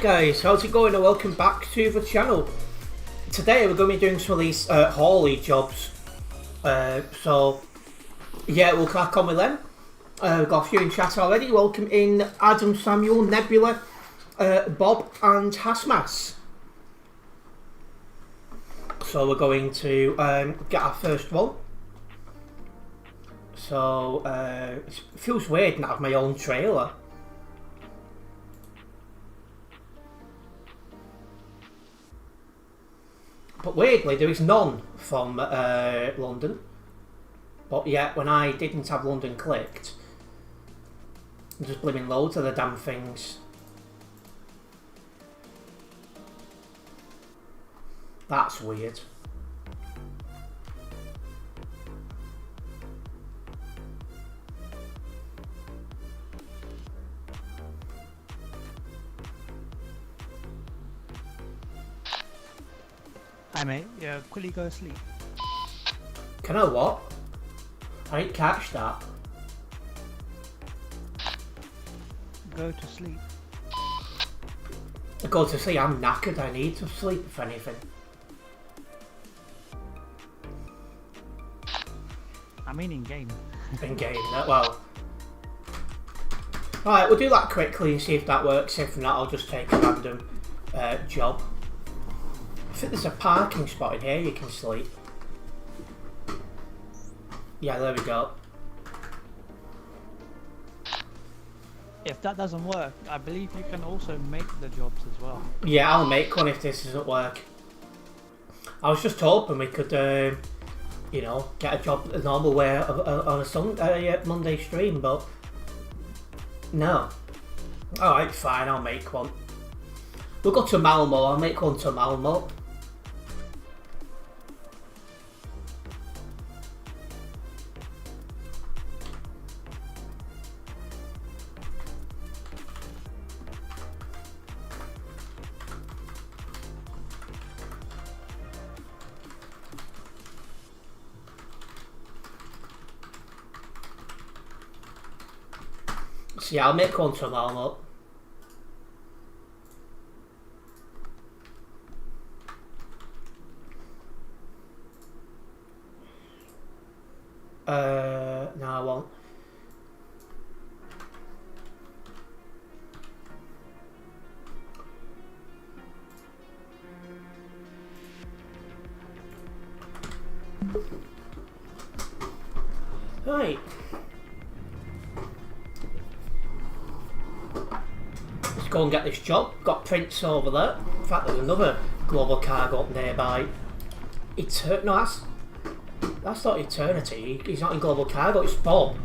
guys, how's it going and welcome back to the channel. Today we're going to be doing some of these Haulie jobs. So yeah, we'll crack on with them. We've got a few in chat already. Welcome in Adam, Samuel, Nebula, Bob and Hasmas. So we're going to get our first one. So it feels weird not having my own trailer. But weirdly, there is none from London. But yet, when I didn't have London clicked, I'm just blimmin' loads of the damn things. That's weird. Hi mate, yeah, quickly go to sleep. Can I what? I didn't catch that. Go to sleep. I go to sleep, I'm knackered, I need to sleep if anything. I mean in game. In game, well. Alright, we'll do that quickly and see if that works. If not, I'll just take a random job. I think there's a parking spot in here you can sleep. Yeah, there we go. If that doesn't work, I believe you can also make the jobs as well. Yeah, I'll make one if this doesn't work. I was just hoping we could, you know, get a job the normal way on a Sunday, Monday stream, but no. Alright, fine, I'll make one. We'll go to Malmo, I'll make one to Malmo. So yeah, I'll make one to Malmo. No, I won't. Right. Let's go and get this job. Got Prince over there. In fact, there's another global cargo up nearby. No, that's not Eternity. He's not in global cargo. It's Bob.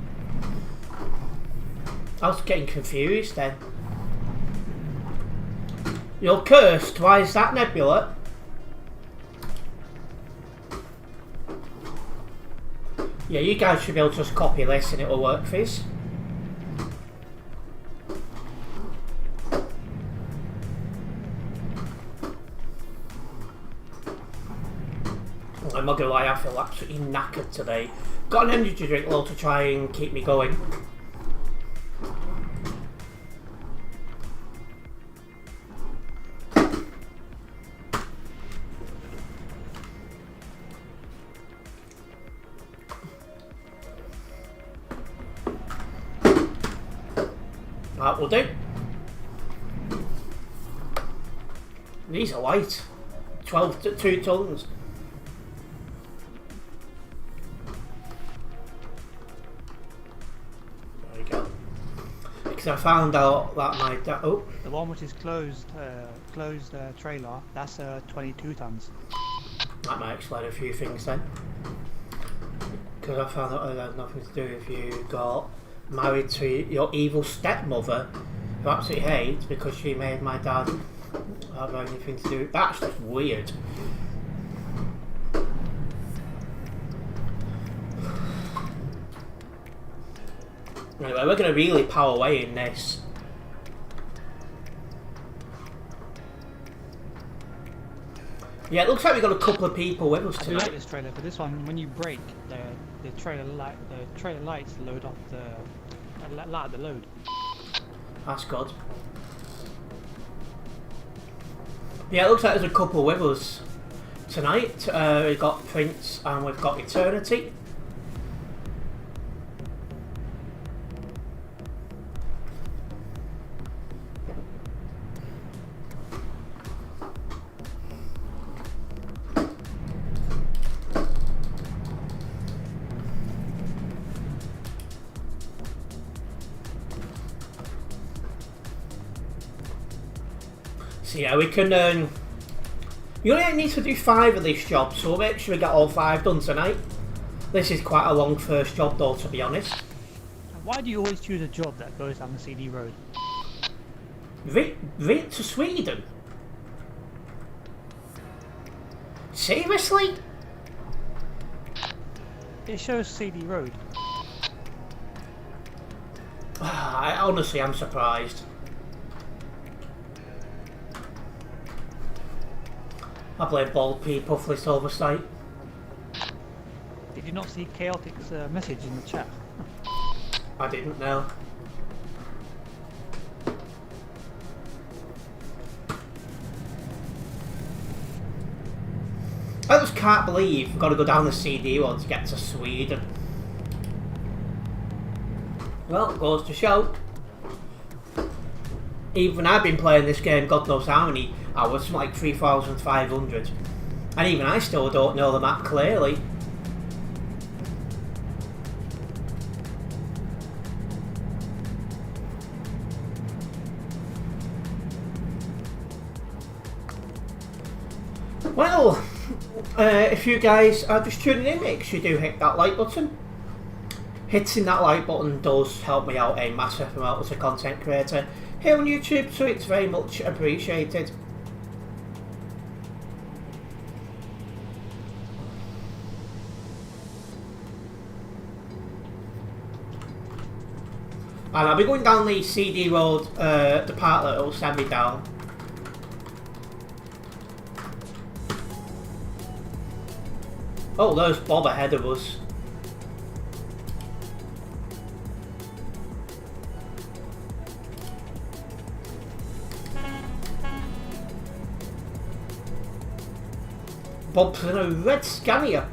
I was getting confused then. You're cursed. Why is that, Nebula? Yeah, you guys should be able to just copy this and it'll work for you. I'm not gonna lie, I feel absolutely knackered today. Got an energy drink though to try and keep me going. That will do. These are light. 2 tons. I found out that my dad. Oh, the one which is closed trailer, that's 22 tons. That might explain a few things then. Because I found out it had nothing to do if you got married to your evil stepmother, who absolutely hates because she made my dad have anything to do with. That's just weird. Anyway, we're going to really power away in this. Yeah, it looks like we've got a couple of people with us I tonight. like this trailer, but this one, when you brake, the trailer lights load up the load. That's good. Yeah, it looks like there's a couple with us tonight. We've got Prince and we've got Eternity. So yeah, we can. You only need to do 5 of this job, so we'll make sure we get all 5 done tonight. This is quite a long first job though, to be honest. Why do you always choose a job that goes down the CD road? To Sweden? Seriously? It shows CD road. I honestly am surprised. I blame bald people for this oversight. Did you not see Chaotic's message in the chat? I didn't know. I just can't believe we've got to go down the CD road to get to Sweden. Well, it goes to show. Even I've been playing this game God knows how many hours, like 3,500. And even I still don't know the map clearly. Well, if you guys are just tuning in, make sure you do hit that like button. Hitting that like button does help me out a massive amount as a content creator here on YouTube, so it's very much appreciated. And I'll be going down the CD road, the part that will send me down. Oh, there's Bob ahead of us. Bob's in a red Scania.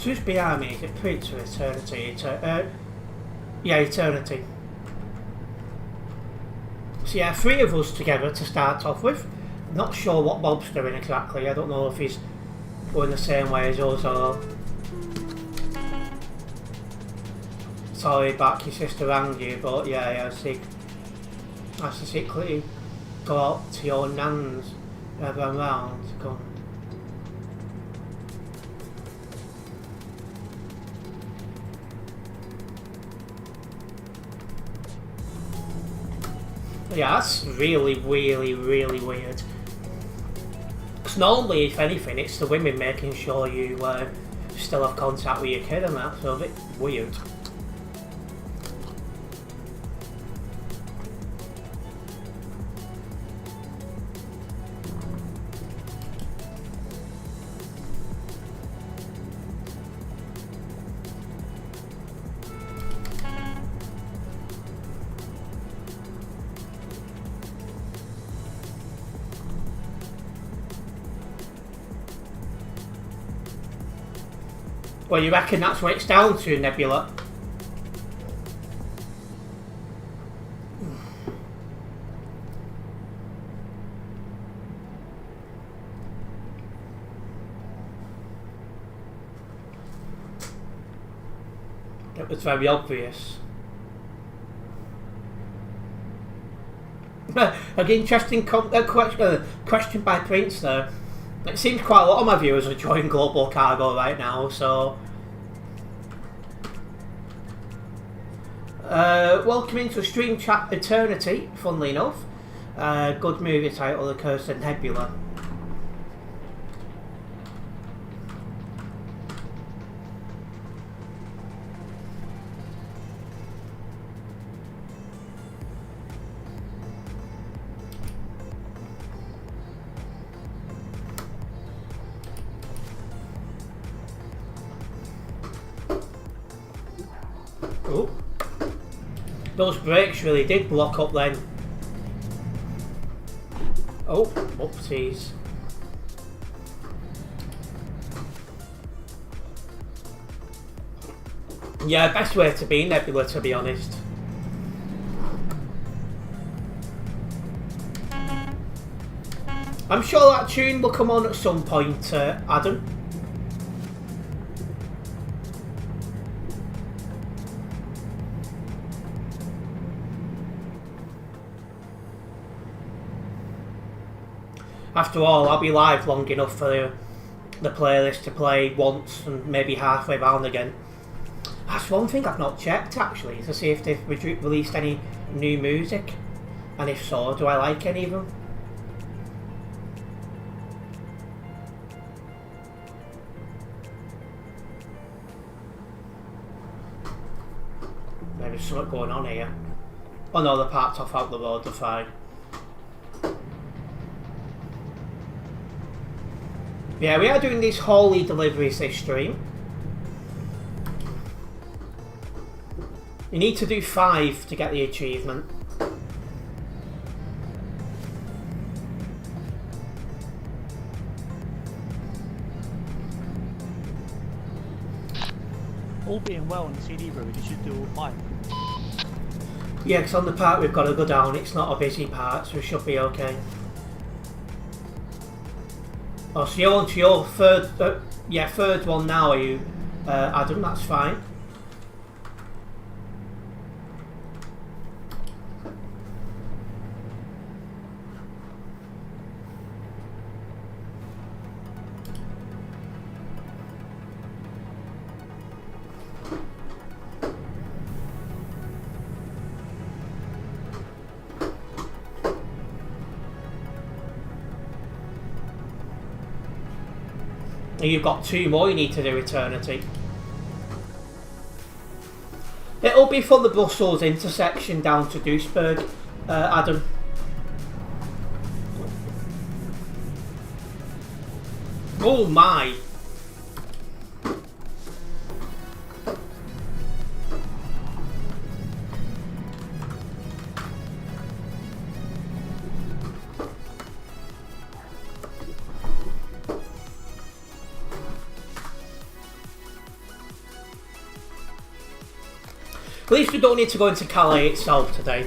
Who's behind me? Is it Prince or Eternity? Yeah, Eternity. So yeah, 3 of us together to start off with. I'm not sure what Bob's doing exactly. I don't know if he's going the same way as us or... Sorry back, your sister rang you, but yeah, I see. I secretly go out to your nan's whenever I'm round. Come. Yeah, that's really weird. Because normally, if anything, it's the women making sure you still have contact with your kid and that, so a bit weird. Well, you reckon that's what it's down to, Nebula? It was very obvious. An interesting question by Prince there. It seems quite a lot of my viewers are joining Global Cargo right now, so... welcome into a stream chat Eternity, funnily enough. Good movie title, The Cursed Nebula. Those brakes really did block up then. Oh, oopsies. Yeah, best way to be Nebula, to be honest. I'm sure that tune will come on at some point, Adam. After all, I'll be live long enough for the playlist to play once and maybe halfway round again. That's one thing I've not checked actually, to see if they've released any new music. And if so, do I like any of them? Maybe there's something going on here. Oh no, they're parked off out the road, they're fine. Yeah, we are doing these Haulie deliveries this stream. You need to do 5 to get the achievement. All being well on the CD road, you should do all 5. Yeah, because on the part we've got to go down, it's not a busy part, so we should be okay. Oh, so you're on to your third, third one now, are you, Adam? That's fine. You've got 2 more you need to do, Eternity. It'll be from the Brussels intersection down to Duisburg, Adam. Oh my! At least we don't need to go into Calais itself today.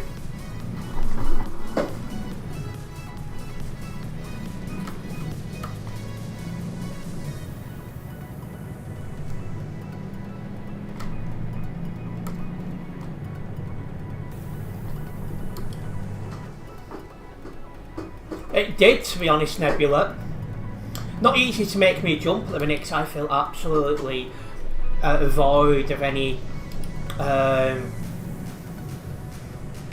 It did, to be honest, Nebula. Not easy to make me jump at the minute because I feel absolutely void of any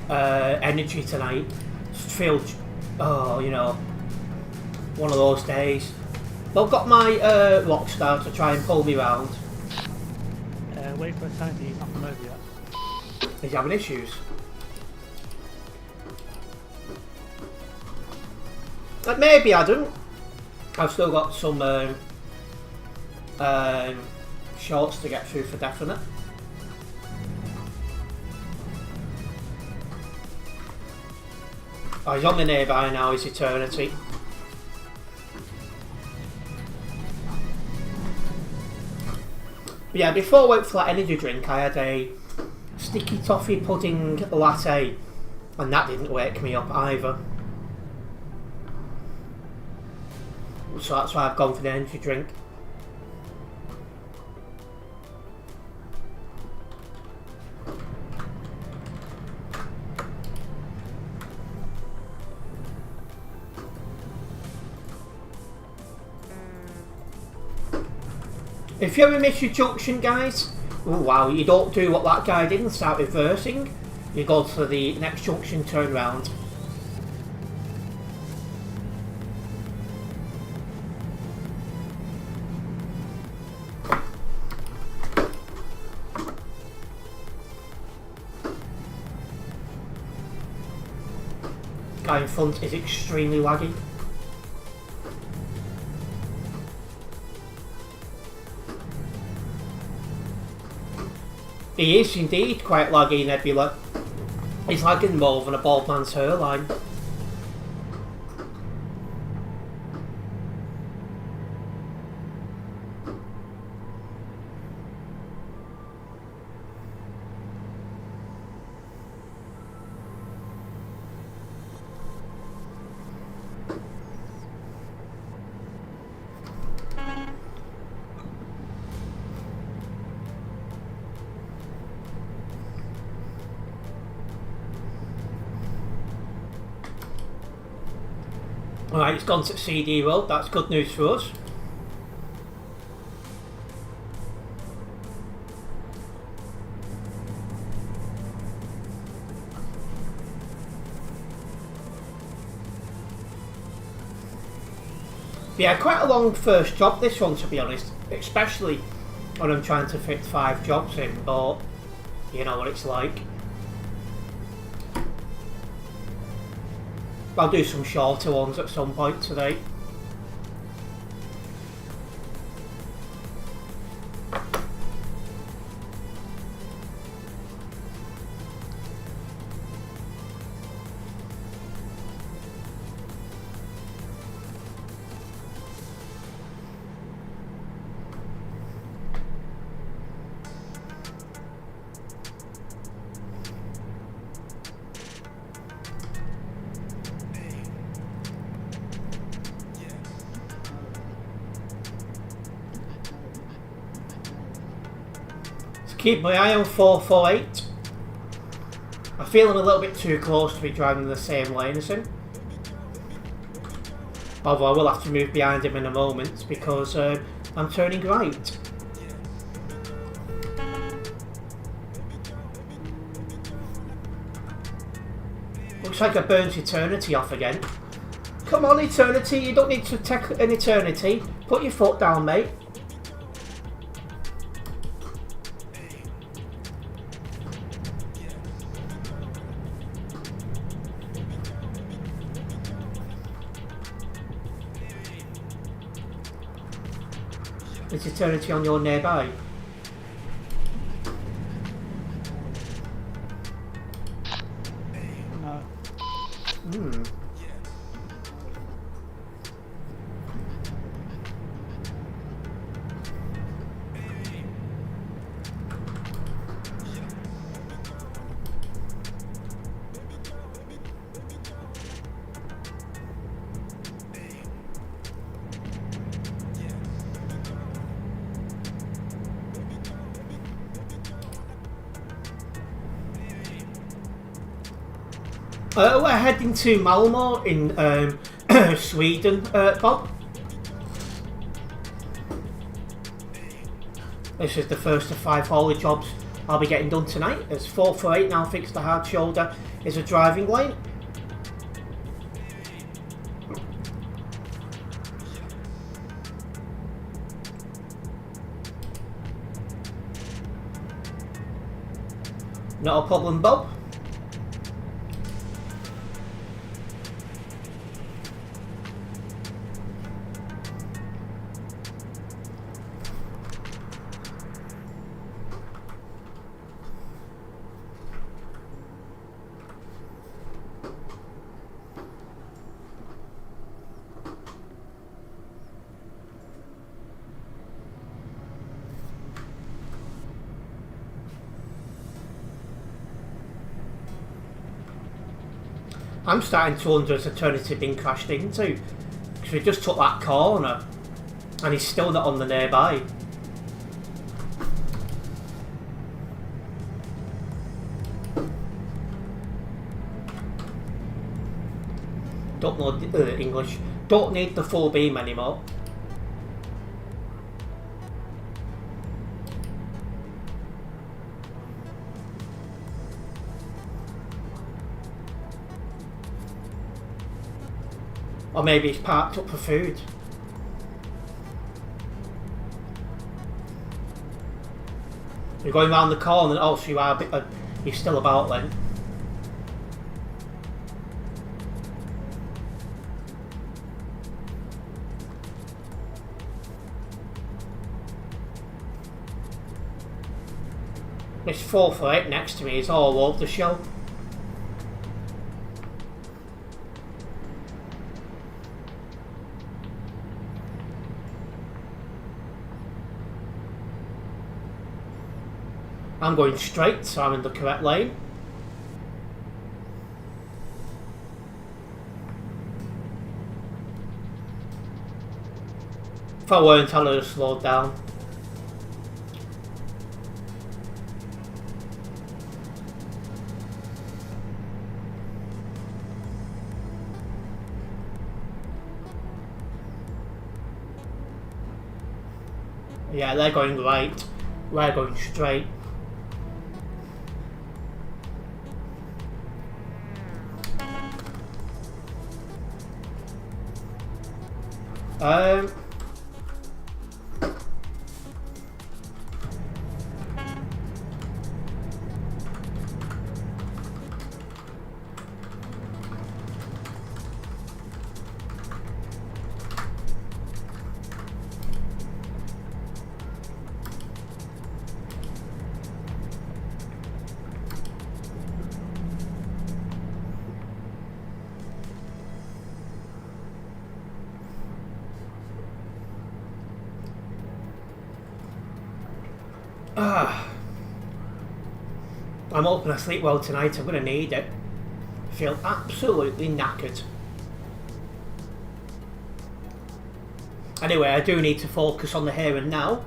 energy tonight. Just feel, oh, you know, one of those days. But I've got my Rockstar to try and pull me round. Wait for Eternity, he's not come over yet. He's having issues. Like maybe Adam. I've still got some shorts to get through for definite. Oh, he's on the nearby now, he's Eternity. But yeah, before I went for that energy drink, I had a sticky toffee pudding latte, and that didn't wake me up either. So that's why I've gone for the energy drink. If you ever miss your junction, guys, oh wow, you don't do what that guy did and start reversing. You go to the next junction, turn round. Guy in front is extremely laggy. He is indeed quite laggy, Nebula. He's lagging more than a bald man's hairline. Alright, it's gone to CD Road, that's good news for us. Yeah, quite a long first job this one, to be honest, especially when I'm trying to fit 5 jobs in, but you know what it's like. I'll do some shorter ones at some point today. Keep my eye on 448. I feel I'm a little bit too close to be driving in the same lane as him. Although I will have to move behind him in a moment because I'm turning right. Looks like I burnt Eternity off again. Come on Eternity, you don't need to take an Eternity. Put your foot down, mate. Is Eternity on your nearby? No. We're heading to Malmö in Sweden, Bob. This is the first of 5 haulie jobs I'll be getting done tonight. It's 448 now fixed the hard shoulder is a driving lane. Not a problem, Bob. I'm starting to wonder has Eternity been crashed into? Because we just took that corner and he's still not on the nearby. Don't know English. Don't need the full beam anymore. Or maybe he's parked up for food. You're going round the corner and also you are a bit, you're still about then. This 448 next to me is all over the show. I'm going straight, so I'm in the correct lane. If I weren't, I'd have slowed down. Yeah, they're going right. We're going straight. Um... I'm hoping I sleep well tonight. I'm going to need it. I feel absolutely knackered. Anyway, I do need to focus on the here and now.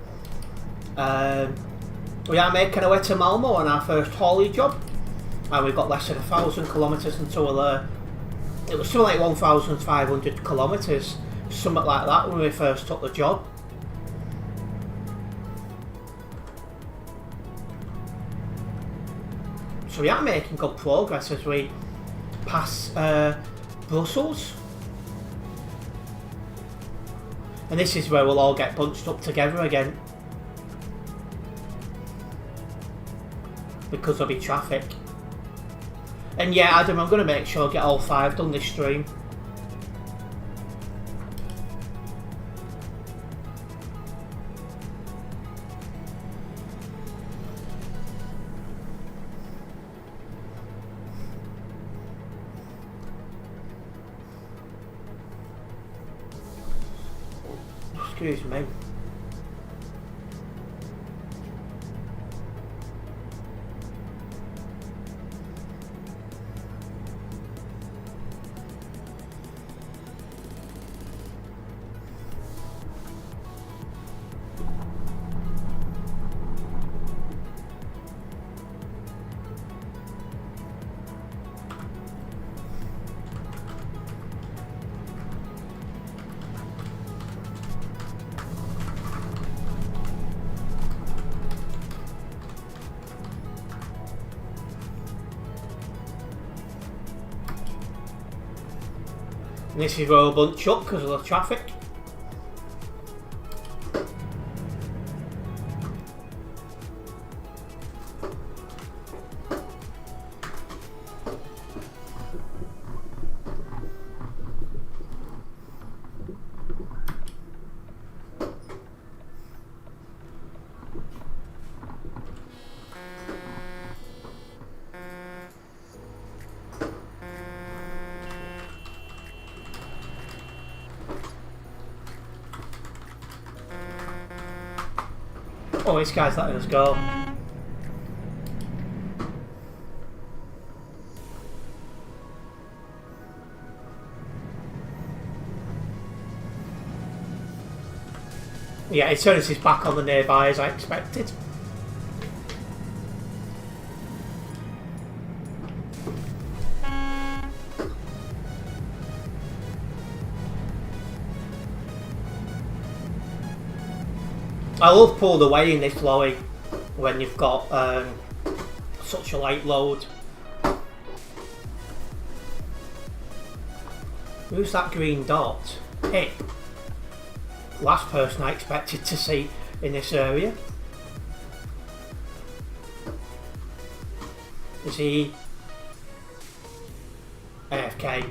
We are making our way to Malmo on our first haulie job. And we've got less than 1,000 kilometres until we're there. It was something like 1,500 kilometres, something like that when we first took the job. So we are making good progress as we pass Brussels. And this is where we'll all get bunched up together again. Because there'll be traffic. And yeah, Adam, I'm going to make sure I get all 5 done this stream. Excuse me. And this is where we'll bunch up because of the traffic. Oh, this guy's letting us go. Yeah, it turns his back on the nearby as I expected. I love pulled away in this lorry when you've got such a light load. Who's that green dot? Hey, last person I expected to see in this area. Is he AFK?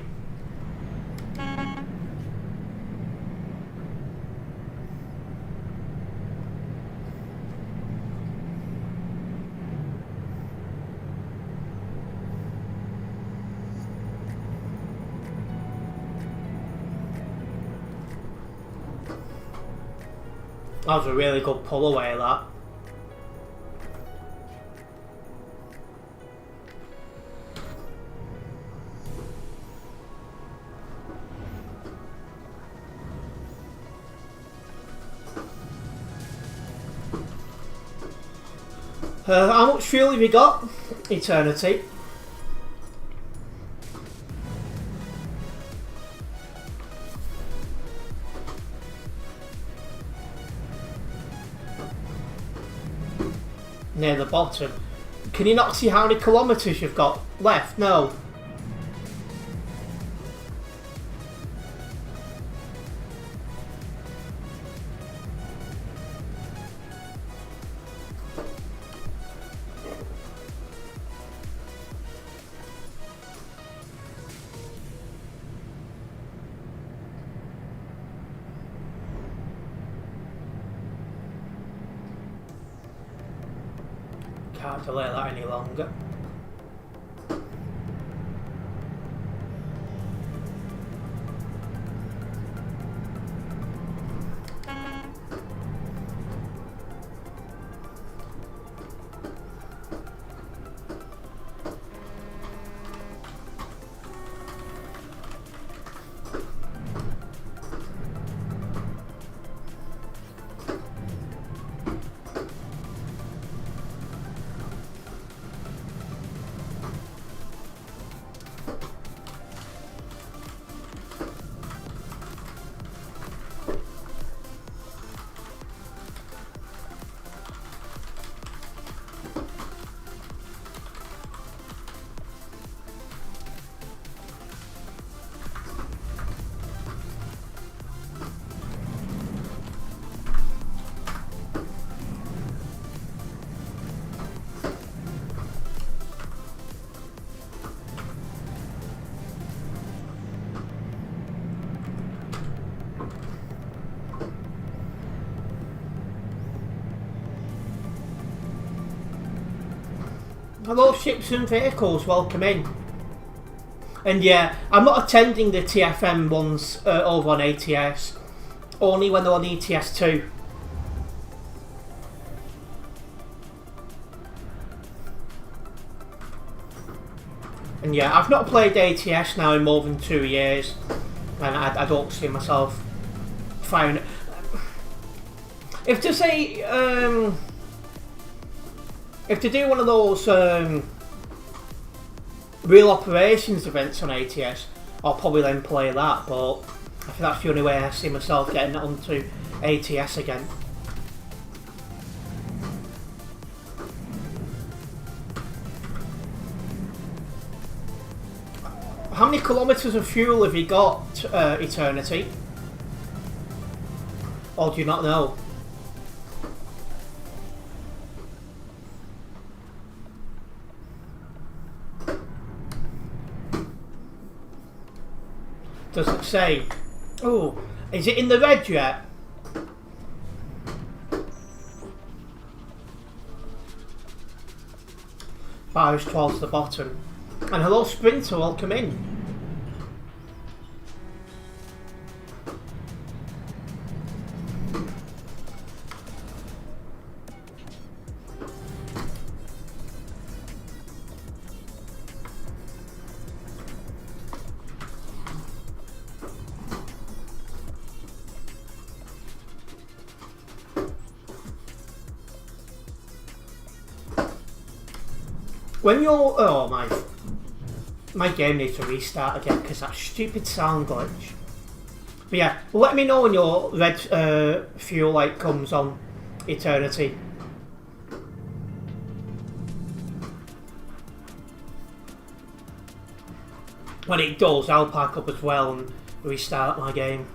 That was a really good pull away, that. How much fuel have you got? Eternity. Near the bottom. Can you not see how many kilometres you've got left? No. Can't delay that any longer. Hello ships and vehicles, welcome in. And yeah, I'm not attending the TFM ones over on ATS, only when they're on ETS2. And yeah, I've not played ATS now in more than 2 years, and I don't see myself firing it. If to say, if to do one of those real operations events on ATS, I'll probably then play that, but I think that's the only way I see myself getting onto ATS again. How many kilometres of fuel have you got, Eternity? Or do you not know? Does it say? Oh, is it in the red yet? Bar is towards the bottom. And hello Sprinter, welcome in. When you're... oh my game needs to restart again because that stupid sound glitch. But yeah, let me know when your red fuel light comes on, Eternity. When it does, I'll pack up as well and restart my game.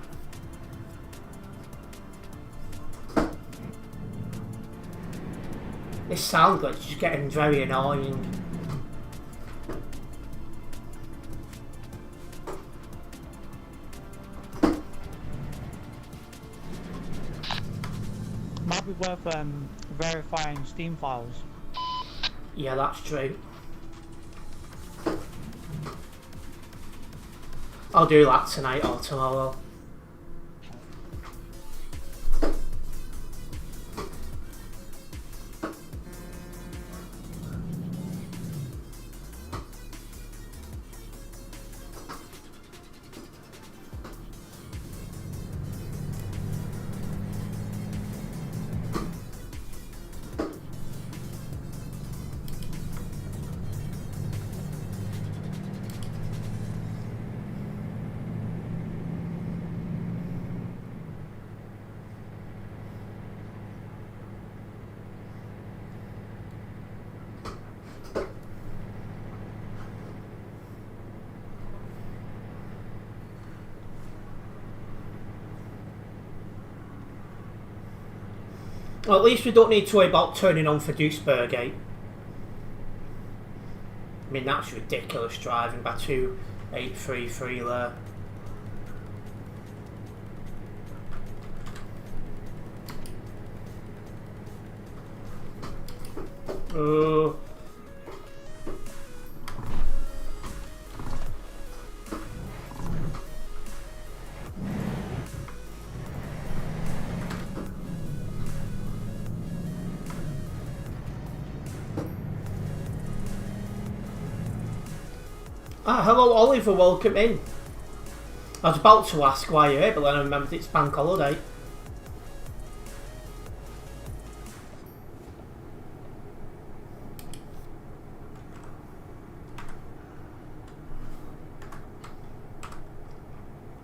This sound glitch is getting very annoying. Might be worth verifying Steam files. Yeah, that's true. I'll do that tonight or tomorrow. Well, at least we don't need to worry about turning on for Duisburg gate. I mean, that's ridiculous driving by 2833 there. Oh. Ah, hello Oliver, welcome in. I was about to ask why you're here, but then I remembered it's bank holiday.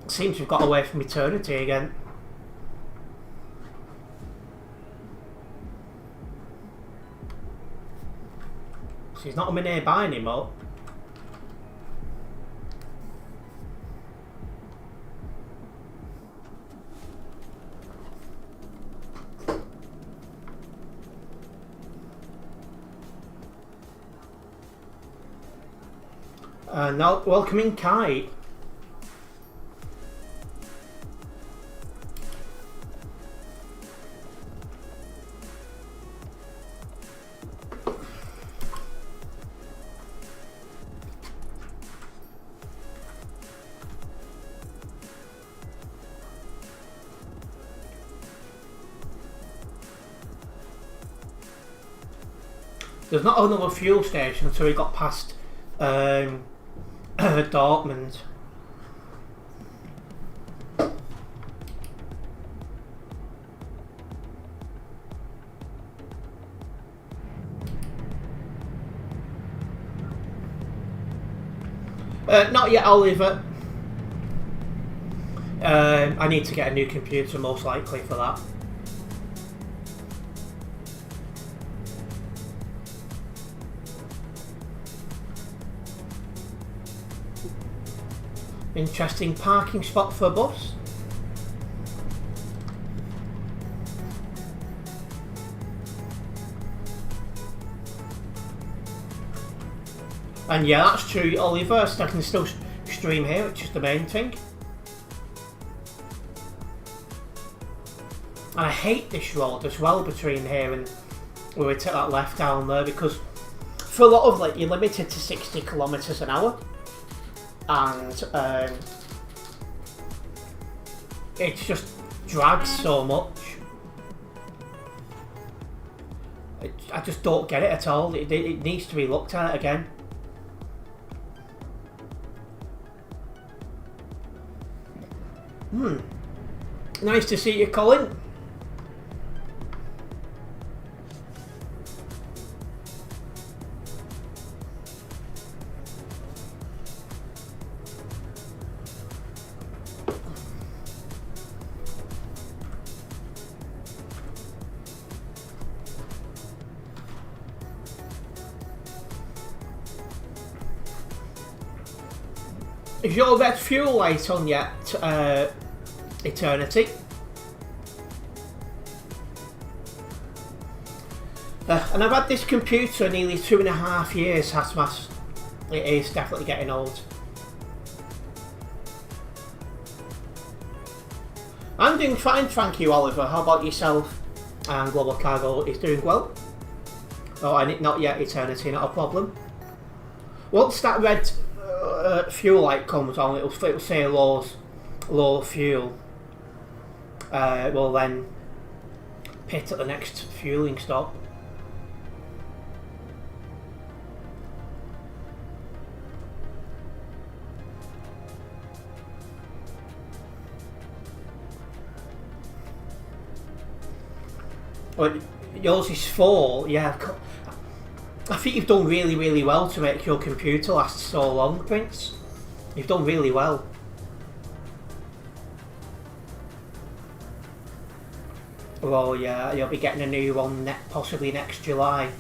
Seems we've got away from eternity again. She's not coming nearby anymore. No, welcoming Kite. There's not another fuel station until we got past Dortmund. Not yet, Oliver. I need to get a new computer, most likely, for that. Interesting parking spot for a bus. And yeah, that's true, Oliver. I can still stream here, which is the main thing. And I hate this road as well between here and where we take that left down there, because for a lot of like you're limited to 60 kilometers an hour, and it just drags so much. I just don't get it at all. It needs to be looked at again. Nice to see you, Colin. Is your red fuel light on yet, Eternity? And I've had this computer nearly 2.5 years, Hasmas. It is definitely getting old. I'm doing fine, thank you, Oliver. How about yourself? And Global Cargo is doing well. Oh, and not yet, Eternity, not a problem. Once that red fuel light comes on, it'll say low fuel. We'll then pit at the next fueling stop. Well, yours is 4, yeah. I think you've done really, really well to make your computer last so long, Prince. You've done really well. Well, yeah, you'll be getting a new one possibly next July.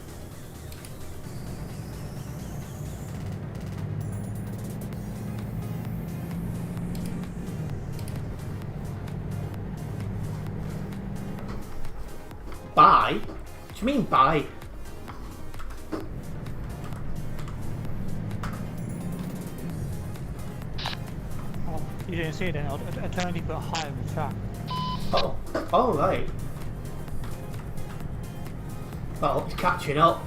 Buy? What do you mean buy? Oh, you didn't see it then. I totally put high on the track. Oh. Oh, right. Well, it's catching up.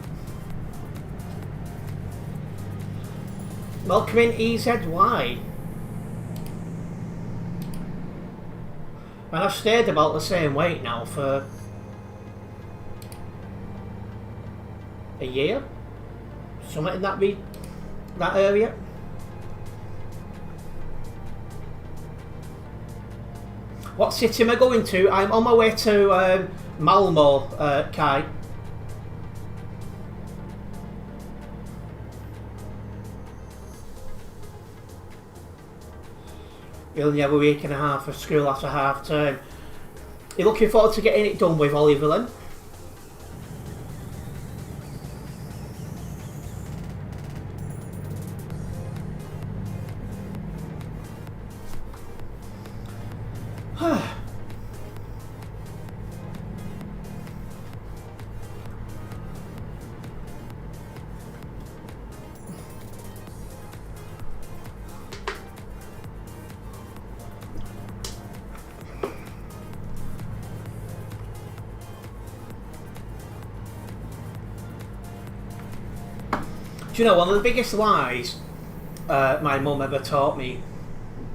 Welcome in EZY. And I've stayed about the same weight now for a year, something in that area. What city am I going to? I'm on my way to Malmo, Kai. You only have a week and a half of school after half term. You're looking forward to getting it done with, Oliver then? Do you know, one of the biggest lies my mum ever taught me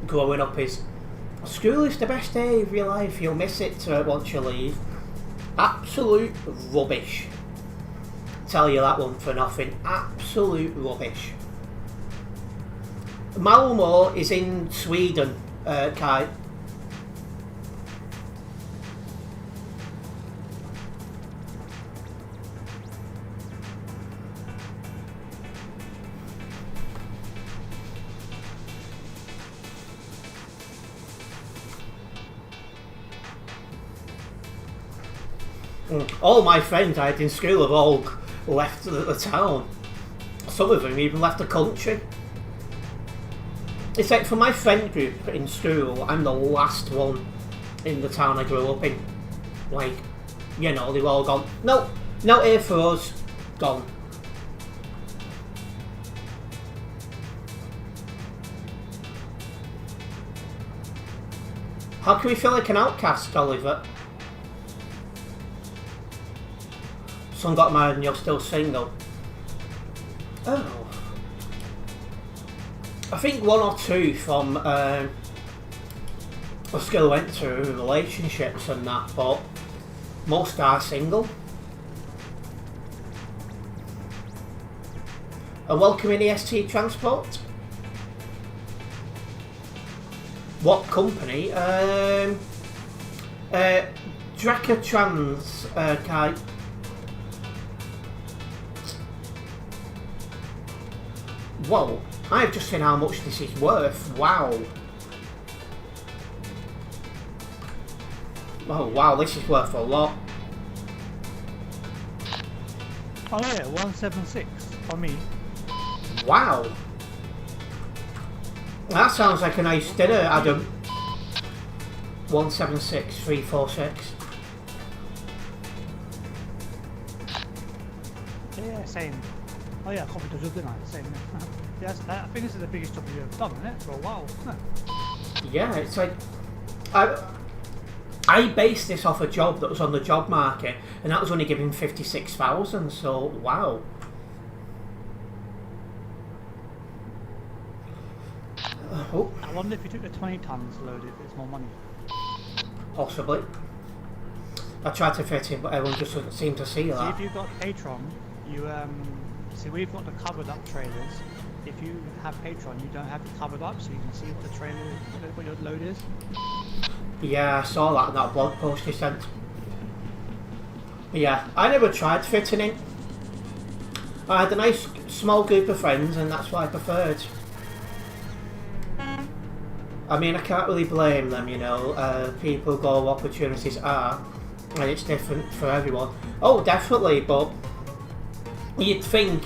growing up is school is the best day of your life, you'll miss it once you leave. Absolute rubbish. Tell you that one for nothing. Absolute rubbish. Malmo is in Sweden, Kai. All my friends I had in school have all left the town. Some of them even left the country. It's like for my friend group in school, I'm the last one in the town I grew up in. Like, you know, they've all gone. No, not here for us. Gone. How can we feel like an outcast, Oliver? Son got married and you're still single. Oh. I think one or two from a school I went to relationships and that, but most are single. And welcome in EST Transport. What company? Draca Trans, Kai. Whoa, I've just seen how much this is worth. Wow. Oh wow, this is worth a lot. Oh yeah, 176 for me. Wow. That sounds like a nice dinner, Adam. 176, 346. Yeah, same. Oh yeah, I copied the job, didn't I? Same. Yes, I think this is the biggest job you've ever done, isn't it? For a while. Yeah, it's like I based this off a job that was on the job market, and that was only giving 56,000. So wow. Oh. I wonder if you took the 20 tons load, if it's more money. Possibly. I tried to fit in, but everyone just doesn't seem to see that. See, if you've got Patron, you see, we've got the covered up trailers. If you have Patron, you don't have it covered up, so you can see what the trailer, what your load is. Yeah, I saw that in that blog post you sent. But yeah, I never tried fitting in. I had a nice small group of friends, and that's what I preferred. I mean, I can't really blame them, you know. People go where opportunities are, and it's different for everyone. Oh, definitely, but you'd think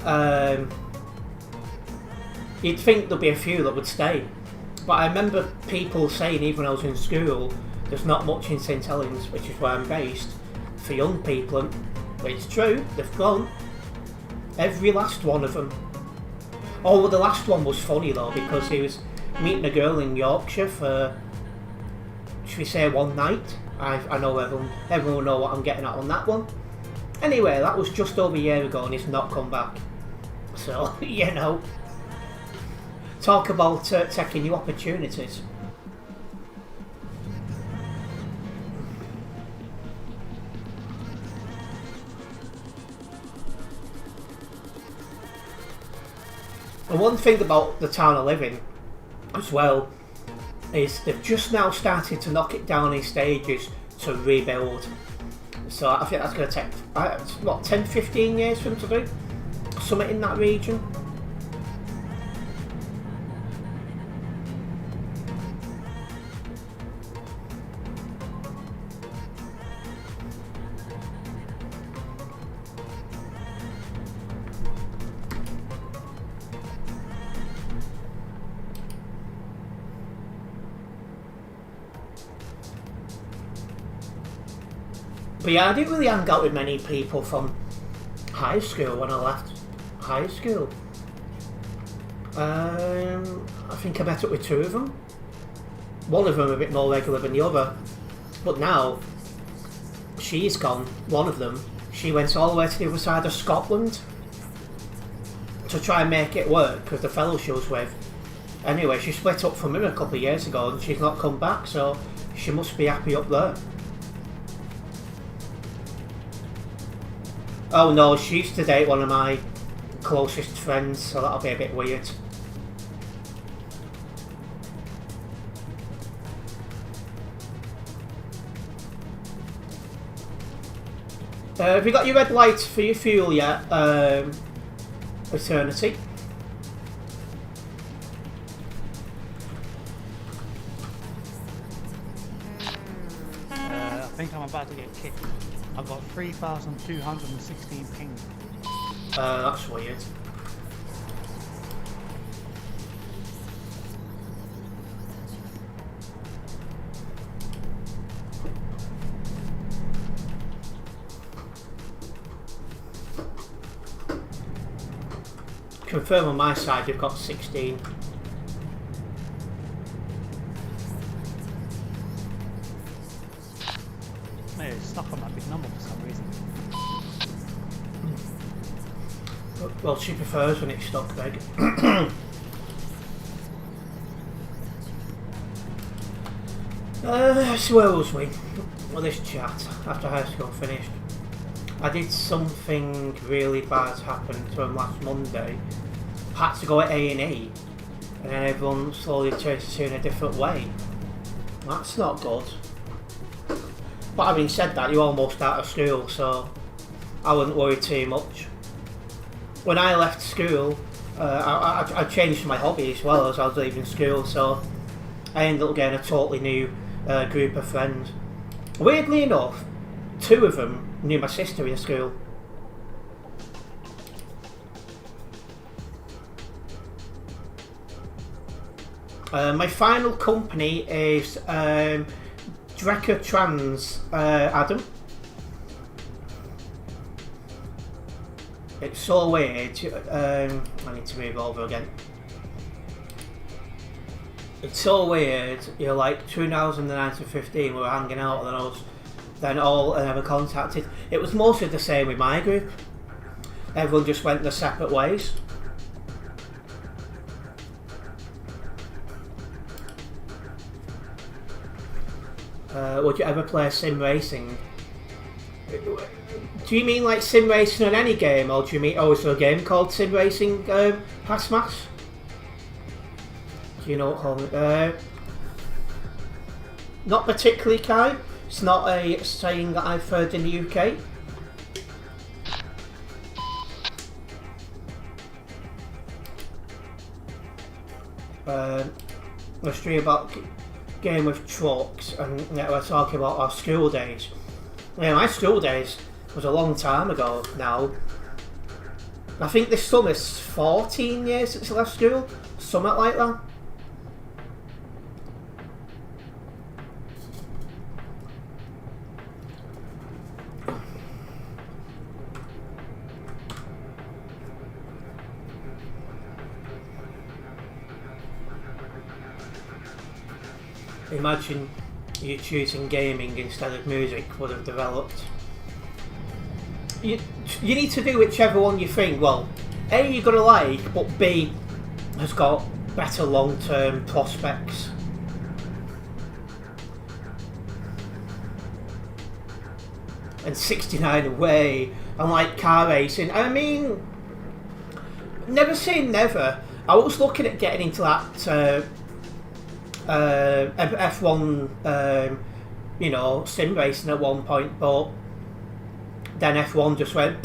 there'd be a few that would stay. But I remember people saying, even when I was in school, there's not much in St Helens, which is where I'm based, for young people. And it's true, they've gone. Every last one of them. Oh, well, the last one was funny though, because he was meeting a girl in Yorkshire for, should we say, one night. I know everyone will know what I'm getting at on that one. Anyway, that was just over a year ago and he's not come back. So, you know, talk about taking new opportunities. And one thing about the town I live in as well is they've just now started to knock it down in stages to rebuild. So I think that's going to take, what, 10-15 years for them to do? Something in that region. But yeah, I didn't really hang out with many people from high school when I left high school. I think I met up with two of them. One of them a bit more regular than the other. But now, she's gone. One of them, she went all the way to the other side of Scotland to try and make it work with the fellow she was with. Anyway, she split up from him a couple of years ago and she's not come back, so she must be happy up there. Oh no, she used to date one of my closest friends, so that'll be a bit weird. Have you got your red light for your fuel yet, Eternity? I think I'm about to get kicked. I've got 3,216 ping. That's weird. Confirm on my side you've got 16. It's stuck on that big number for some reason. Well, she prefers when it's stuck, Meg. So where was we? Well, this chat after high school finished. I did something really bad happen to him last Monday. Had to go at A&E, and then everyone slowly chased it in a different way. That's not good. But having said that, you're almost out of school, so I wouldn't worry too much. When I left school, I changed my hobby as well as I was leaving school, so I ended up getting a totally new group of friends. Weirdly enough, two of them knew my sister in school. My final company is Drecker Trans Adam. It's so weird. I need to move over again. It's so weird. You're like 2009 to 15. We were hanging out, and then all never contacted. It was mostly the same with my group. Everyone just went their separate ways. Would you ever play sim racing? Do you mean like sim racing in any game, or do you mean, is there a game called sim racing Pass Mass? Do you know what not particularly, Kai. It's not a saying that I've heard in the UK. Let's stream about game with trucks, and we're talking about our school days. Yeah, my school days was a long time ago now. I think this summer's 14 years since I left school, something like that. imagine you choosing gaming instead of music would have developed. You need to do whichever one you think, well, A, you're going to like, but B, has got better long-term prospects. And 69 away, and like car racing, I mean, never say never. I was looking at getting into that F1, you know, sim racing at one point, but then F1 just went,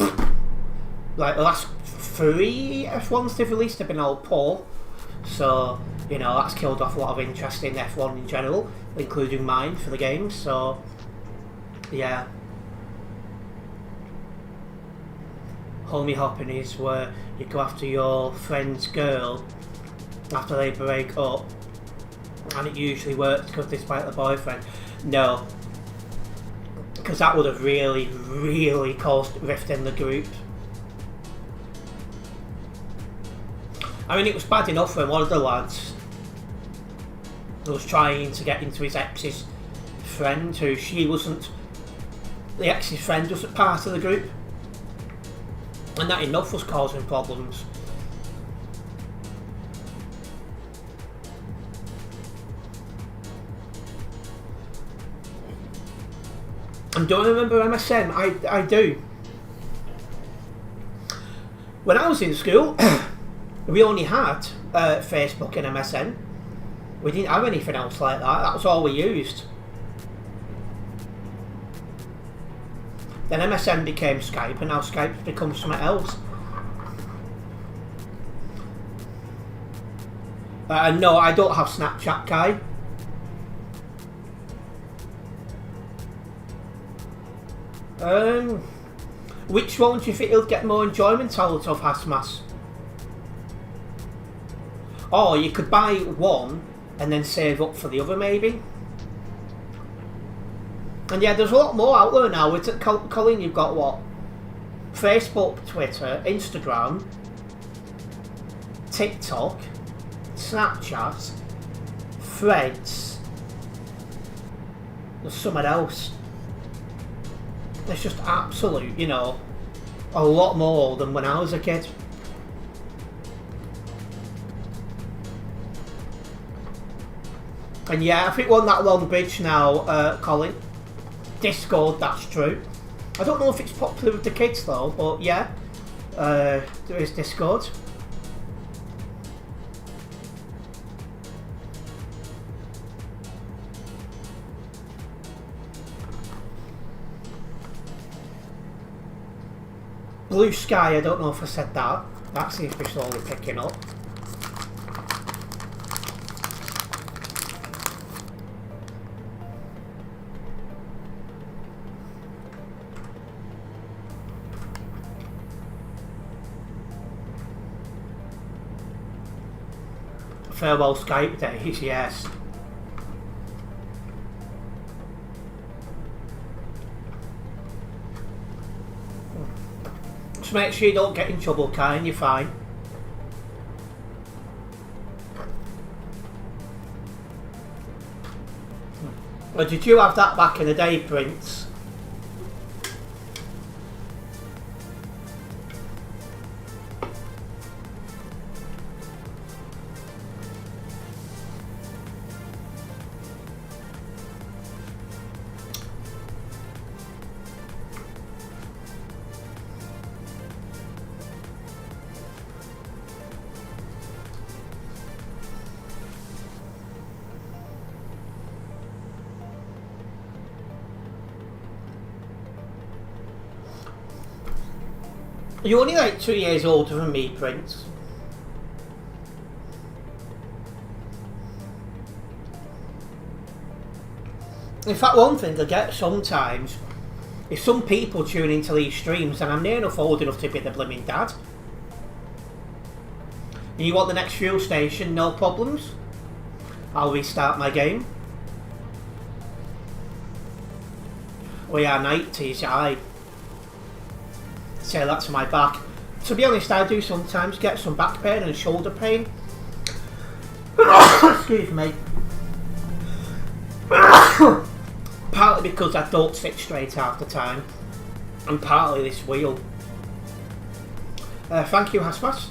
like the last 3 F1s they've released have been all poor, so, you know, that's killed off a lot of interest in F1 in general, including mine for the games, so, yeah. Homie hopping is where you go after your friend's girl after they break up, and it usually works because they spite the boyfriend. No, because that would have really caused rift in the group. I mean, it was bad enough when one of the lads was trying to get into his ex's friend, who she wasn't, the ex's friend wasn't part of the group. And that enough was causing problems. And do I remember MSN? I do. When I was in school, we only had Facebook and MSN. We didn't have anything else like that. That was all we used. Then MSN became Skype, and now Skype's become something else. No, I don't have Snapchat, Kai. Which one do you think you'll get more enjoyment out of, Hasmas? Or you could buy one and then save up for the other, maybe. And yeah, there's a lot more out there now. It's Colin, you've got what? Facebook, Twitter, Instagram, TikTok, Snapchat, Threads. There's something else. It's just absolute, you know, a lot more than when I was a kid. And yeah, I think we're on that long bridge now, Colin. Discord, that's true. I don't know if it's popular with the kids though, but yeah, there is Discord. Blue Sky, I don't know if I said that. That seems to be slowly picking up. Farewell Skype days, yes. Just make sure you don't get in trouble, Kai, and you're fine. Or did you have that back in the day, Prince? You're only like 2 years older than me, Prince. In fact, one thing I get sometimes is some people tune into these streams and I'm near enough old enough to be the blimmin' dad. And you want the next fuel station, no problems. I'll restart my game. We are 90s, aye. Say that to my back. To be honest, I do sometimes get some back pain and shoulder pain. Excuse me. Partly because I don't sit straight half the time, and partly this wheel. Thank you, Hasmas.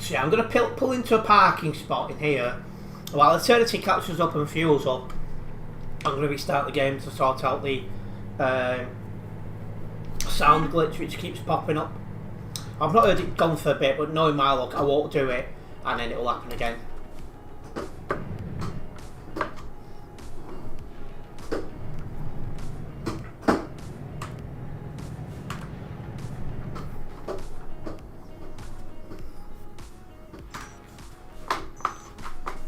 So yeah, I'm going to pull into a parking spot in here. While Eternity catches up and fuels up, I'm going to restart the game to sort out the sound glitch which keeps popping up. I've not heard it gone for a bit, but knowing my luck, I won't do it and then it'll happen again.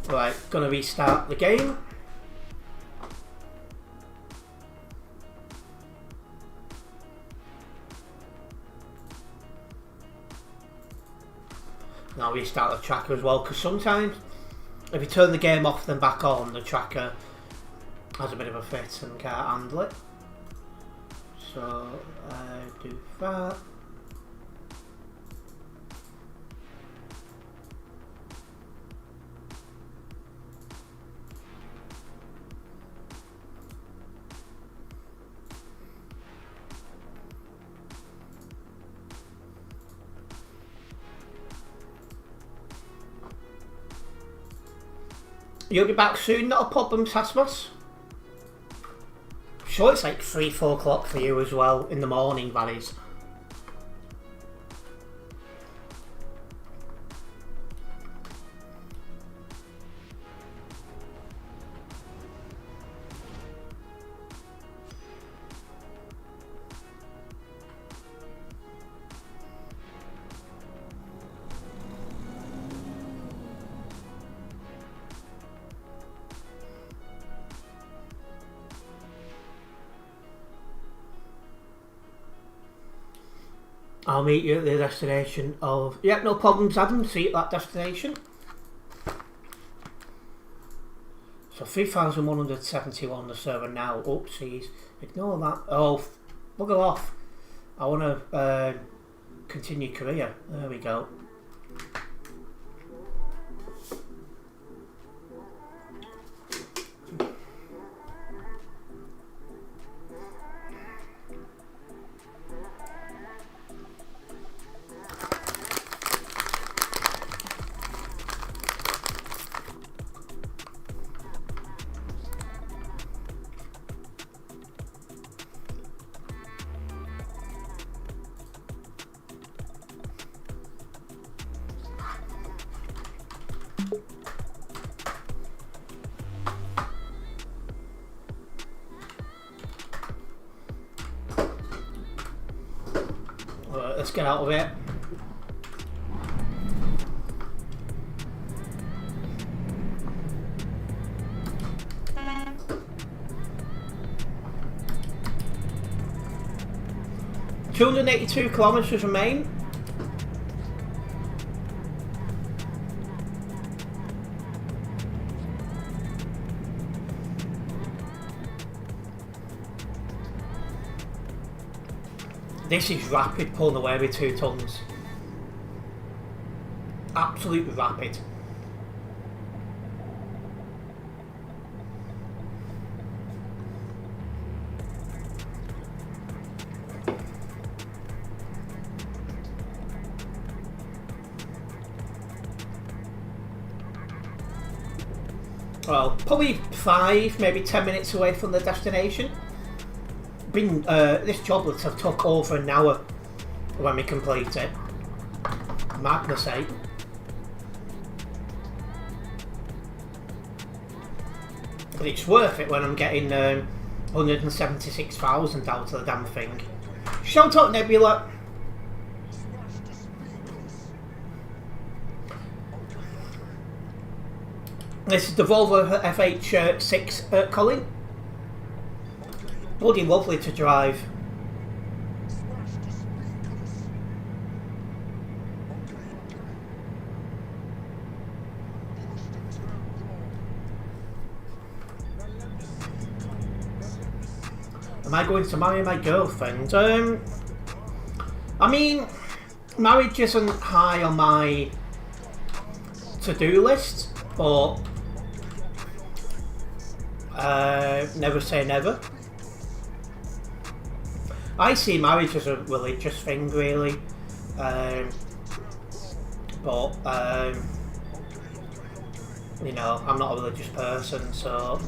Right, gonna restart the game. Now restart the tracker as well, because sometimes if you turn the game off then back on, the tracker has a bit of a fit and can't handle it. So do that. You'll be back soon, not a problem, Tasmas. I'm sure it's like 3-4 o'clock for you as well, in the morning, that is. I'll meet you at the destination of... Yep, no problems, Adam. See you at that destination. So 3,171 the server now. Oopsies. Ignore that. Oh, bugger off. I want to continue career. There we go. Let's get out of it. $282 kilometers remain. This is rapid pulling away with 2 tons. Absolute rapid. Well, probably 5, maybe 10 minutes away from the destination. This job would have took over an hour when we complete it. Madness, eh? But it's worth it when I'm getting 176,000 out of the damn thing. Shout out Nebula! This is the Volvo FH6 Colin. Bloody lovely to drive. Am I going to marry my girlfriend? I mean, marriage isn't high on my to-do list, but never say never. I see marriage as a religious thing, really, but you know, I'm not a religious person, so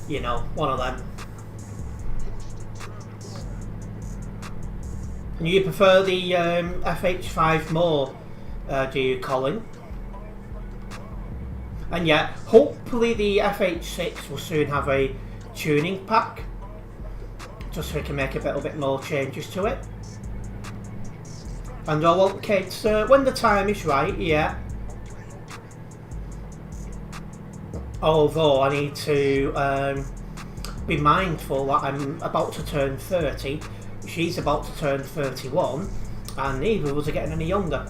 you know, one of them. And you prefer the FH5 more, do you, Colin? And yeah, hopefully the FH6 will soon have a tuning pack, just so we can make a little bit more changes to it. And I want kids when the time is right, yeah. Although I need to be mindful that I'm about to turn 30, she's about to turn 31, and neither of us are getting any younger.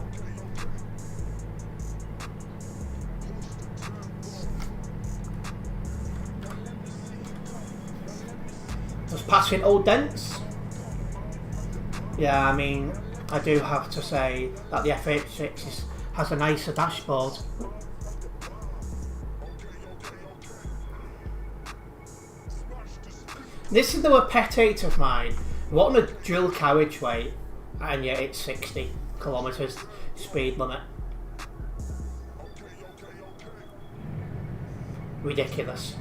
Just passing old dents. Yeah, I mean, I do have to say that the FH6 has a nicer dashboard. This is a pet hate of mine. We're on a dual carriageway, and yet it's 60 kilometres speed limit. Ridiculous.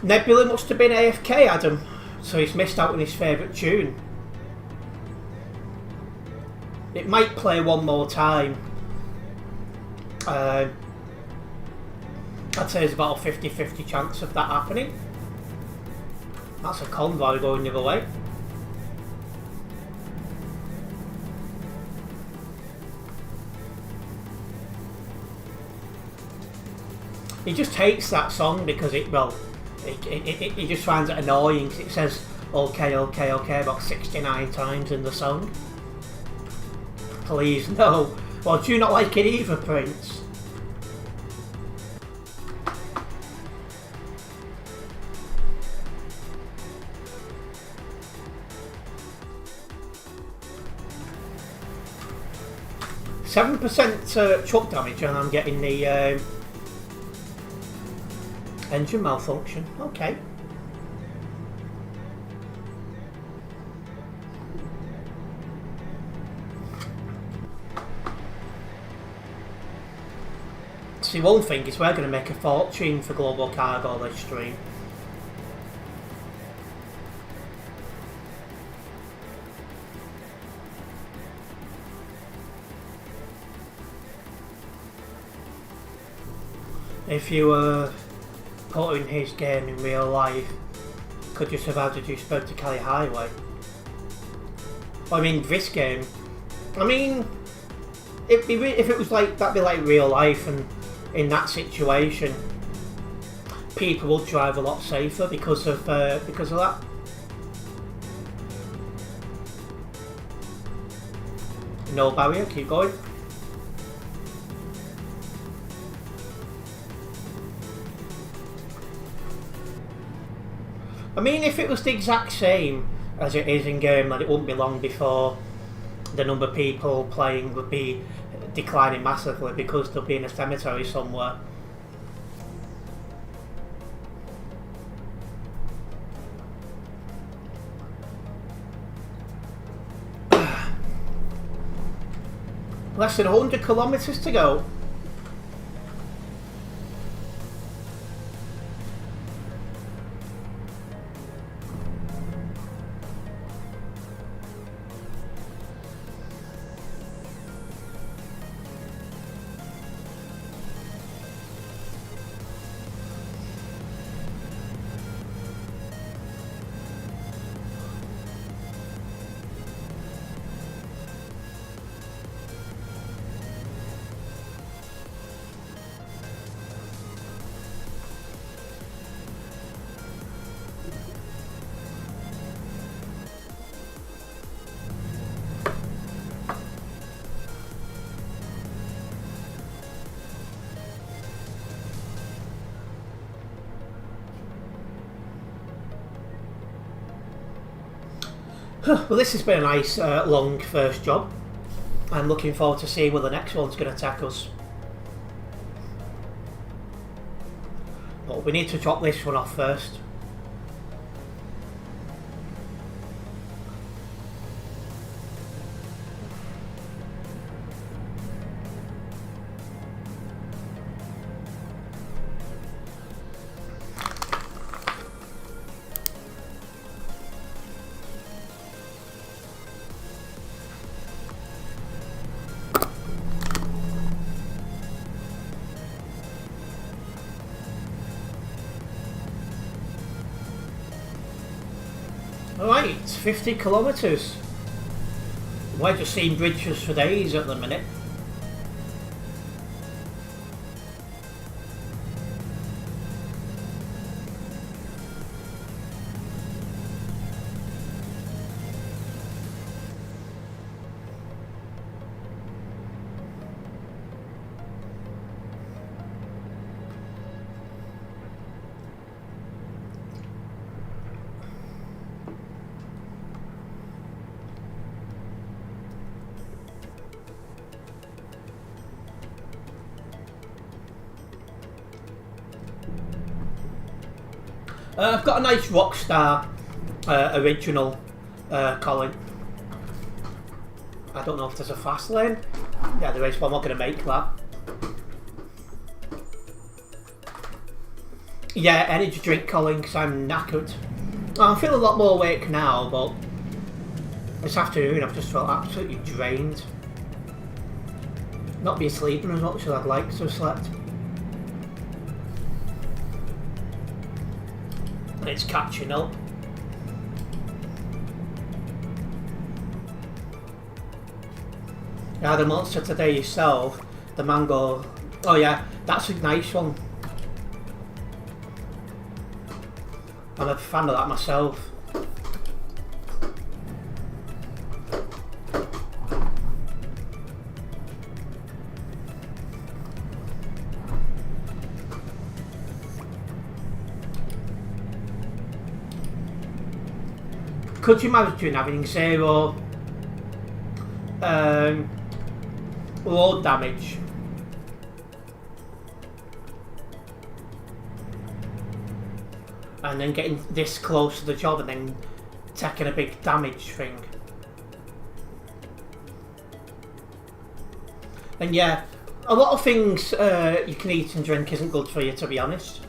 Nebula must have been AFK, Adam, so he's missed out on his favourite tune. It might play one more time. I'd say there's about a 50-50 chance of that happening. That's a convoy going the other way. He just hates that song because he just finds it annoying because it says okay, okay, okay about 69 times in the song. Please, no. Well, do you not like it either, Prince? %7% truck damage, and I'm getting the engine malfunction. Okay. See, one thing is we're going to make a fortune for Global Cargo this stream. If you were putting his game in real life, could you survive the Juice to Cali Highway? I mean, this game, I mean, if it was like, that'd be like real life, and in that situation, people will drive a lot safer because of that. No barrier, keep going. I mean, if it was the exact same as it is in game, then it wouldn't be long before the number of people playing would be declining massively because they'll be in a cemetery somewhere. Less than 100 kilometres to go. Well, this has been a nice long first job. I'm looking forward to seeing where the next one's going to take us. But we need to drop this one off first. Alright, 50 kilometres. We're just seeing bridges for days at the minute. I've got a nice Rockstar original Colin. I don't know if there's a fast lane. Yeah, there is, but I'm not going to make that. Yeah, energy drink, Colin, because I'm knackered. I feel a lot more awake now, but this afternoon I've just felt absolutely drained. Not been sleeping as much as I'd like to have slept. It's catching up. You had a monster today yourself, the mango. Oh yeah, that's a nice one. I'm a fan of that myself. Could you imagine having 0 load damage? And then getting this close to the job and then taking a big damage thing. And yeah, a lot of things you can eat and drink isn't good for you, to be honest.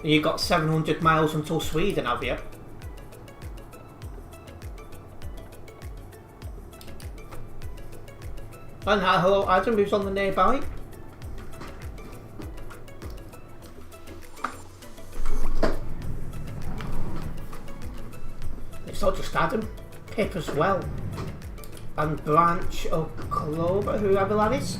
You've got 700 miles until Sweden, have you? And hello Adam, who's on the nearby. It's not just Adam, Pip as well. And Branch of Clover, whoever that is.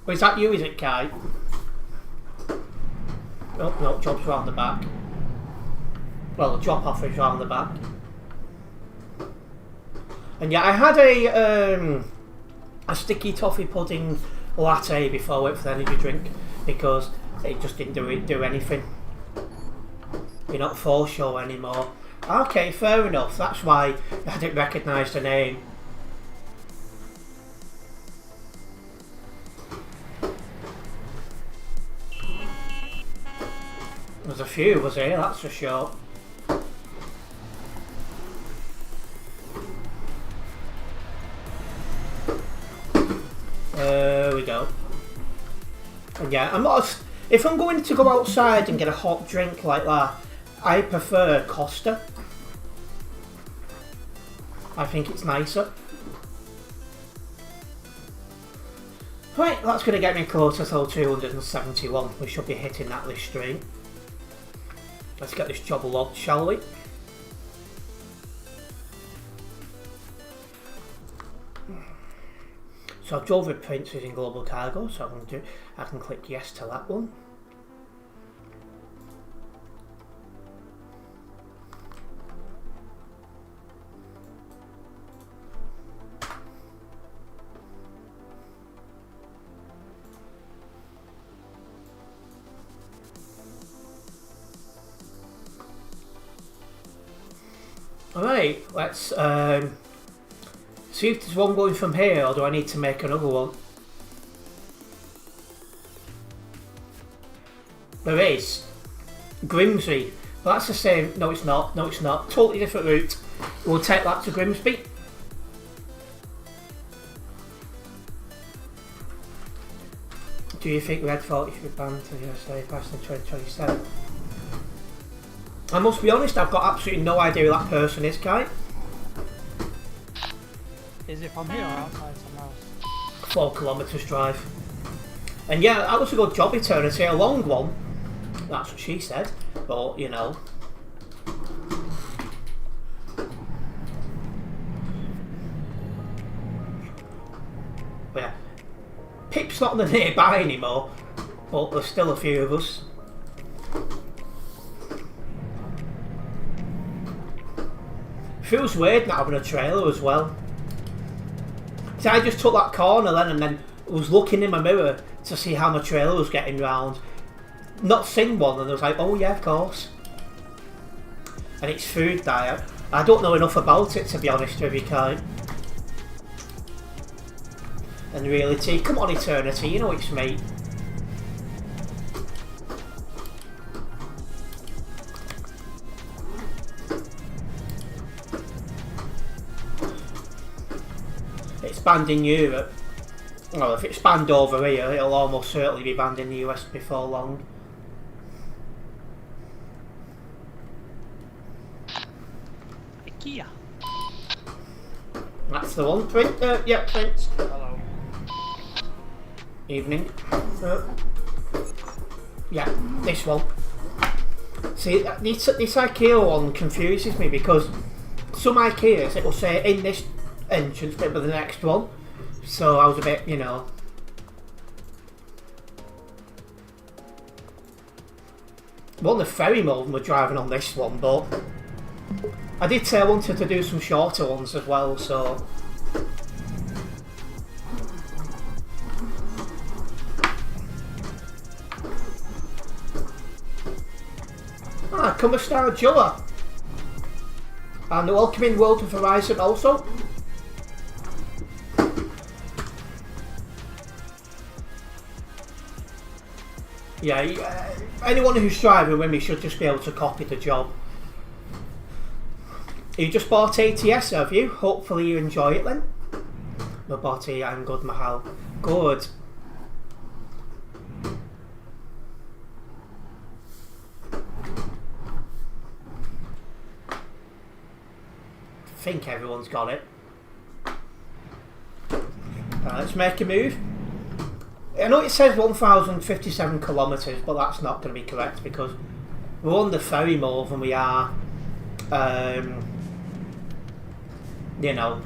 Oh, is that you, is it, Kai? Oh, no, job's round the back. Well, the drop off is round the back. And yeah, I had a sticky toffee pudding latte before I went for the energy drink because it just didn't do anything. You're not for show anymore. Okay, fair enough. That's why I didn't recognise the name. There's a few, was there? That's for sure. There we go. And yeah, I'm not. If I'm going to go outside and get a hot drink like that, I prefer Costa. I think it's nicer. Right, that's going to get me closer to 271. We should be hitting that this stream. Let's get this job logged, shall we? So I've drove with Princes in Global Cargo, so I can click yes to that one. Alright, let's see if there's one going from here, or do I need to make another one? There is. Grimsby. Well, that's the same. No, it's not. No, it's not. Totally different route. We'll take that to Grimsby. Do you think Red Fault should be banned to the USA past in 2027? I must be honest, I've got absolutely no idea who that person is, Kai. Is it from here or outside somewhere else? 4 kilometres drive. And yeah, that was a good job, Eternity. A long one. That's what she said. But, you know. But yeah. Pip's not on the nearby anymore. But there's still a few of us. Feels weird not having a trailer as well. So I just took that corner then and then was looking in my mirror to see how my trailer was getting round. Not seen one, and I was like, oh yeah, of course. And it's food diet. I don't know enough about it, to be honest with you, Kai. And reality, come on Eternity, you know it's me. It's banned in Europe. Well, if it's banned over here, it'll almost certainly be banned in the US before long. IKEA. That's the one. Yeah, Prince. Hello. Evening. Yeah, this one. See, this IKEA one confuses me because some IKEAs it will say in this entrance bit with the next one. So I was a bit, you know. Well, the ferry mode were driving on this one, but I did say I wanted to do some shorter ones as well, so. Ah, come a star Jilla. And the welcoming World of Horizon also. Yeah, anyone who's driving with me should just be able to copy the job. You just bought ATS, have you? Hopefully you enjoy it then. No body, I'm good, Mahal. Good. I think everyone's got it. Let's make a move. I know it says 1,057 kilometres, but that's not going to be correct because we're on the ferry more than we are, you know.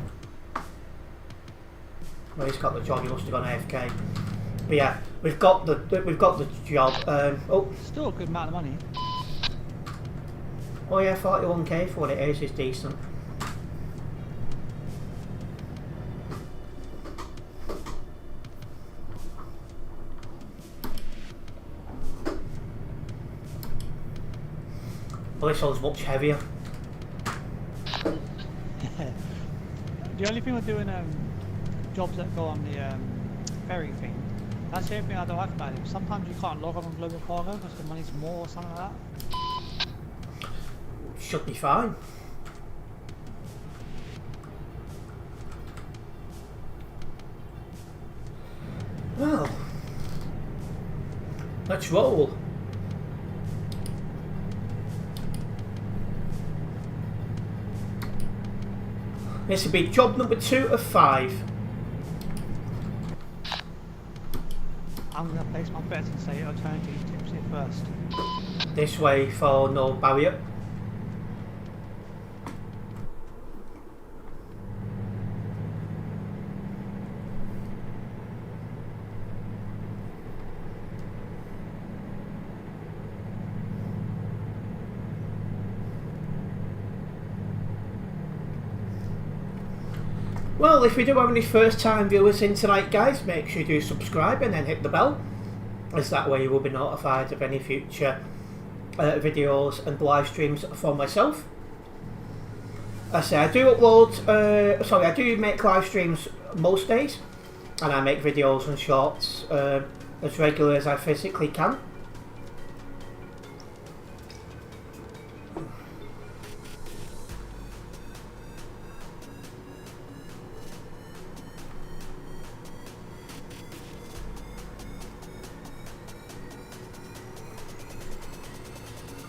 Well, he's got the job. He must have gone AFK. But yeah, we've got the job. Oh, Still a good amount of money. oh yeah, 41k for what it is decent. Well, this one's much heavier. The only thing we're doing jobs that go on the ferry thing. That's the only thing I don't like about it. Sometimes you can't log on Global Cargo because the money's more or something like that. Should be fine. Well, let's roll. This will be job number 2 of 5. I'm going to place my bets and say Alternative tips it first. This way for no barrier. Well, if we do have any first time viewers in tonight, guys, make sure you do subscribe and then hit the bell, as that way you will be notified of any future videos and live streams from myself. I say I do upload, I do make live streams most days, and I make videos and shorts as regular as I physically can.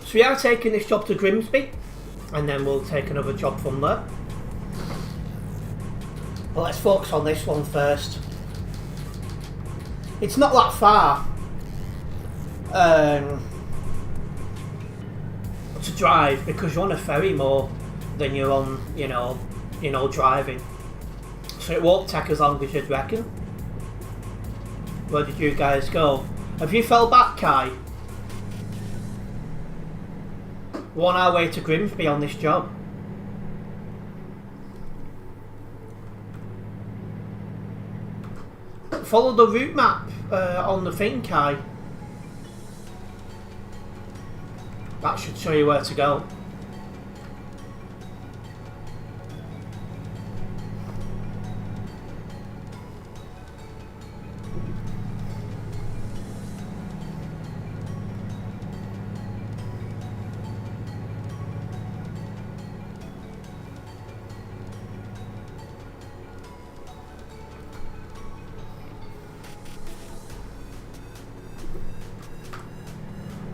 So we are taking this job to Grimsby, and then we'll take another job from there. But let's focus on this one first. It's not that far to drive because you're on a ferry more than you're on, you know, driving. So it won't take as long as you'd reckon. Where did you guys go? Have you fell back, Kai? We're on our way to Grimsby on this job. Follow the route map on the thing, Kai. That should show you where to go.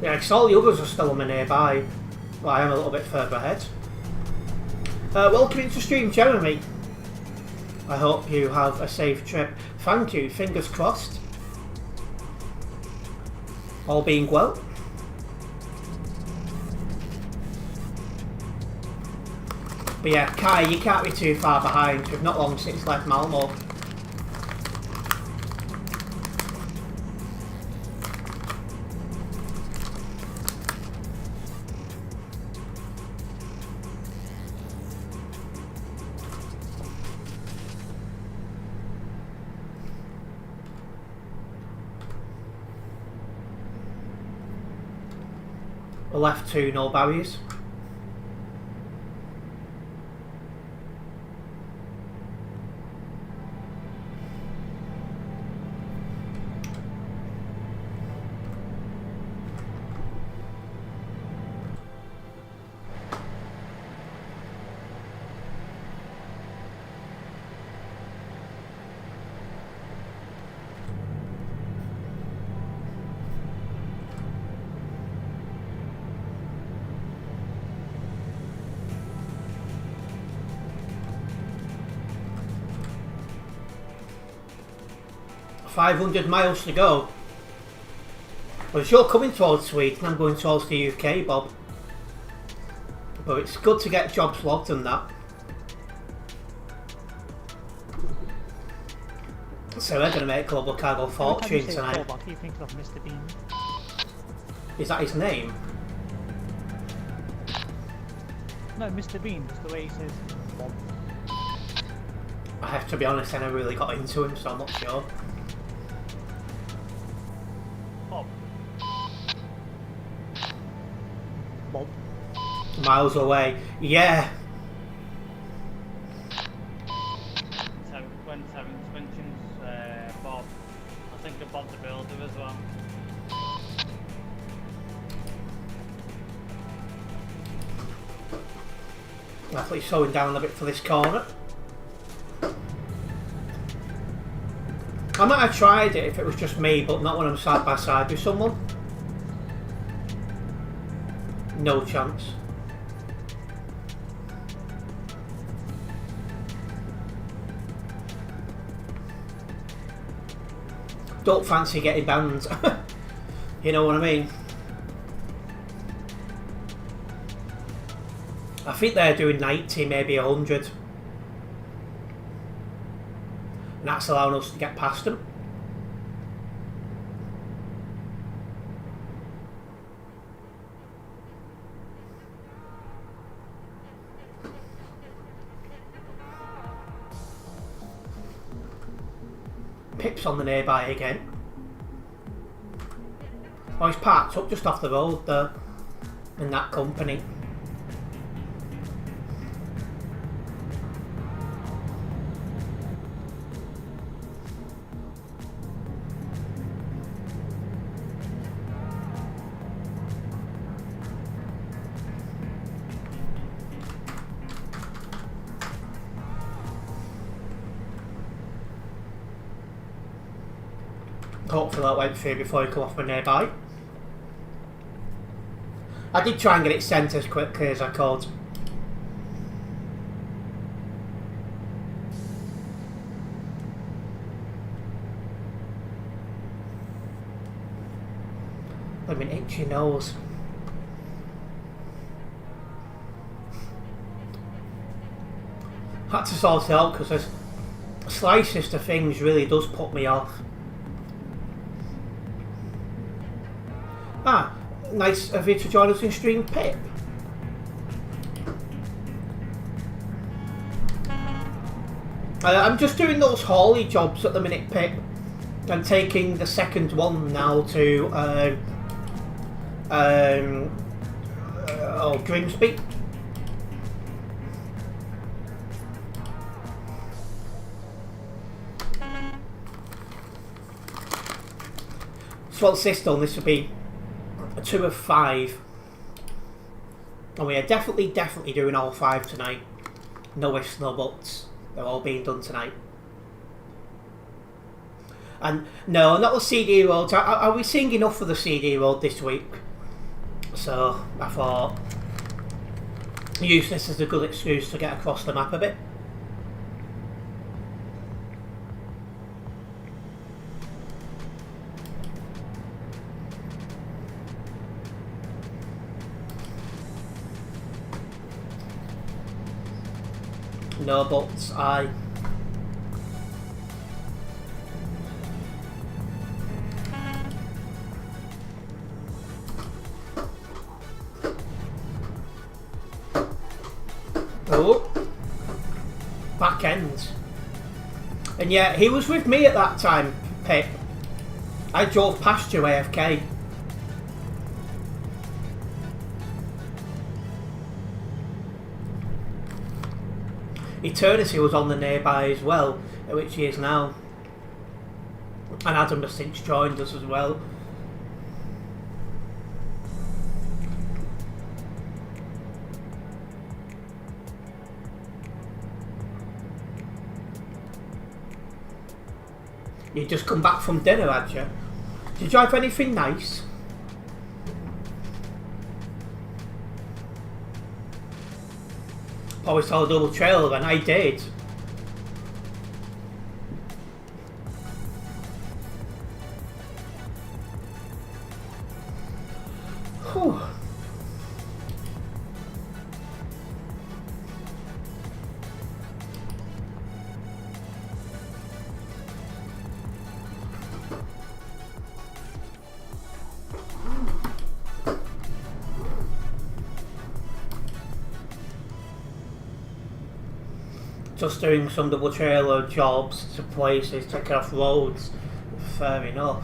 Yeah, because all the others are still on me nearby. Well, I am a little bit further ahead. Welcome into stream, Jeremy. I hope you have a safe trip. Thank you, fingers crossed. All being well. But yeah, Kai, you can't be too far behind. We've not long since left Malmo. We're left to no barriers. $500 miles to go. Well, if you're coming towards Sweden, I'm going towards the UK, Bob. But it's good to get jobs logged and that. So we're going to make Global Cargo fortune tonight. I keep thinking of Mr. Bean. Is that his name? No, Mr. Bean, just the way he says Bob. I have to be honest, I never really got into him, so I'm not sure. Bob. Bob. Miles away. Yeah. When Terence mentions Bob, I think of Bob the Builder as well. Athlete's slowing down a bit for this corner. I might have tried it if it was just me, but not when I'm side by side with someone. No chance. Don't fancy getting banned. You know what I mean? I think they're doing 90, maybe 100. And that's allowing us to get past them. Pip's on the nearby again. Oh, he's parked up just off the road there. In that company. Hopefully that went through before I come off my nearby. I did try and get it sent as quickly as I could. I mean, itchy nose. Had to sort it out because there's slices to things really does put me off. Ah, nice of you to join us in stream, Pip. I'm just doing those Haulie jobs at the minute, Pip. I'm taking the second one now to Grimsby. Well, system, this will be a 2 of 5, and we are definitely doing all 5 tonight. No ifs, no buts. They're all being done tonight. And no, not the CD roads. Are we seeing enough for the CD road this week? So I thought use this as a good excuse to get across the map a bit. No buts, aye. Oh, back end. And yeah, he was with me at that time, Pip. I drove past you AFK. Eternity was on the nearby as well, which he is now. And Adam has since joined us as well. You just come back from dinner, had you? Did you have anything nice? Probably saw a double trailer, and I did. Whew. Just doing some double trailer jobs to places, taking off roads. Fair enough.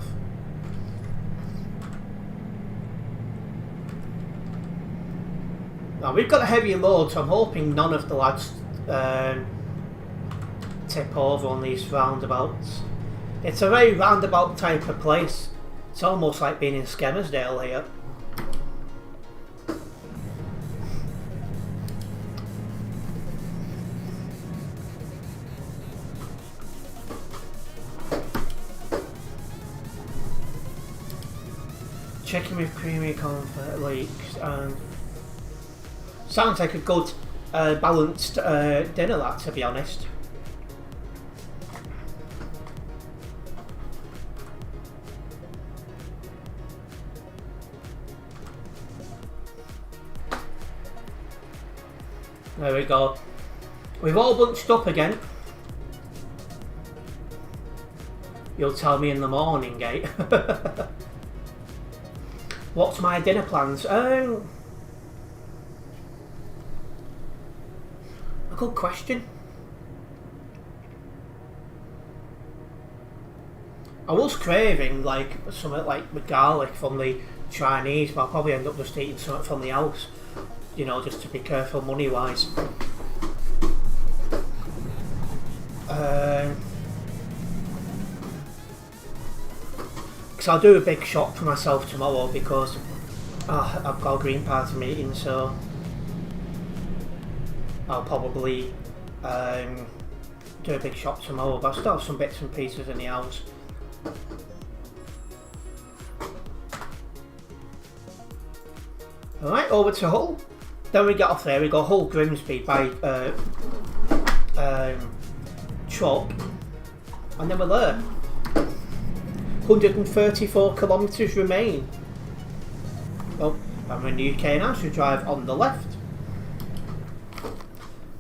Now we've got a heavy load, so I'm hoping none of the lads tip over on these roundabouts. It's a very roundabout type of place. It's almost like being in Skemersdale here. Chicken with creamy cornflake leeks, and sounds like a good balanced dinner, that, to be honest. There we go. We've all bunched up again. You'll tell me in the morning, Gate. What's my dinner plans? A good question. I was craving like something like with garlic from the Chinese, but I'll probably end up just eating something from the house. You know, just to be careful money wise. Because I'll do a big shop for myself tomorrow because I've got a Green Party meeting, so I'll probably do a big shop tomorrow, but I still have some bits and pieces in the house. Alright, over to Hull. Then we get off there, we go Hull Grimsby by truck, and then we're there. 134 kilometres remain. Well, I'm in the UK now, so we drive on the left.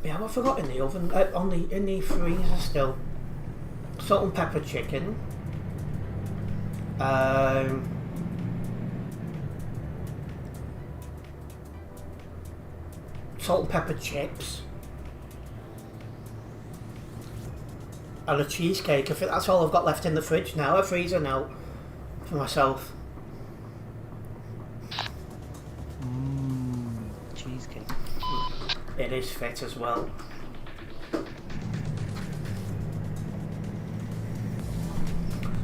Yeah, I forgot in the oven, in the freezer still. Salt and pepper chicken. Salt and pepper chips. And a cheesecake. I think that's all I've got left in the fridge now, a freezer now, for myself. Cheesecake. It is fit as well.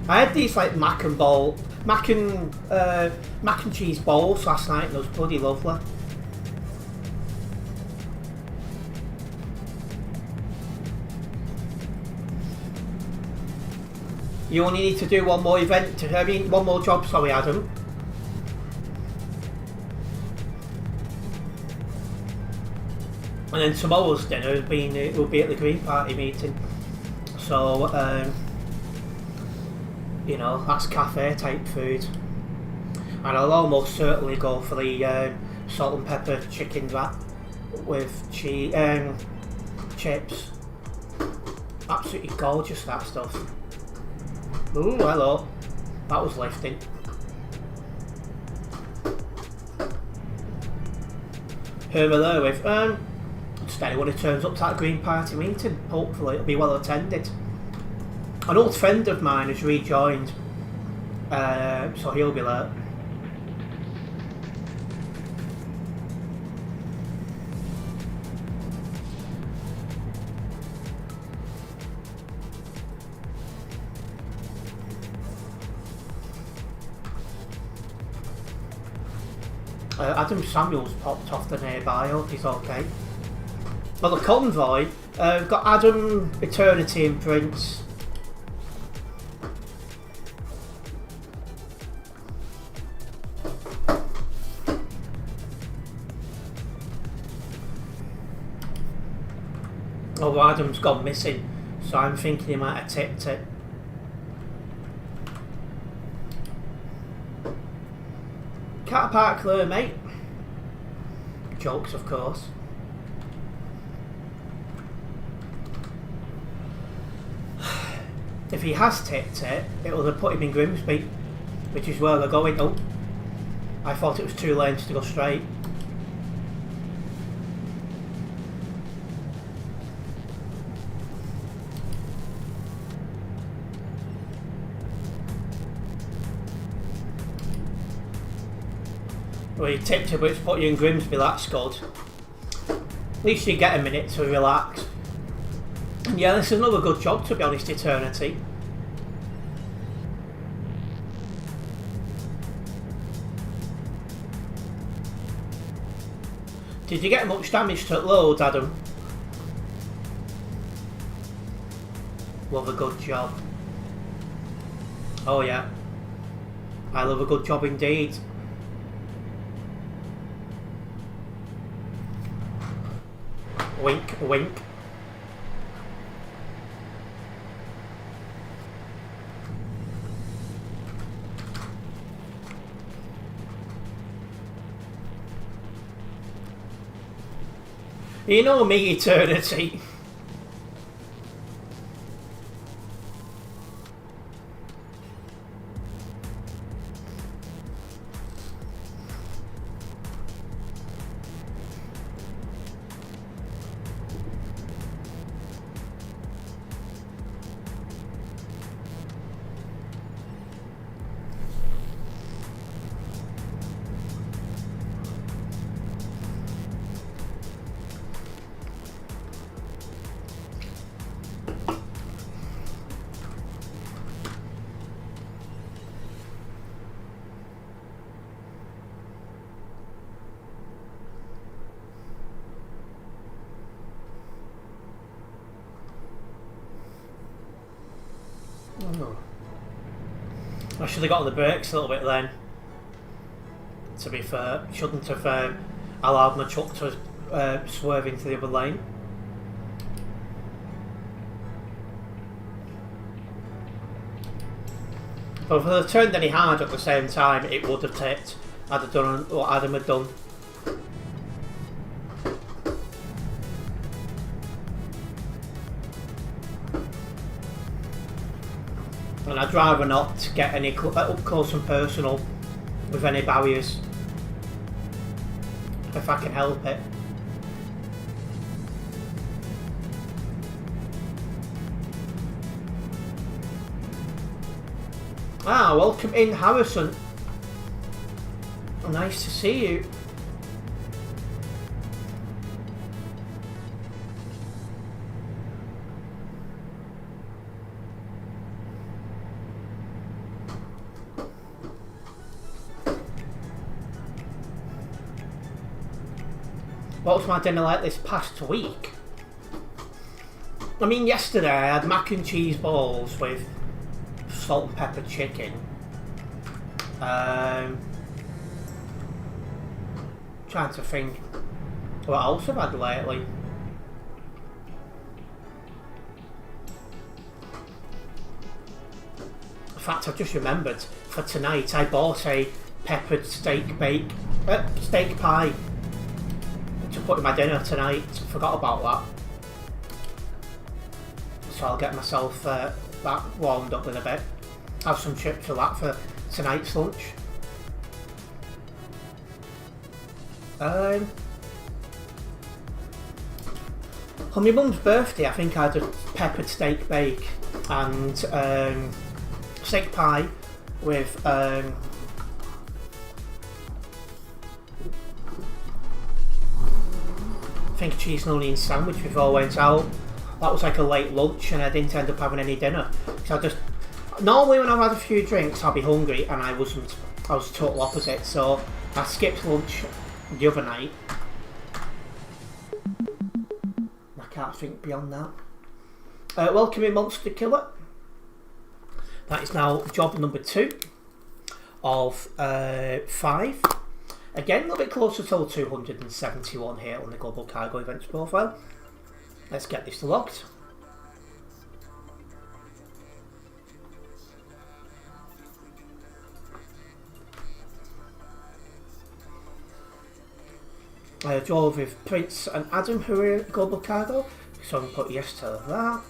I had these like mac and cheese bowls last night, and it was bloody lovely. You only need to do one more one more job, sorry Adam. And then tomorrow's dinner will be at the Green Party meeting. So, you know, that's cafe type food. And I'll almost certainly go for the salt and pepper chicken wrap with chips. Absolutely gorgeous, that stuff. Ooh, hello. That was lifting. Who am I there with? Just anyone who turns up to that Green Party meeting. Hopefully it'll be well attended. An old friend of mine has rejoined, so he'll be there. Adam Samuels popped off the nearby, I hope he's okay. Well, the convoy, we've got Adam, Eternity and Prince. Oh, Adam's gone missing, so I'm thinking he might have tipped it. Car park there, mate. Jokes, of course. If he has tipped it, it will have put him in Grimsby, which is where they're going. Oh, I thought it was 2 lanes to go straight. Well, you tipped it, but it's put you in Grimsby, that's good. At least you get a minute to relax. And yeah, this is another good job, to be honest, Eternity. Did you get much damage to load, Adam? Love a good job. Oh yeah. I love a good job indeed. Wink, wink. You know me, Eternity. I should have got on the brakes a little bit then. to be fair. Shouldn't have allowed my truck to swerve into the other lane. But if I'd have turned any harder at the same time, it would have tipped. I'd have done what Adam had done. And I'd rather not get any up close and personal with any barriers, if I can help it. Ah, welcome in, Harrison. Nice to see you. What was my dinner like this past week? I mean, yesterday I had mac and cheese balls with salt and pepper chicken. Trying to think what else I've had lately. In fact, I've just remembered for tonight I bought a peppered steak pie to put in my dinner tonight. Forgot about that. So I'll get myself that warmed up in a bit. Have some chips for that for tonight's lunch. On my mum's birthday, I think I had a peppered steak bake and steak pie with I think a cheese and onion sandwich before I went out. That was like a late lunch and I didn't end up having any dinner. So normally when I've had a few drinks I'll be hungry, and I wasn't. I was the total opposite, so I skipped lunch the other night. I can't think beyond that. Welcome in, Monster Killer. That is now job number 2 of 5. Again, a little bit closer to 271 here on the Global Cargo Events profile. Let's get this logged. I drove with Prince and Adam who are in Global Cargo, so I'm going to put yes to that.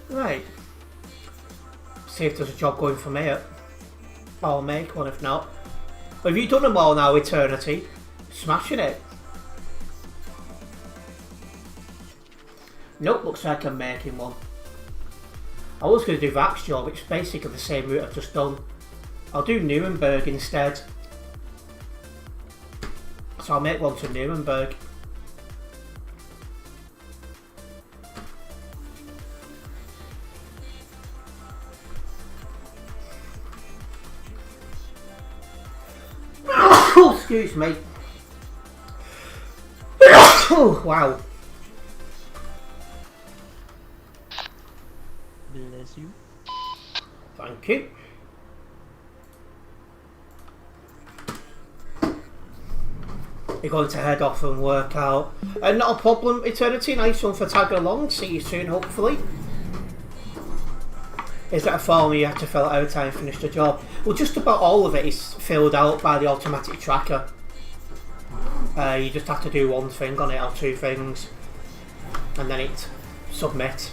Right. See if there's a job going for me. I'll make one if not. Have you done them all now, Eternity? Smashing it. Nope, looks like I'm making one. I was going to do Vax's job, which is basically the same route I've just done. I'll do Nuremberg instead. So I'll make one to Nuremberg. Excuse me. Wow. Bless you. Thank you. You're going to head off and work out. Not a problem, Eternity. Nice one for tagging along. See you soon, hopefully. Is that a form you have to fill out every time you finish the job? Well, just about all of it is filled out by the automatic tracker. You just have to do one thing on it or 2 things, and then it submit.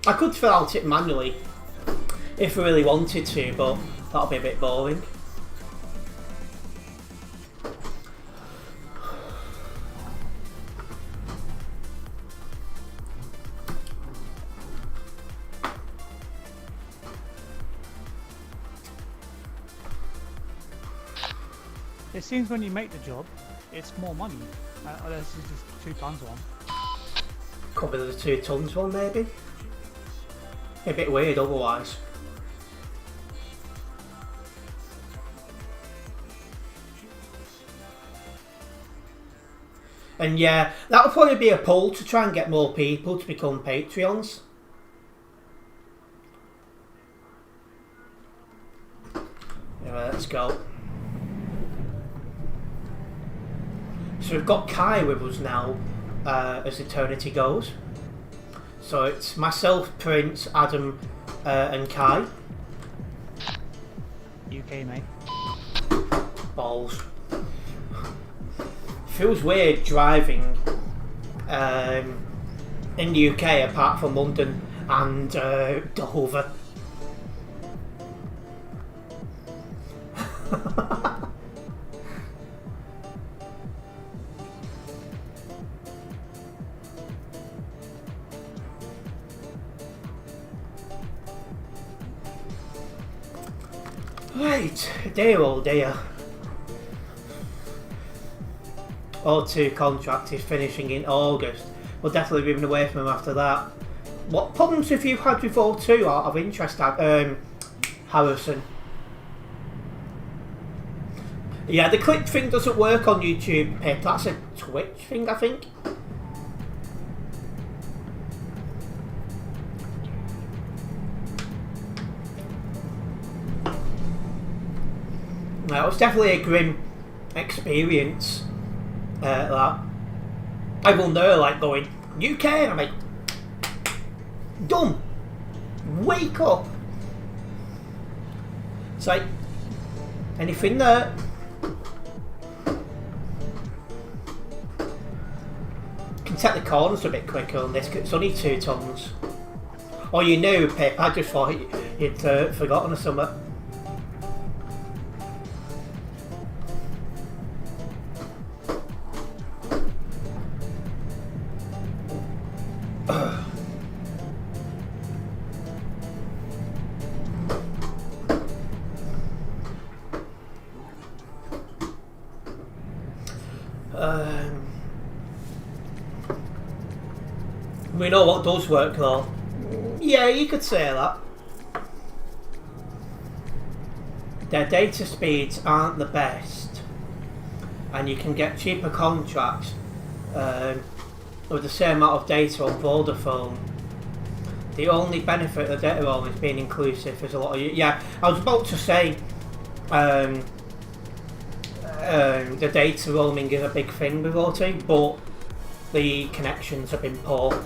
I could fill out it manually if I really wanted to, but that'll be a bit boring. It seems when you make the job, it's more money. This is just 2 tons one. Cover the 2 tons one, maybe. A bit weird otherwise. And yeah, that would probably be a poll to try and get more people to become Patreons. Anyway, let's go. So we've got Kai with us now, as eternity goes. So it's myself, Prince, Adam, and Kai. UK, mate. Balls. Feels weird driving in the UK apart from London and Dover. Right, dear oh dear. O2 contract is finishing in August. We'll definitely be moving away from them after that. What problems have you had with O2 out of interest, Harrison? Yeah, the clip thing doesn't work on YouTube, Pip. That's a Twitch thing, I think. It was definitely a grim experience. That I will know, like going UK, and I'm like, dumb. Wake up. It's like anything there. Can take the corners a bit quicker on this, 'cause it's only 2 tons. Oh, you knew, Pip. I just thought you'd forgotten or something. We know what does work though. Yeah, you could say that. Their data speeds aren't the best, and you can get cheaper contracts with the same amount of data on Vodafone. The only benefit of the data roaming is being inclusive. Is a lot of yeah. I was about to say the data roaming is a big thing with O2, but the connections have been poor.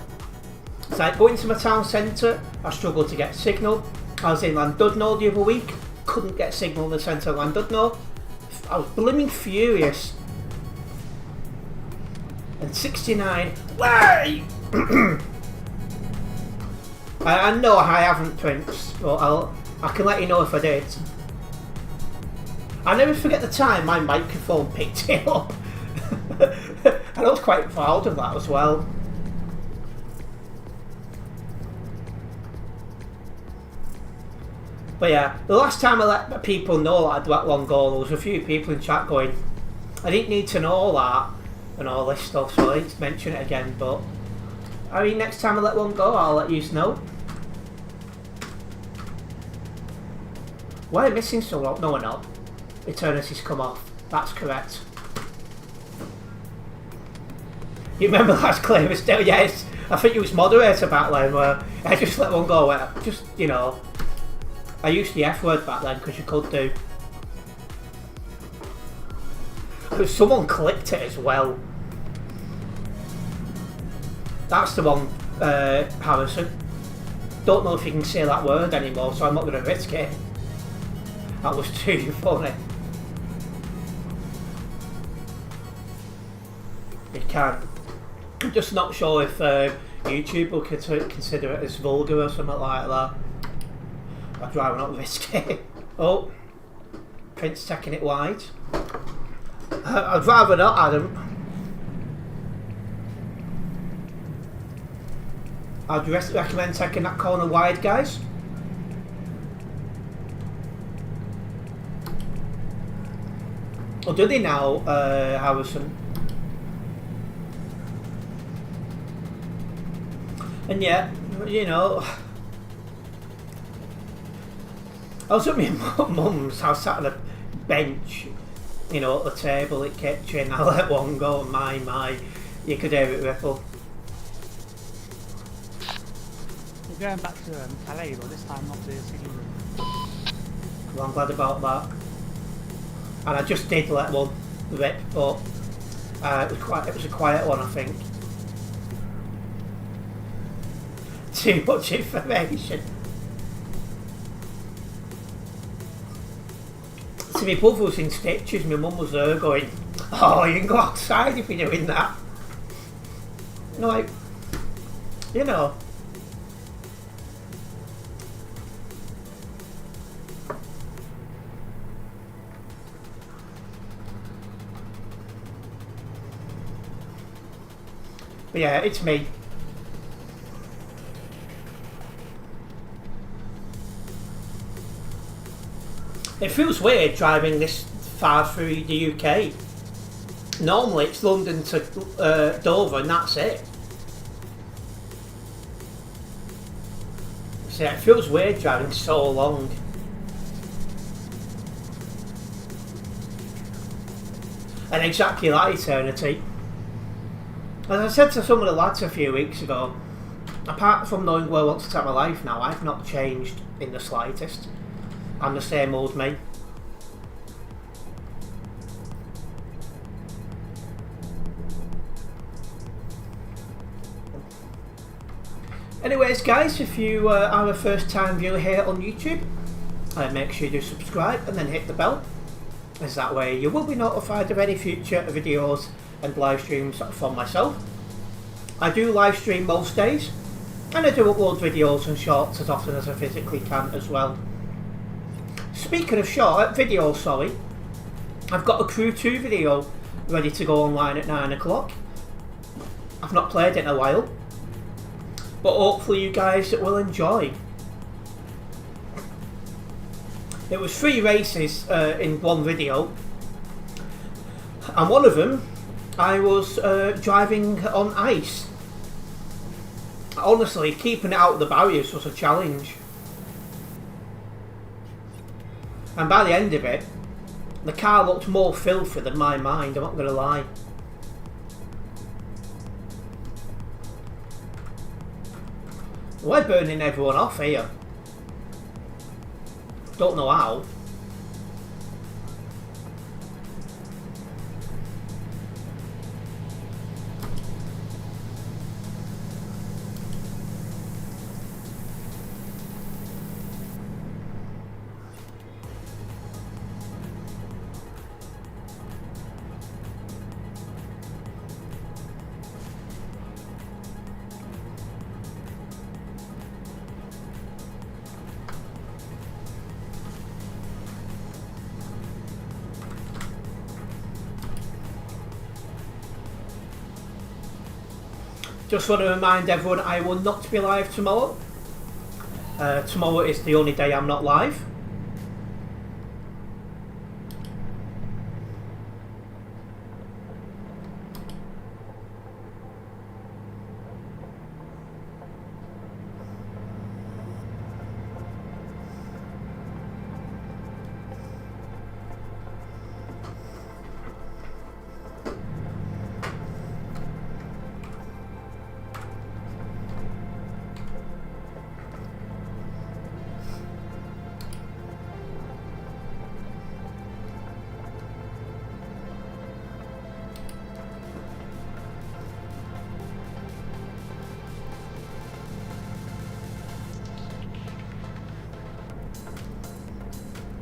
It's like going to my town centre, I struggled to get signal. I was in Llandudno the other week, couldn't get signal in the centre of Llandudno. I was blooming furious. And 69, why? I know I haven't, Prince, but I can let you know if I did. I never forget the time my microphone picked it up. And I was quite proud of that as well. But yeah, the last time I let people know that I'd let one go, there was a few people in chat going, I didn't need to know all that and all this stuff, so I didn't mention it again, but I mean, next time I let one go, I'll let you know. We're missing so long. No, we're not. Eternity's come off. That's correct. You remember last claim was still, yes, I think it was moderator back then where I just let one go, where just, you know, I used the F word back then because you could do. But someone clicked it as well. That's the one, Harrison. Don't know if you can say that word anymore, so I'm not going to risk it. That was too funny. You can. I'm just not sure if YouTube will consider it as vulgar or something like that. I'd rather not risk it. Oh, Prince taking it wide. I'd rather not, Adam. I'd recommend taking that corner wide, guys. Or do they now, Harrison? And yeah, you know, I was at my mum's house, sat on a bench, you know, at the table at kitchen. I let one go, my. You could hear it ripple. We're going back to Calais, but this time not the city room. Well, I'm glad about that. And I just did let one rip, but it was a quiet one, I think. Too much information. So my brother was in stitches, my mum was there going, oh, you can go outside if you're doing that. No, like, you know. But yeah, it's me. It feels weird driving this far through the UK. Normally it's London to Dover and that's it. So yeah, it feels weird driving so long. And exactly like eternity. As I said to some of the lads a few weeks ago, apart from knowing where I want to take my life now, I've not changed in the slightest. I'm the same old me. Anyways guys, if you are a first time viewer here on YouTube, make sure you do subscribe and then hit the bell, as that way you will be notified of any future videos and live streams from myself. I do live stream most days, and I do upload videos and shorts as often as I physically can as well. Speaking of videos, sorry, I've got a Crew 2 video ready to go online at 9 o'clock. I've not played it in a while, but hopefully you guys will enjoy. It was 3 races in one video, and one of them I was driving on ice. Honestly, keeping it out of the barriers was a challenge. And by the end of it, the car looked more filthy than my mind, I'm not going to lie. We're burning everyone off here. Don't know how. Just want to remind everyone I will not be live tomorrow. Tomorrow is the only day I'm not live.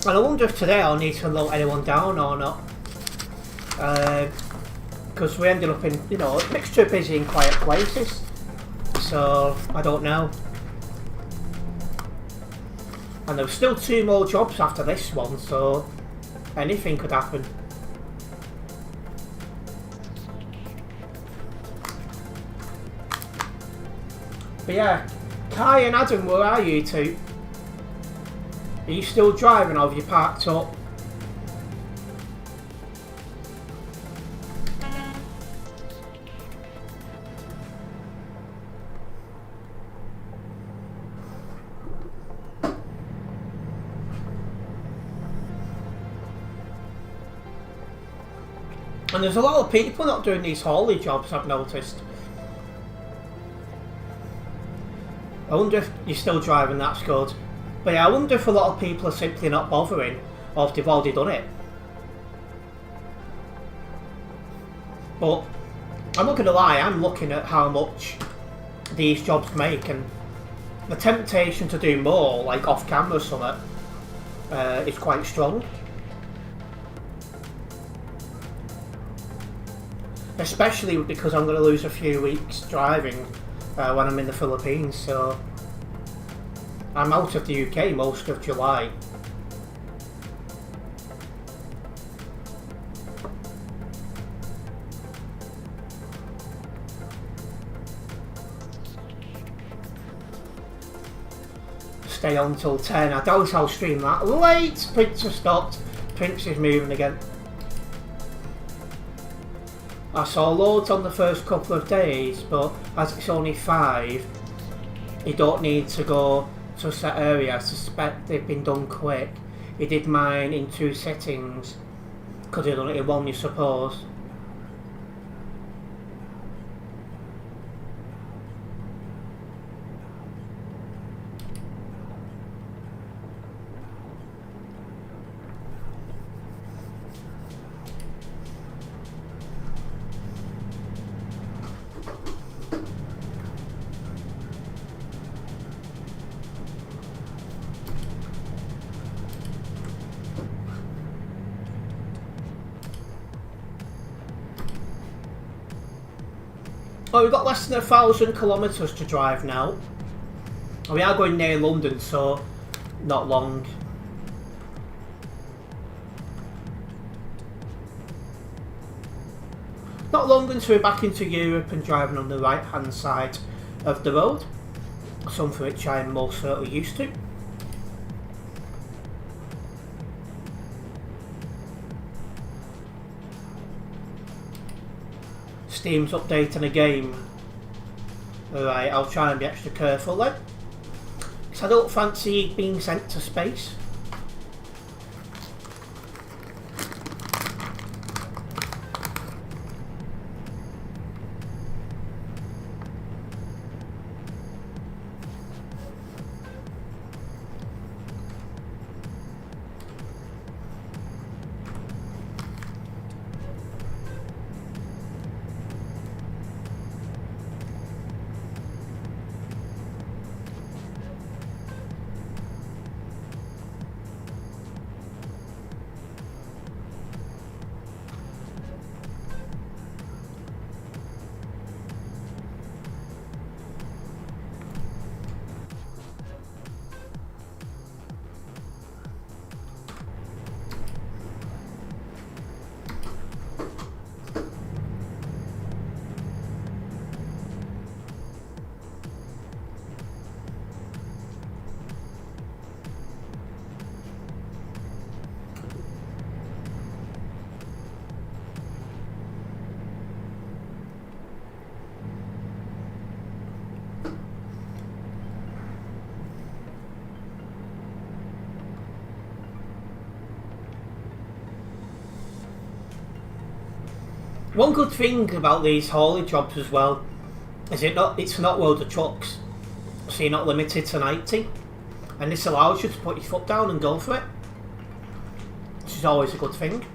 And I wonder if today I'll need to load anyone down or not. Because we ended up in, you know, a mixture of busy and quiet places. So, I don't know. And there's still 2 more jobs after this one, so anything could happen. But yeah, Kai and Adam, where are you two? Are you still driving or have you parked up? And there's a lot of people not doing these haulie jobs, I've noticed. I wonder if you're still driving, that's good. But yeah, I wonder if a lot of people are simply not bothering, or if they've already done it. But I'm not going to lie, I'm looking at how much these jobs make, and the temptation to do more, like off camera or something, is quite strong. Especially because I'm going to lose a few weeks driving when I'm in the Philippines, so I'm out of the UK most of July. Stay on till 10. I doubt I'll stream that late. Prince has stopped. Prince is moving again. I saw loads on the first couple of days, but as it's only 5, you don't need to go to a set area. I suspect they've been done quick. He did mine in 2 settings. Could have done it in 1, you suppose. Oh, we've got less than 1,000 kilometres to drive now. We are going near London, so not long. Not long until we're back into Europe and driving on the right hand side of the road. Something which I'm most certainly used to. Steam's updating a game. Alright, I'll try and be extra careful then. Because I don't fancy being sent to space. One good thing about these haulie jobs as well is it's not loads of trucks, so you're not limited to 90, and this allows you to put your foot down and go for it, which is always a good thing.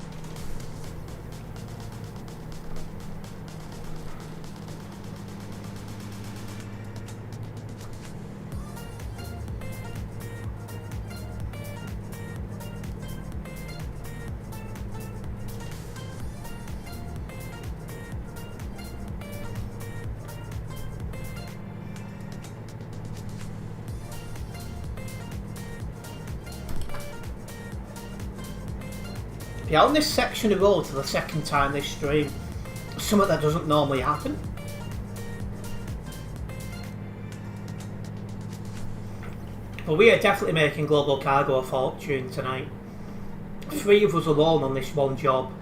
Yeah, on this section of road for the second time this stream, something that doesn't normally happen. But we are definitely making Global Cargo a fortune tonight. 3 of us alone on this one job.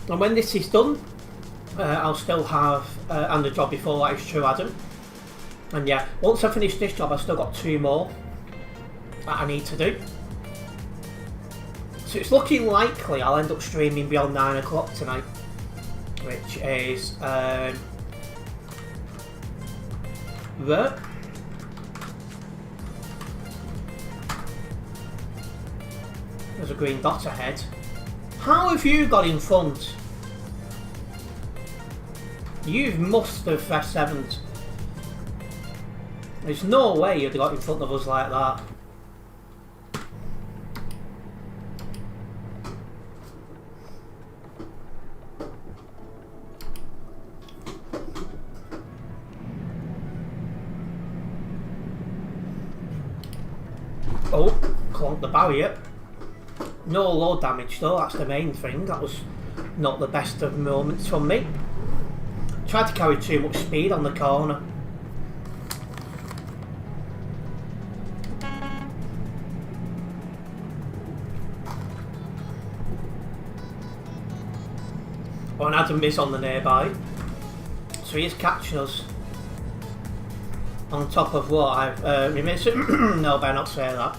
And when this is done, I'll still have, and the job before that is true, Adam. And yeah, once I finish this job, I've still got 2 more that I need to do. So it's looking likely I'll end up streaming beyond 9 o'clock tonight, which is there. There's a green dot ahead. How have you got in front? You must have F7'd. There's no way you'd have got in front of us like that. Oh, clonked the barrier. No load damage though, that's the main thing. That was not the best of moments from me. Tried to carry too much speed on the corner. Oh, and Adam is on the nearby. So he is catching us. On top of what I've no, better not say that.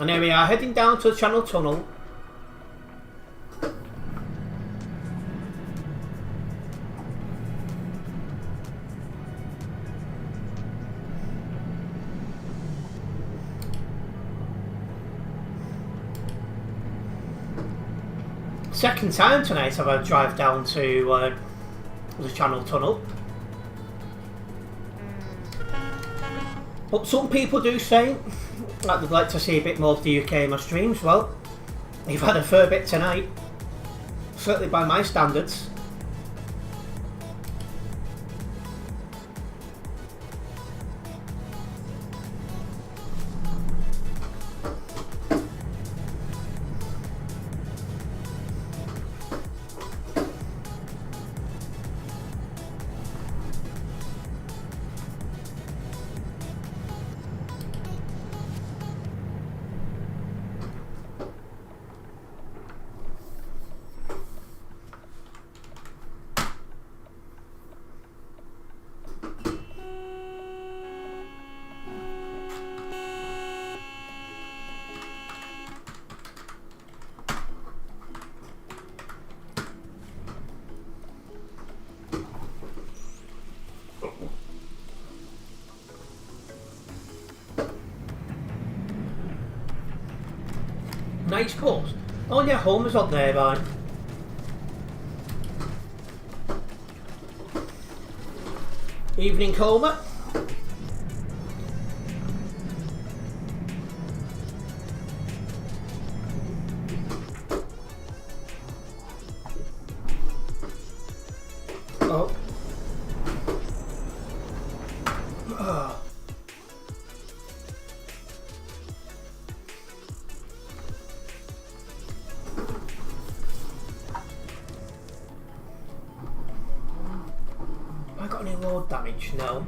And here we are, heading down to the Channel Tunnel. Second time tonight I've had a drive down to the Channel Tunnel. But some people do say that they'd like to see a bit more of the UK in my streams. Well, you've had a fair bit tonight, certainly by my standards. Nice course. Oh yeah, Homer's up there, bye. Evening, Homer. Oh. Oh. Have I got any load damage? No.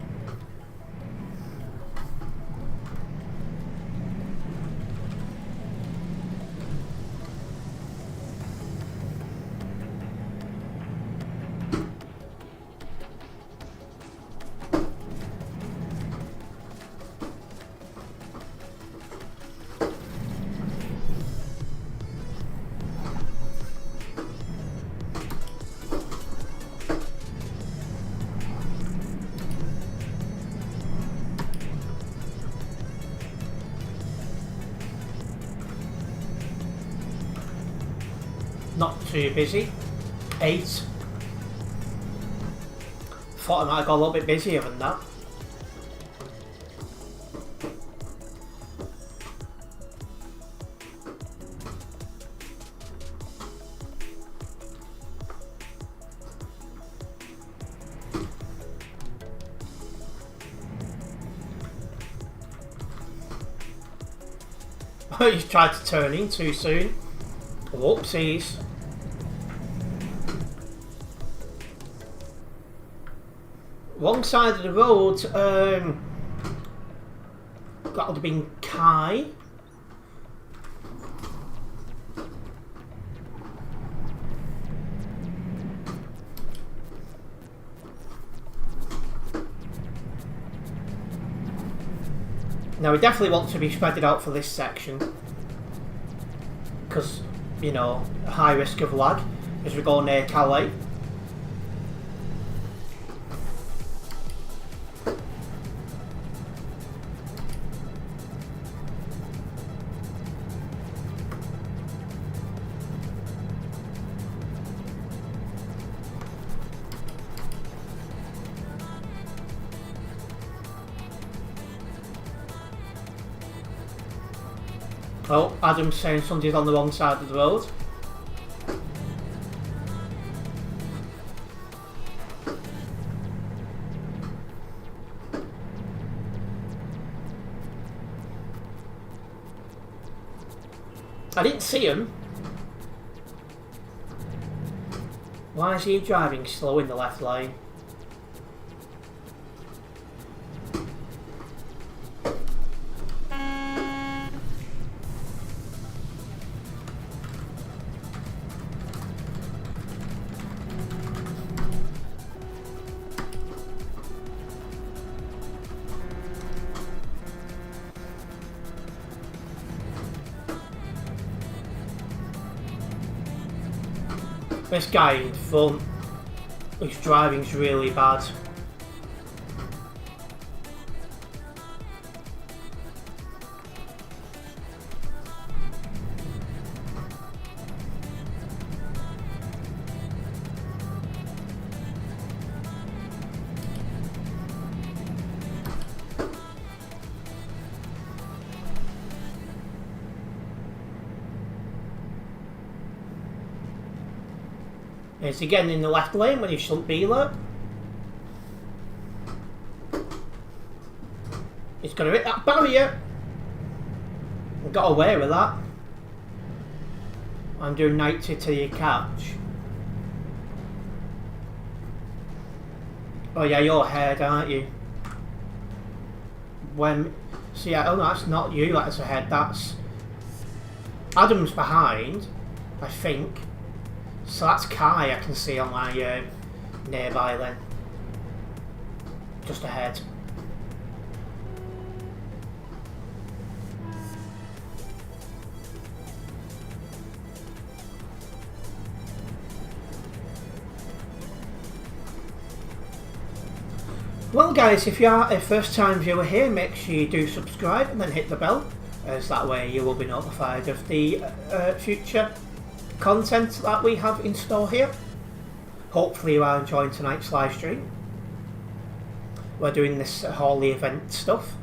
Not too busy. 8. Thought I might have got a little bit busier than that. He's tried to turn in too soon. Whoopsies. Wrong side of the road. That would have been Kai. Now we definitely want to be spread out for this section because, you know, a high risk of lag as we go near Calais. Oh, Adam's saying somebody's on the wrong side of the road. I didn't see him. Why is he driving slow in the left lane? This guy in front, his driving's really bad. Is he getting in the left lane when he shouldn't be there? He's going to hit that barrier. And got away with that. I'm doing 90 till you catch. Oh yeah, you're ahead, aren't you? When... See, oh no, that's not you that's ahead, that's... Adam's behind, I think. So that's Kai I can see on my nearby then. Just ahead. Well guys, if you are a first time viewer here, make sure you do subscribe and then hit the bell, as that way you will be notified of the future content that we have in store here. Hopefully you are enjoying tonight's live stream. We're doing this Haulie event stuff.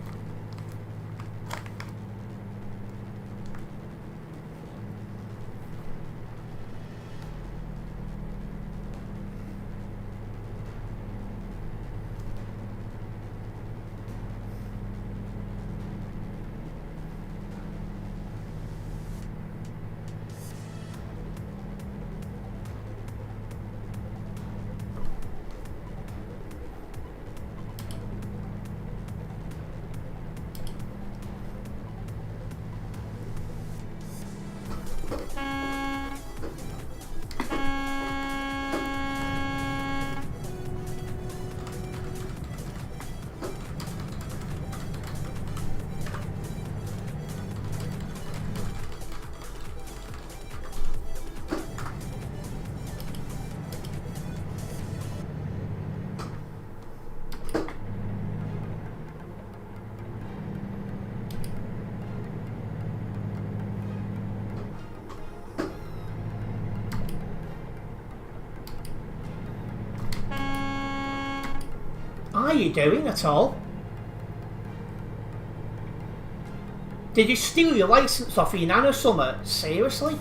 Are you doing at all? Did you steal your license off your nan or something? Seriously?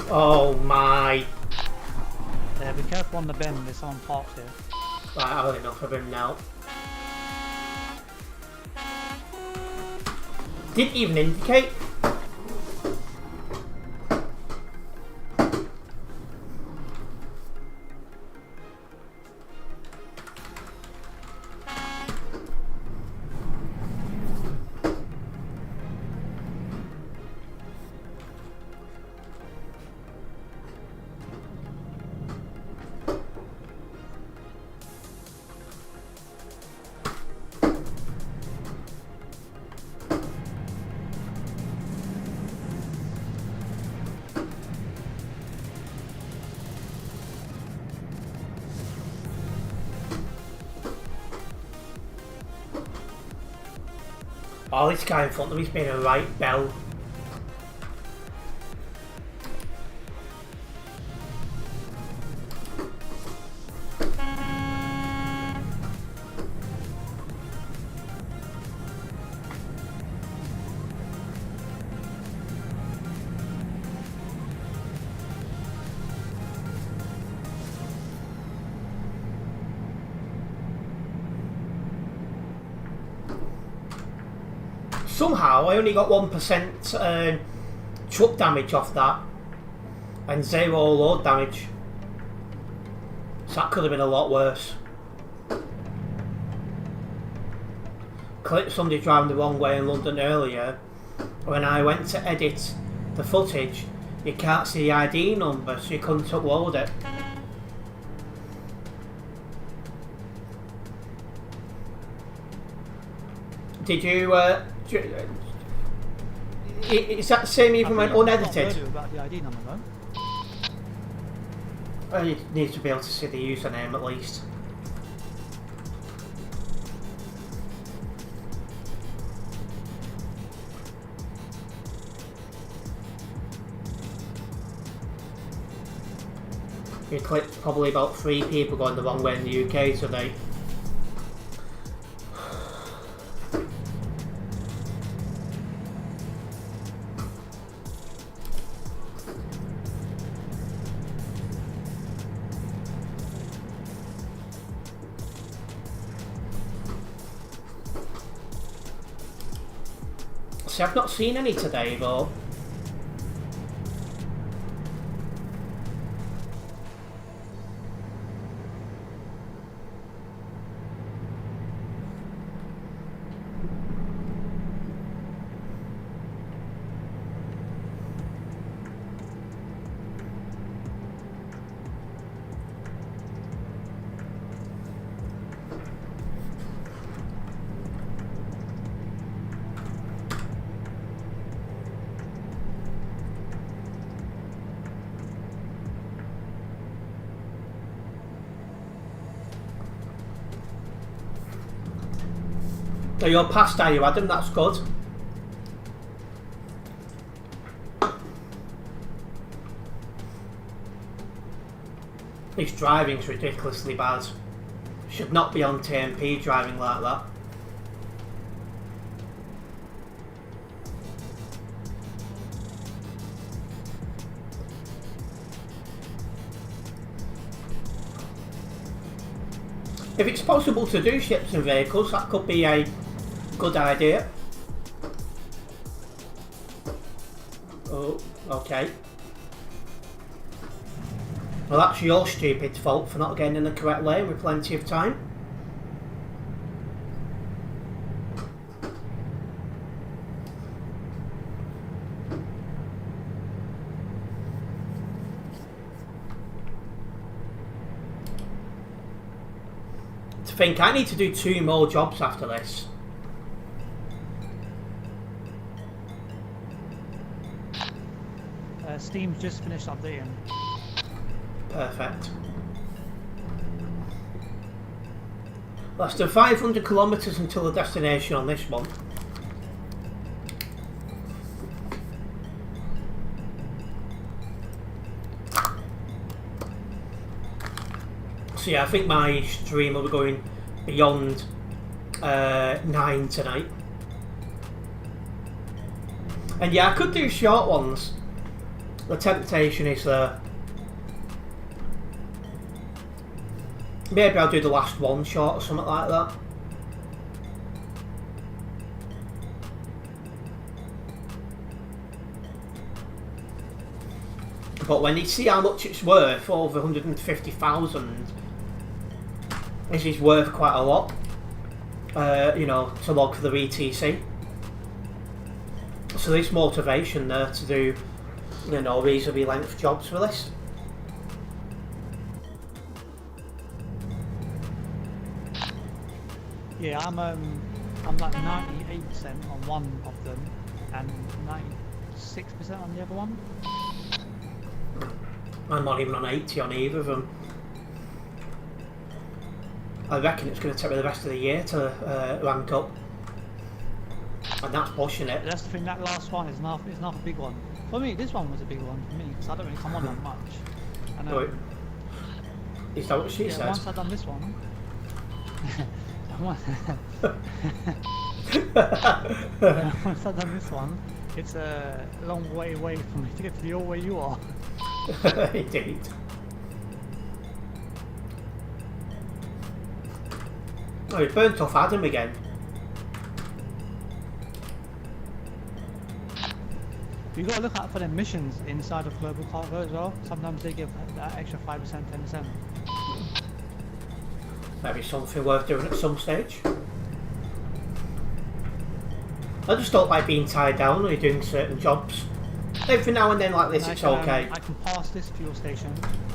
Oh my. Yeah, be careful on the bend, there's someone parked here. Right, I've had enough of him now. Didn't even indicate. Oh, this guy in front of me's been a right bell. Somehow I only got 1% truck damage off that and 0 load damage, so that could have been a lot worse. Clipped somebody driving the wrong way in London earlier. When I went to edit the footage, you can't see the ID number, so you couldn't upload it. Did you is that the same even when unedited? About the ID number, though. You need to be able to see the username at least. You clicked probably about 3 people going the wrong way in the UK today. See, I've not seen any today, but so you're past, are you, Adam? That's good. His driving's ridiculously bad. Should not be on TMP driving like that. If it's possible to do ships and vehicles, that could be a good idea. Oh, okay. Well, that's your stupid fault for not getting in the correct lane with plenty of time. To think I need to do 2 more jobs after this. Steam's just finished updating. Perfect. Less than 500 kilometres until the destination on this one. So yeah, I think my stream will be going beyond 9 tonight. And yeah, I could do short ones. The temptation is there. Maybe I'll do the last one shot or something like that. But when you see how much it's worth, over 150,000, this is worth quite a lot, you know, to log for the VTC. So there's motivation there to do, you know, reasonably length jobs for this. Yeah, I'm like 98% on one of them and 96% on the other one. I'm not even on 80 on either of them. I reckon it's going to take me the rest of the year to rank up. And that's pushing it. That's the thing, that last one is not a big one. For me, this one was a big one for me, because I don't really come on that much. And, Right. Is that what she says? Once I've done this one... once I've done this one, it's a long way away from me to get to the old way you are. Indeed. Oh, he burnt off Adam again. You got to look out for the missions inside of Global Cargo as well. Sometimes they give that extra 5%, 10%. Maybe something worth doing at some stage. I just don't like being tied down when you're doing certain jobs. Every now and then like this, it's okay. I can pass this fuel station,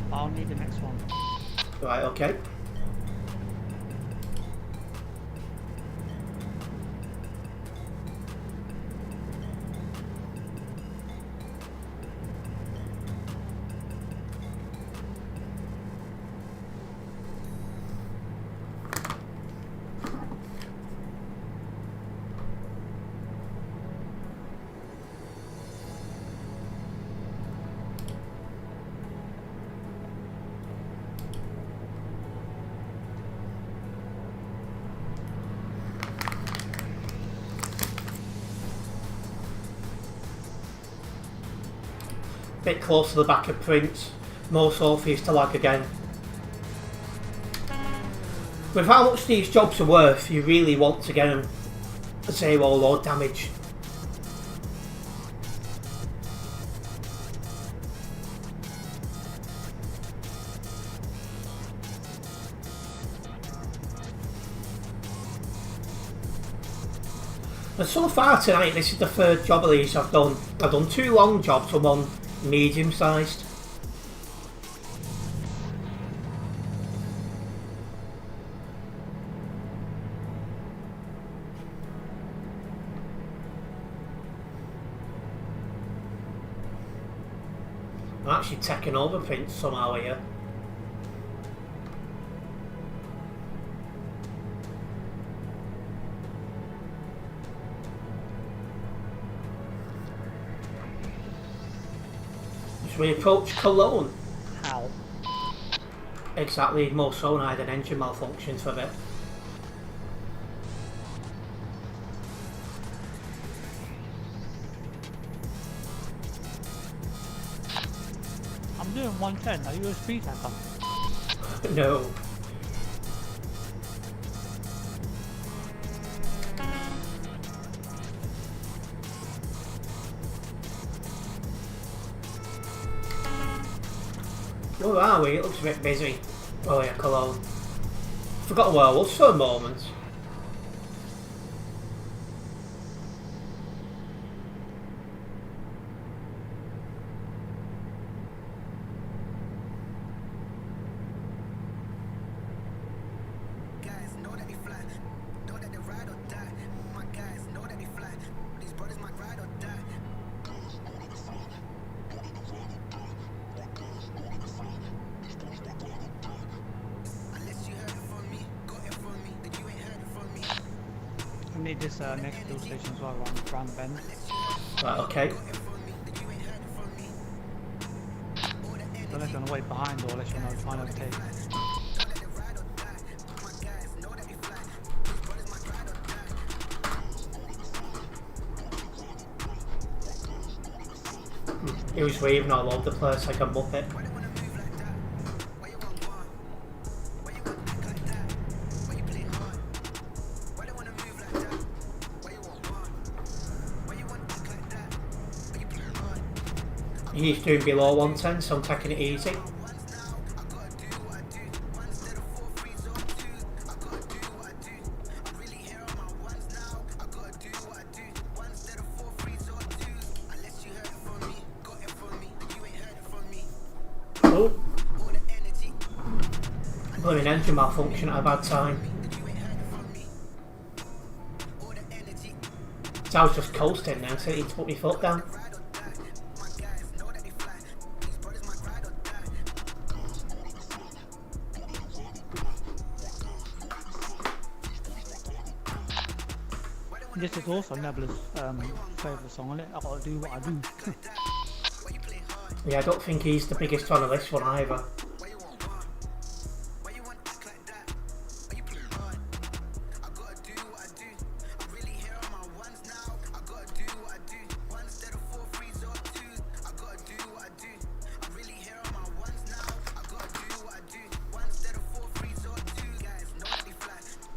but I'll need the next one. Right, okay. Bit close to the back of Prince. More so for to lag again. With how much these jobs are worth, you really want to get them 0 load damage. And so far tonight, this is the third job of these I've done. I've done 2 long jobs and 1 medium sized. I'm actually taking over Prince somehow here. We approach Cologne. How? Exactly, more so than I had an engine malfunction for a bit. I'm doing 110. Are you a speed hacker? No. Where are we? It looks a bit busy. Oh yeah, Cologne. Forgot where I was for a moment. I need this next fuel station as well around the bend. Right, okay. Don't know if you want to wait behind or unless you want to try and overtake. He was waving all over the place like a muppet. He's doing below 110, so I'm taking it easy. Oh. Blooming engine malfunction at a bad time. So I was just coasting now, so I need to put my foot down. This is also Nebula's favourite song, isn't it? I gotta do what I do. Yeah, I don't think he's the biggest fan of this one either.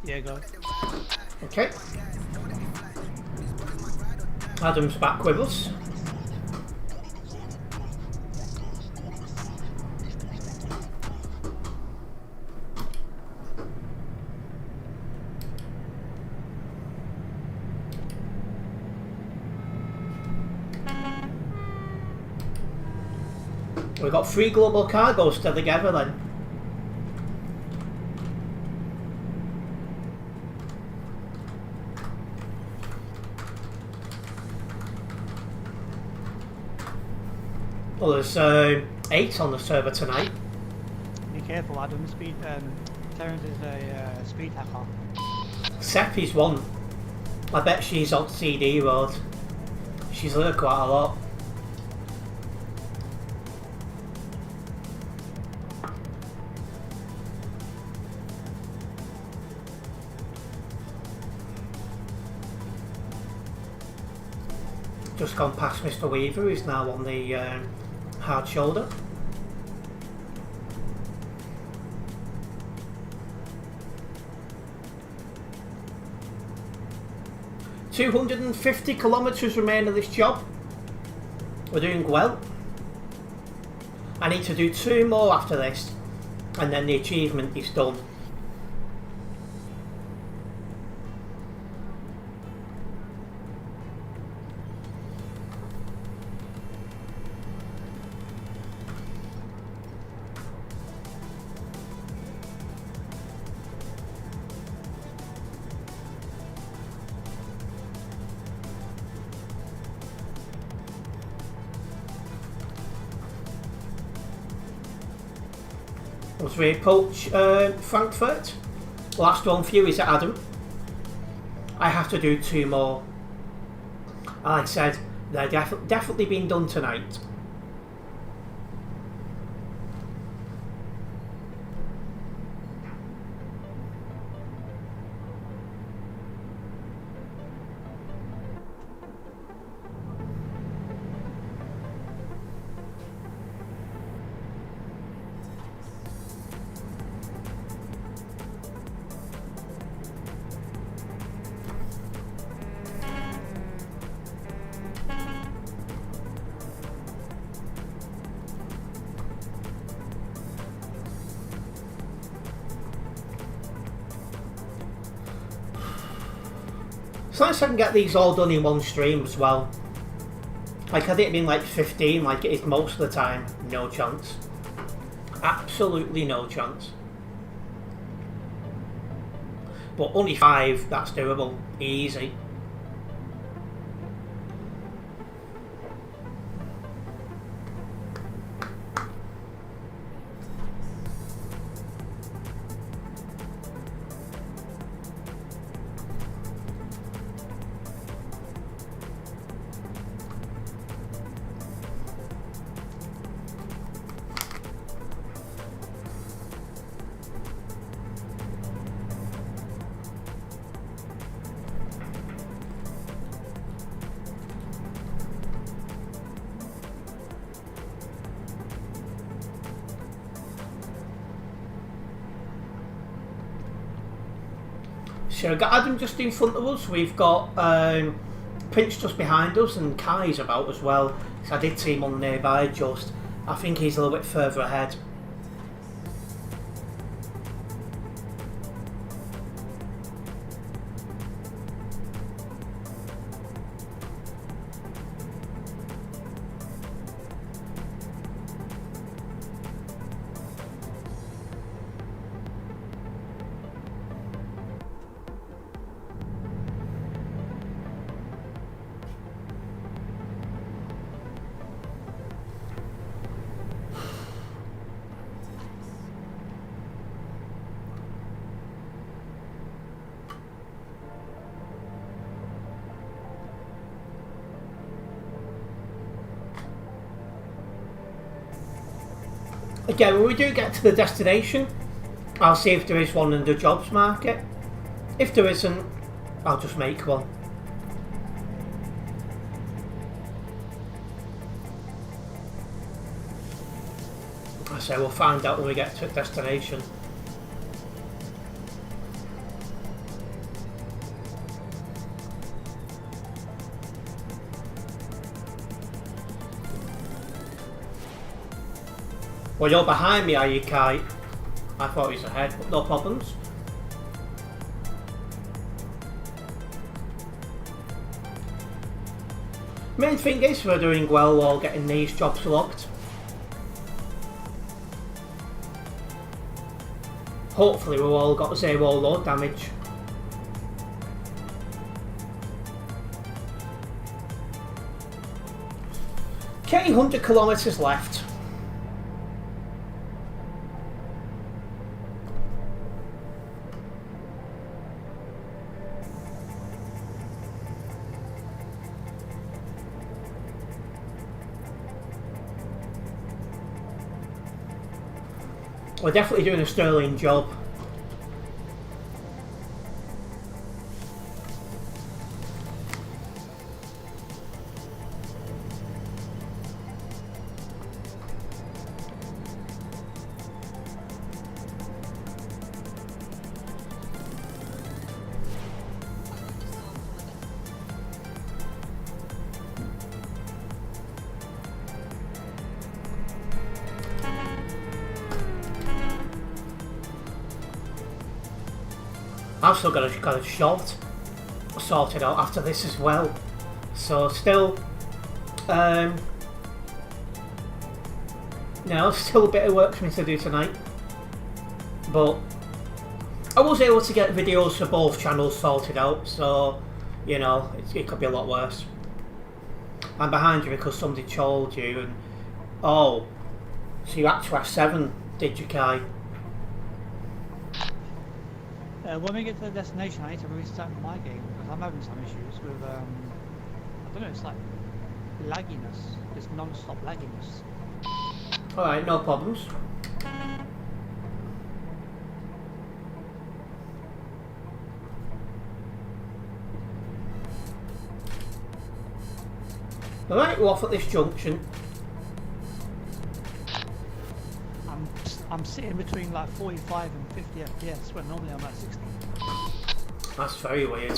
Yeah, go. Okay. Adam's back with us. We've got 3 global cargoes still together then. Well, there's 8 on the server tonight. Be careful, Adam. Terence is a speed hacker. Seppi's one. I bet she's on CD road. She's there quite a lot. Just gone past Mr. Weaver, who's now on the hard shoulder. $250 kilometres remain of this job. We're doing well. I need to do 2 more after this, and then the achievement is done. Let's re-approach Frankfurt. Last one for you is Adam. I have to do 2 more. Like I said, they're definitely being done tonight. So nice I can get these all done in one stream as well. Like, had it been like 15 like it is most of the time, no chance. Absolutely no chance. But only 5, that's doable. Easy. So we've got Adam just in front of us. We've got Prince just behind us, and Kai's about as well. So I did see him on nearby just. I think he's a little bit further ahead. Again, when we do get to the destination, I'll see if there is one in the jobs market. If there isn't, I'll just make one. So we'll find out when we get to the destination. Well, you're behind me, are you, Kai? I thought he was ahead, but no problems. Main thing is we're doing well while getting these jobs logged. Hopefully we've all got 0 load damage. Okay, 100 kilometres left. We're definitely doing a sterling job. I've still got a short sorted out after this as well. So still, still a bit of work for me to do tonight. But I was able to get videos for both channels sorted out, so you know it could be a lot worse. I'm behind you because somebody told you, and oh, so you had to have 7, did you, Kai? When we get to the destination, I need to restart my game because I'm having some issues with, I don't know, it's like lagginess, it's non-stop lagginess. Alright, no problems. Alright, we're off at this junction. I'm sitting between like 45 and 50 FPS when normally I'm at 60. That's very weird.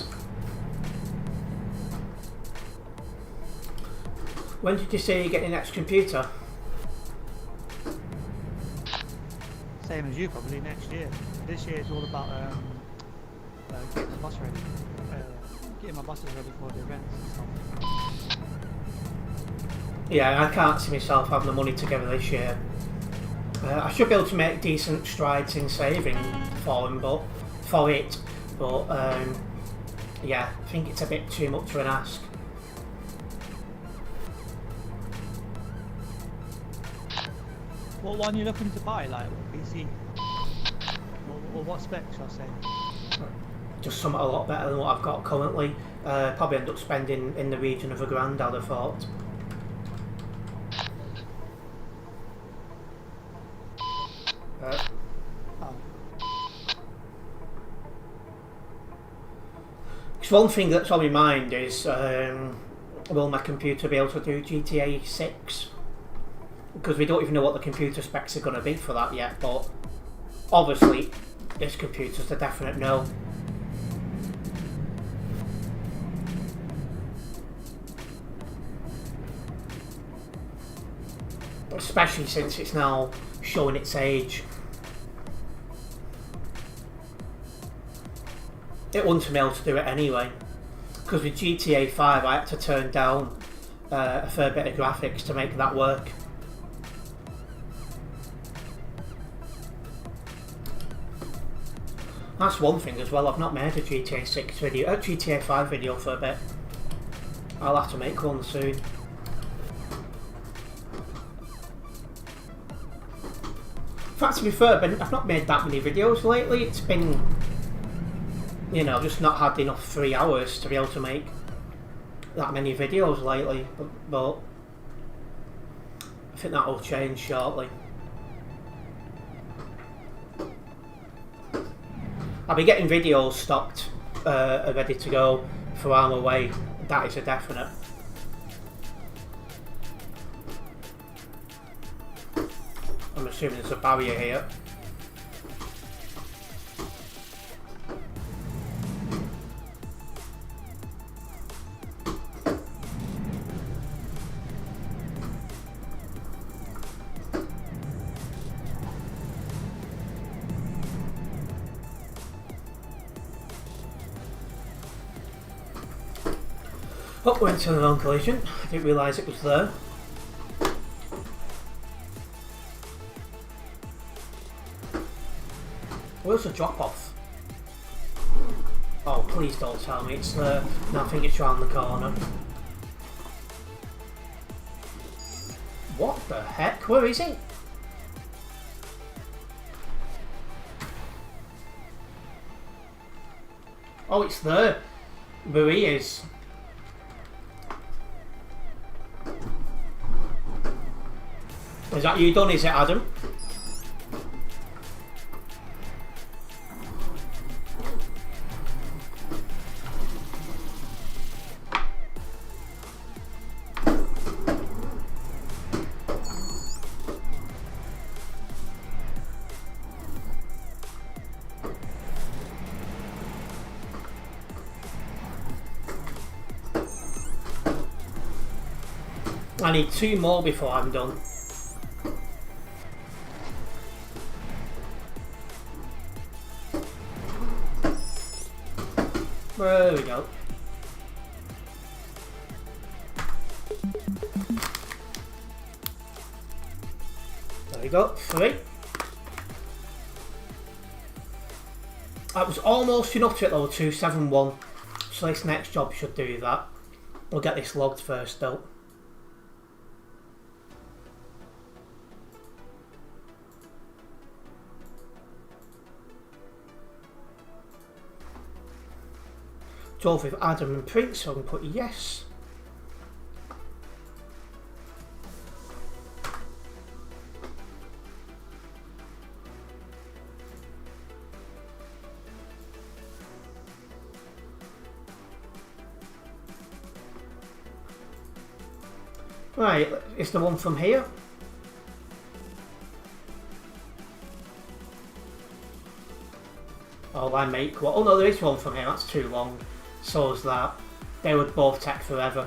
When did you say you get your next computer? Same as you probably, next year. This year is all about getting the bus ready. Getting my buses ready for the events and stuff. Yeah, I can't see myself having the money together this year. I should be able to make decent strides in saving for him, but yeah, I think it's a bit too much of an ask. What one are you looking to buy? Like what PC? Or what specs, shall I say? Just something a lot better than what I've got currently. Probably end up spending in the region of £1,000, I'd have thought. So one thing that's on my mind is, will my computer be able to do GTA 6? Because we don't even know what the computer specs are going to be for that yet, but obviously this computer's a definite no. especially since it's now showing its age. It wouldn't be able to do it anyway, because with GTA 5 I had to turn down a fair bit of graphics to make that work. That's one thing as well, I've not made a GTA 6 video, a GTA 5 video for a bit. I'll have to make one soon. In fact, to be fair, I've not made that many videos lately. It's been, you know, just not had enough free hours to be able to make that many videos lately. But I think that will change shortly. I'll be getting videos stocked, ready to go for while I'm away. That is a definite. I'm assuming there's a barrier here. Oh, went to the wrong collision. I didn't realise it was there. Where's the drop off? Oh, please don't tell me it's there. No, I think it's round the corner. What the heck? Where is it? Oh, it's there. Where he is. Is that you done, is it, Adam? I need 2 more before I'm done. There we go. There we go, 3. That was almost enough to hit level 271, so this next job should do that. We'll get this logged first though. Drove with Adam and Prince, so I can put yes. Right, is the one from here? Oh, I make one. Oh no, there is one from here, that's too long. So is that. They would both take forever.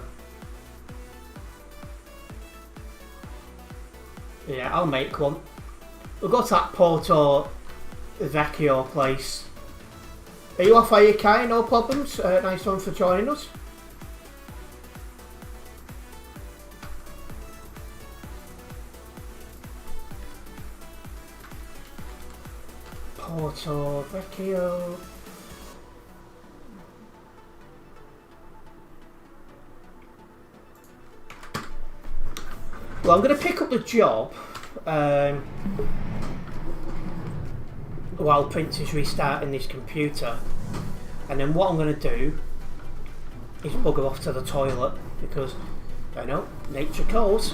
Yeah, I'll make one. We'll go to that Porto Vecchio place. Are you off AEK? No problems. Nice one for joining us. Porto Vecchio. Well, I'm going to pick up the job while Prince is restarting this computer, and then what I'm going to do is bugger off to the toilet because, I know, nature calls.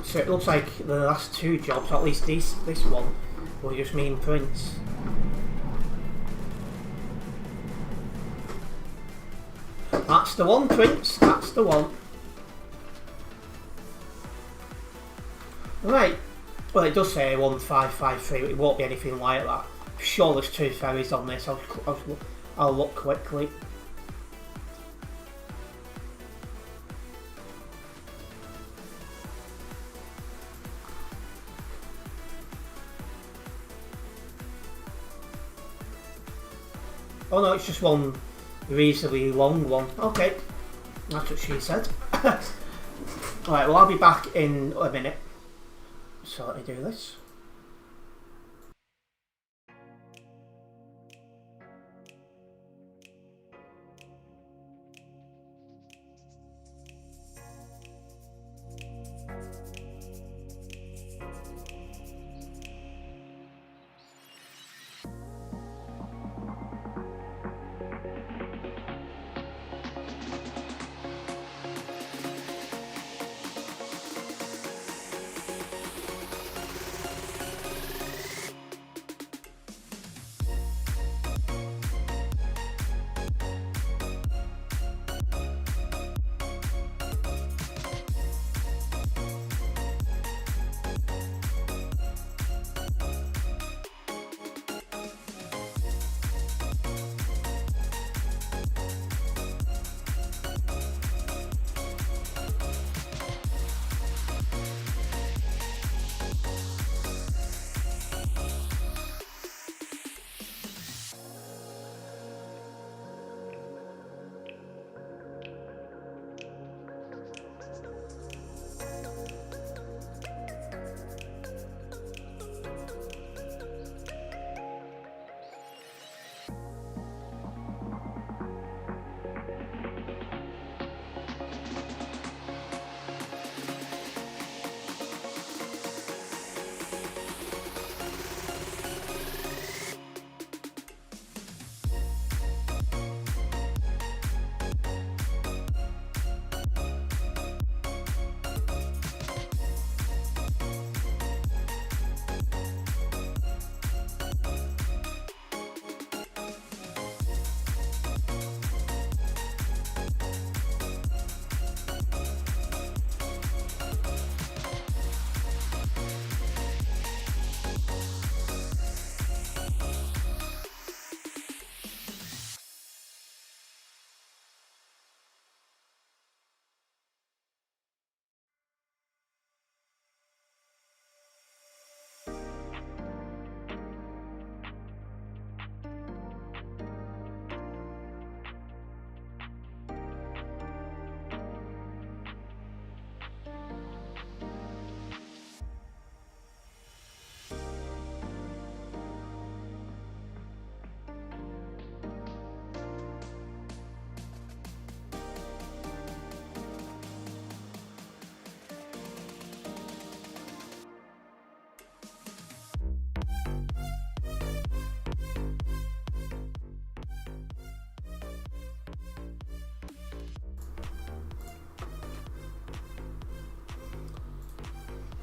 So it looks like the last 2 jobs, or at least this one, will just me and Prince. That's the one, Prince, that's the one. Right, well it does say 1553, it won't be anything like that. I'm sure there's 2 ferries on this, I'll look quickly. Oh no, it's just one reasonably long one. Okay, that's what she said. Alright, well I'll be back in a minute. So let me do this.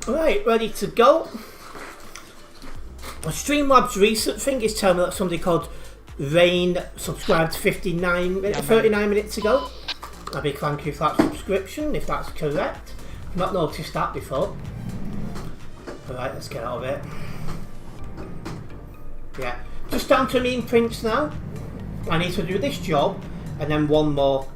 Right, ready to go. Streamlabs recent thing is telling me that somebody called Rain subscribed 39 minutes ago. A big thank you for that subscription, if that's correct. I've not noticed that before. Alright, let's get out of it. Yeah, just down to me and Prince now. I need to do this job and then one more.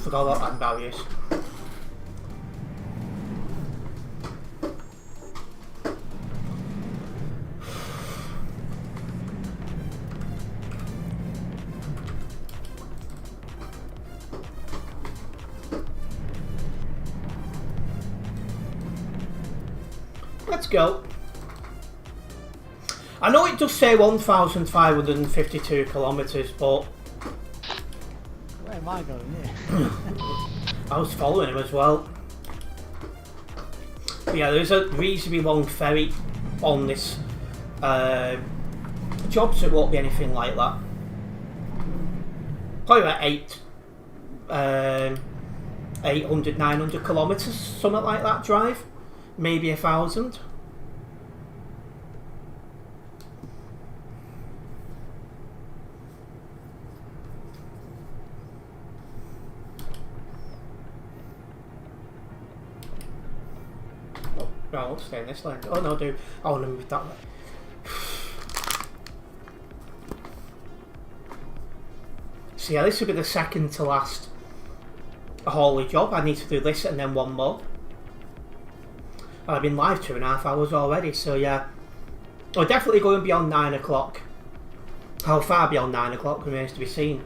Forgot what that value is. Let's go. I know it does say 1,552 kilometres, but where am I going here? I was following him as well. But yeah, there's a reasonably long ferry on this job, so it won't be anything like that. Probably about 800, 900 kilometres, something like that drive. Maybe 1,000. No, I won't stay in this lane. Oh no, dude. I want to move that way. So yeah, this will be the second to last Haulie job. I need to do this and then one more. And I've been live 2.5 hours already, so yeah. We're definitely going beyond 9 o'clock. How far beyond 9 o'clock remains to be seen.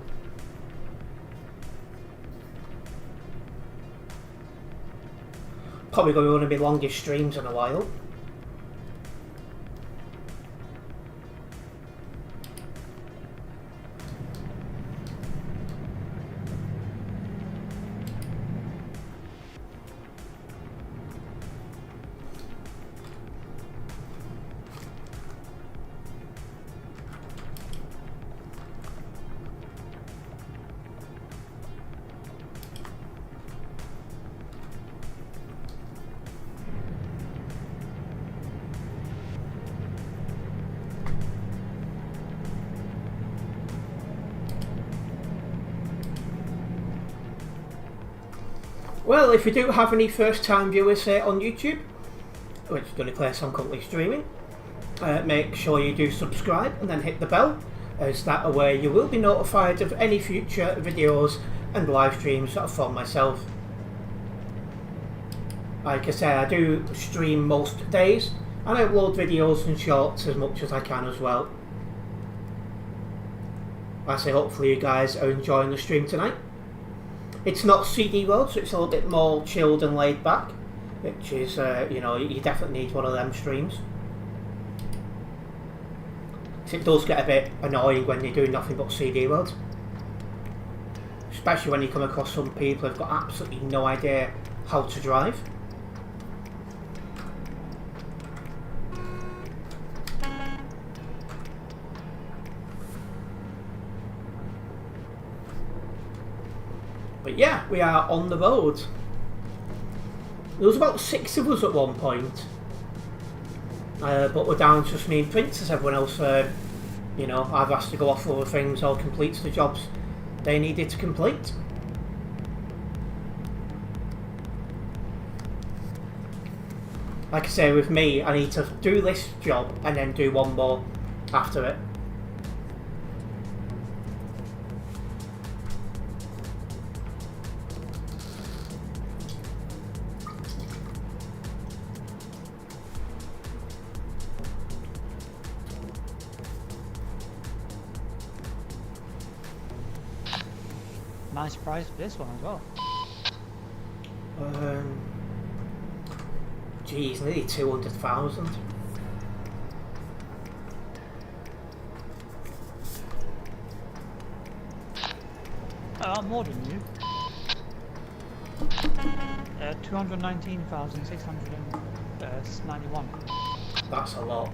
Probably going to be one of my longest streams in a while. Well, if you do have any first time viewers on YouTube, which is the only place I'm currently streaming, make sure you do subscribe and then hit the bell, as that way you will be notified of any future videos and live streams from myself. Like I say, I do stream most days and I upload videos and shorts as much as I can as well. I say hopefully you guys are enjoying the stream tonight. It's not CD mode, so it's a little bit more chilled and laid back, which is, you know, you definitely need one of them streams. It does get a bit annoying when you're doing nothing but CD mode. Especially when you come across some people who've got absolutely no idea how to drive. But yeah, we are on the road. There was about 6 of us at one point. But we're down to just me and Prince, as everyone else, you know, I've asked to go off other things or complete the jobs they needed to complete. Like I say, with me, I need to do this job and then do one more after it. Nice price for this one as well. Geez, nearly 200,000. More than you. 219,691. That's a lot.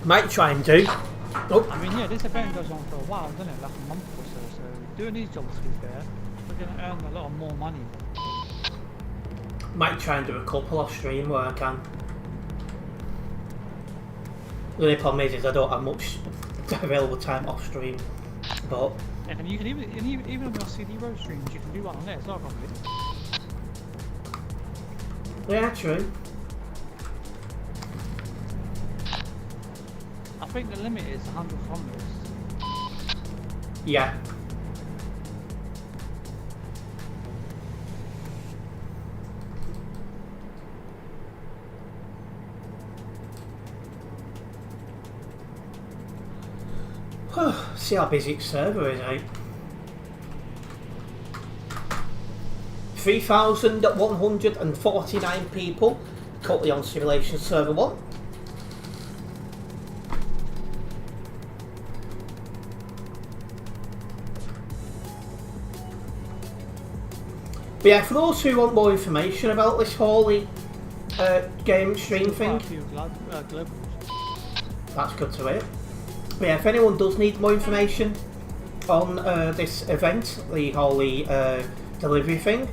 Might try and do. Oh. I mean, yeah, this event goes on for a while, doesn't it? Like a month or so. So doing these jobs, to be fair, we're going to earn a lot more money. Might try and do a couple off stream where I can. The only problem is I don't have much available time off stream. But and you can even on your CD road streams, you can do one on there. It's not a problem. yeah, true. I think the limit is 100 kilometers. Yeah. See how busy its server is, eh? 3,149 people currently on Simulation Server 1. But yeah, for those who want more information about this Haulie game stream thing, that's good to hear. But yeah, if anyone does need more information on this event, the Haulie delivery thing,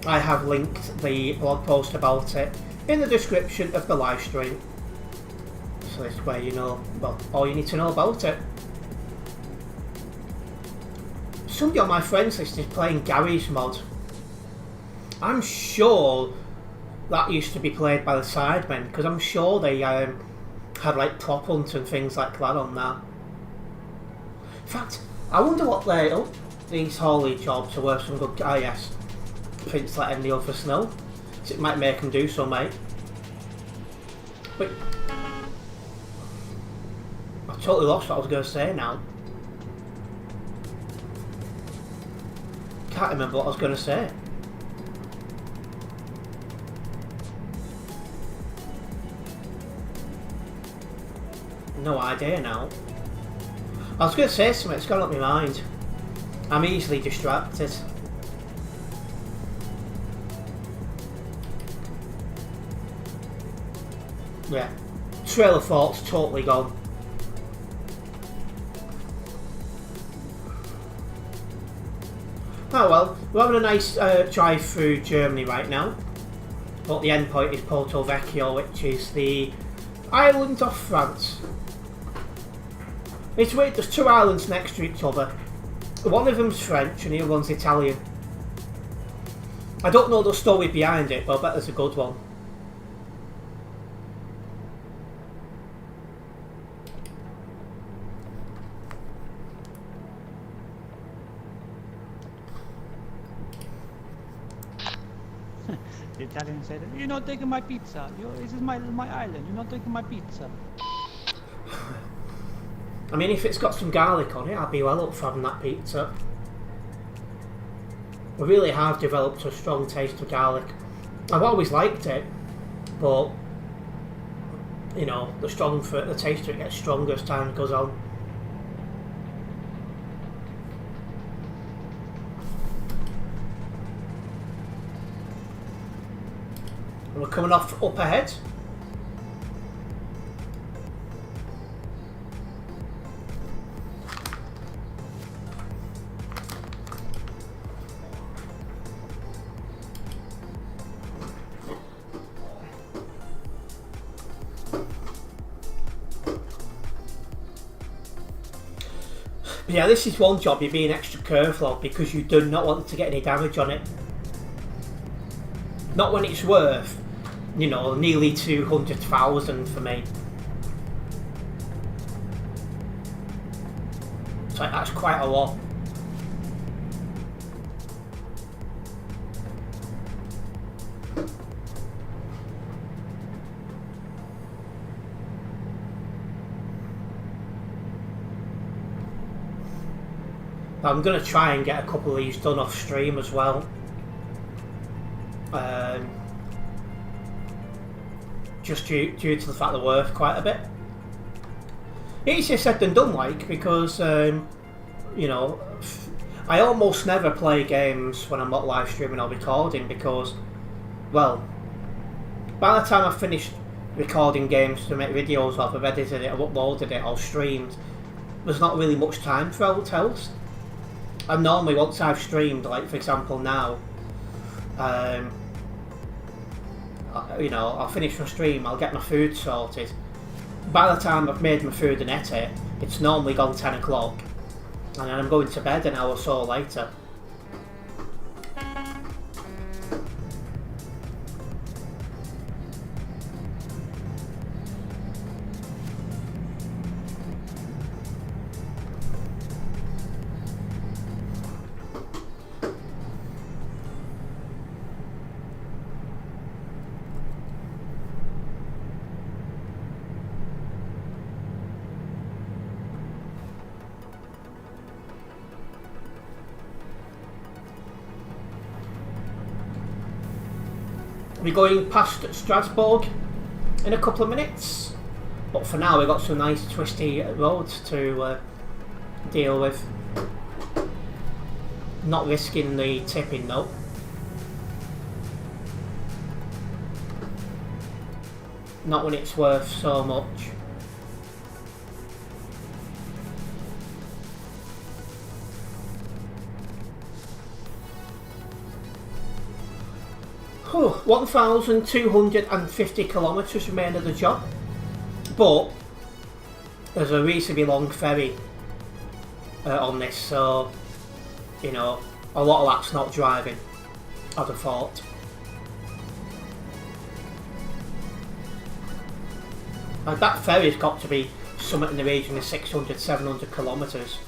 I have linked the blog post about it in the description of the live stream. So this is where you know, well, all you need to know about it. Somebody on my friends list is playing Gary's mod. I'm sure that used to be played by the Sidemen, because I'm sure they had like prop hunt and things like that on that. In fact, I wonder what these Haulie jobs are worth some good. Ah, yes, Prince letting the other snow. So it might make them do so, mate. But I totally lost what I was going to say now. Can't remember what I was going to say. No idea now. I was going to say something, it's gone up my mind. I'm easily distracted. Yeah. Trail of thought's totally gone. Oh well, we're having a nice drive through Germany right now. But the end point is Porto Vecchio, which is the island of France. It's weird, there's two islands next to each other. One of them's French and the other one's Italian. I don't know the story behind it, but I bet there's a good one. The Italian said, "You're not taking my pizza. This is my island. You're not taking my pizza." I mean, if it's got some garlic on it, I'd be well up for having that pizza. I really have developed a strong taste of garlic. I've always liked it, but you know, the taste of it gets stronger as time goes on. And we're coming off up ahead. Yeah, this is one job you're being extra careful of because you do not want to get any damage on it. Not when it's worth, you know, nearly 200,000 for me. So that's quite a lot. I'm going to try and get a couple of these done off stream as well. Just due to the fact they're worth quite a bit. Easier said than done, like, because, you know, I almost never play games when I'm not live streaming or recording because, well, by the time I've finished recording games to make videos of, I've edited it, I've uploaded it, or streamed, there's not really much time for hotels. And normally once I've streamed, like for example now, you know, I'll finish my stream, I'll get my food sorted. By the time I've made my food and ate it, it's normally gone 10 o'clock. And then I'm going to bed an hour or so later. We're going past Strasbourg in a couple of minutes, but for now we've got some nice twisty roads to deal with. Not risking the tipping though. Not when it's worth so much. Oh, 1,250 kilometres remain of the job, but there's a reasonably long ferry on this, so you know a lot of that's not driving, I'd have thought. That ferry's got to be somewhere in the region of 600, 700 kilometres.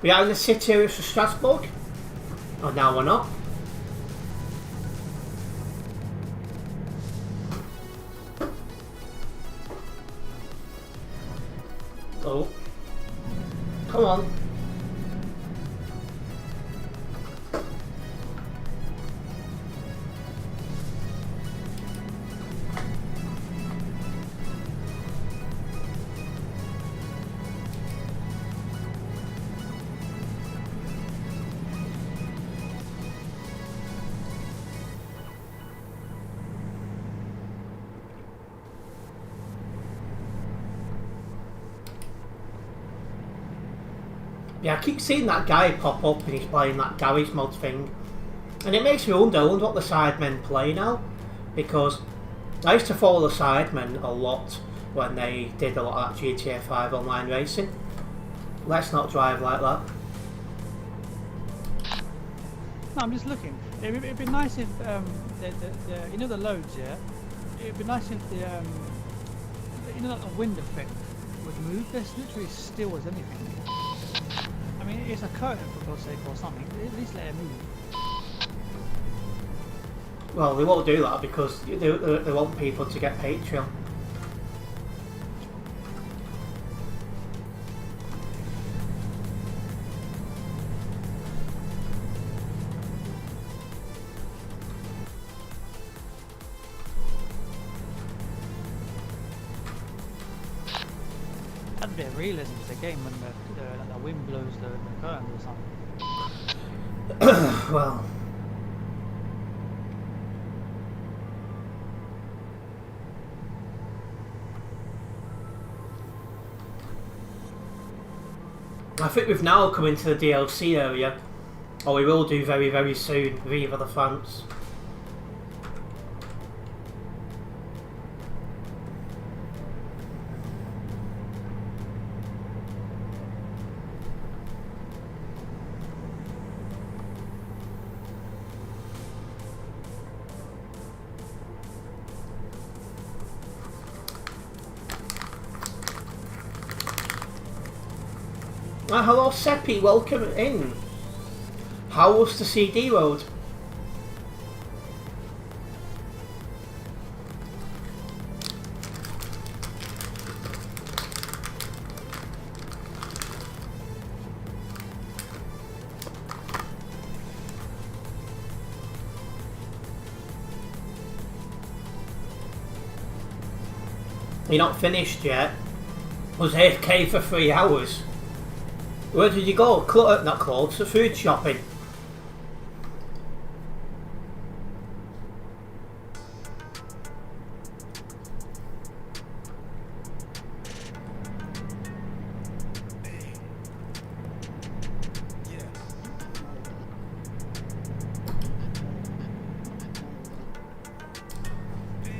We are in the city area for Strasbourg. Oh, now we're not. Oh. Come on. Yeah, I keep seeing that guy pop up and he's playing that garage mod thing. And it makes me wonder what the Sidemen play now. Because I used to follow the Sidemen a lot when they did a lot of that GTA 5 online racing. Let's not drive like that. No, I'm just looking. It'd be nice if you know the loads, yeah. It'd be nice if the you know that the wind effect would move. There's literally still as anything. I mean, it's a curtain for God's sake or something. At least let it move. Well, they won't do that because they want people to get Patreon. That's a bit of realism to the game when the wind blows the curtain or something. Well, I think we've now come into the DLC area, or we will do very, very soon. Viva the France. Hello Seppi, welcome in. How was the CD road? You're not finished yet? Was AFK for 3 hours? Where did you go? Not clothes, food shopping.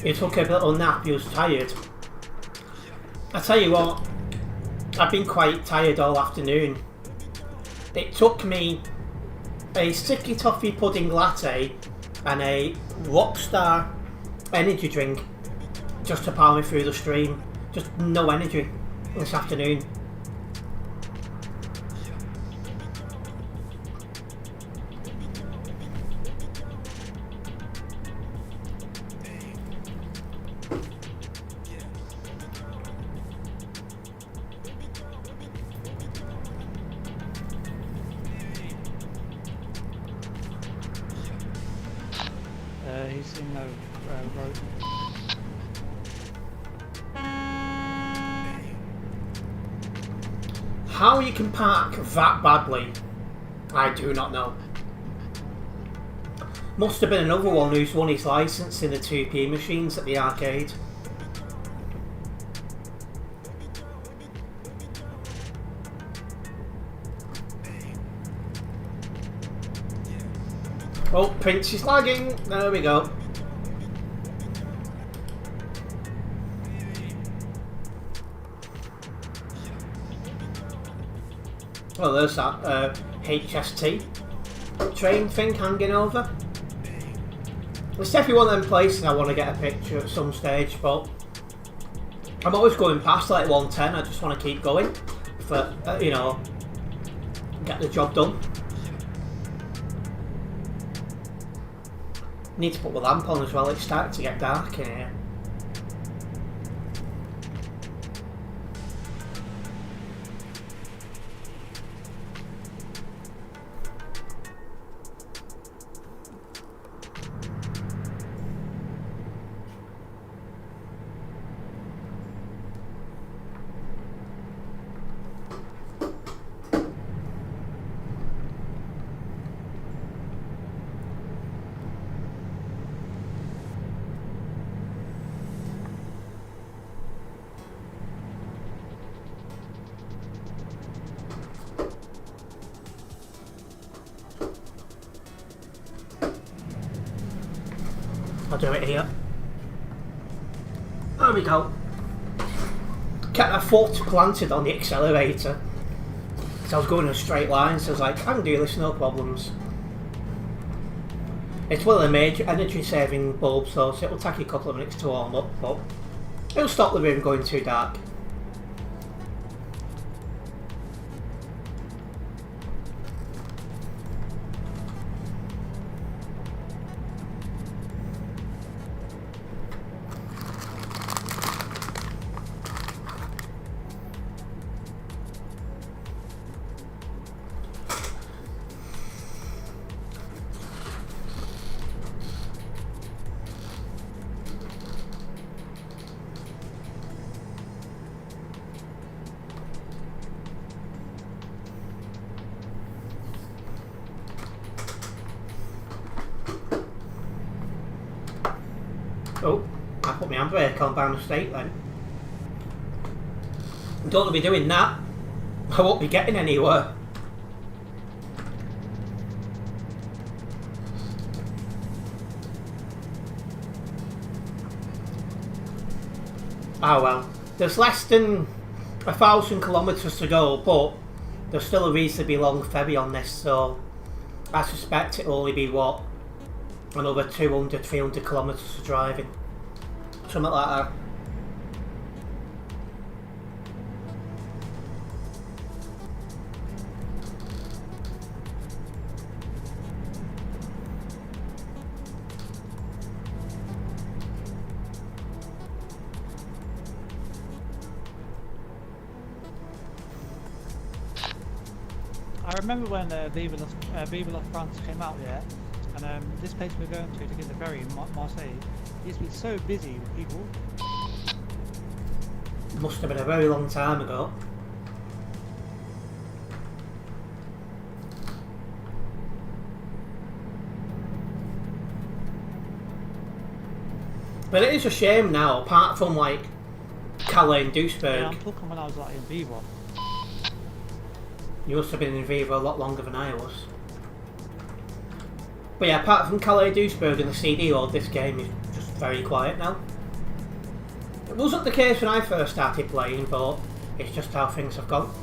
He took a little nap, he was tired. I tell you what, I've been quite tired all afternoon. It took me a sticky toffee pudding latte and a Rockstar energy drink just to power me through the stream. Just no energy this afternoon. He's in the road. How you can park that badly, I do not know. Must have been another one who's won his licence in the 2p machines at the arcade. Oh, Prince is lagging. There we go. Oh, there's that HST train thing hanging over. It's definitely one of them places I want to get a picture at some stage, but I'm always going past like 110. I just want to keep going for, you know, get the job done. Need to put the lamp on as well, it's starting to get dark in here. I'll do it here. There we go. Kept my foot planted on the accelerator. Because I was going in a straight line, so I was like, I can do this, no problems. It's one of the major energy saving bulbs though, so it'll take you a couple of minutes to warm up, but it'll stop the room going too dark. Oh, I put my handbrake on by mistake then. Don't want to be doing that. I won't be getting anywhere. Oh well. There's less than 1,000 kilometres to go, but there's still a reasonably long ferry on this, so I suspect it'll only be what? Another 200, 300 kilometres of driving. Something like that. I remember when Viva La France came out, yeah, and this place we're going to get the ferry in Marseille, it used to be so busy with people. Must have been a very long time ago. But it is a shame now, apart from like Calais and Duisburg. Yeah, I'm talking when I was like in Viva. You must have been in Viva a lot longer than I was. But yeah, apart from Calais, Duisburg and the CD world, this game is just very quiet now. It wasn't the case when I first started playing, but it's just how things have gone.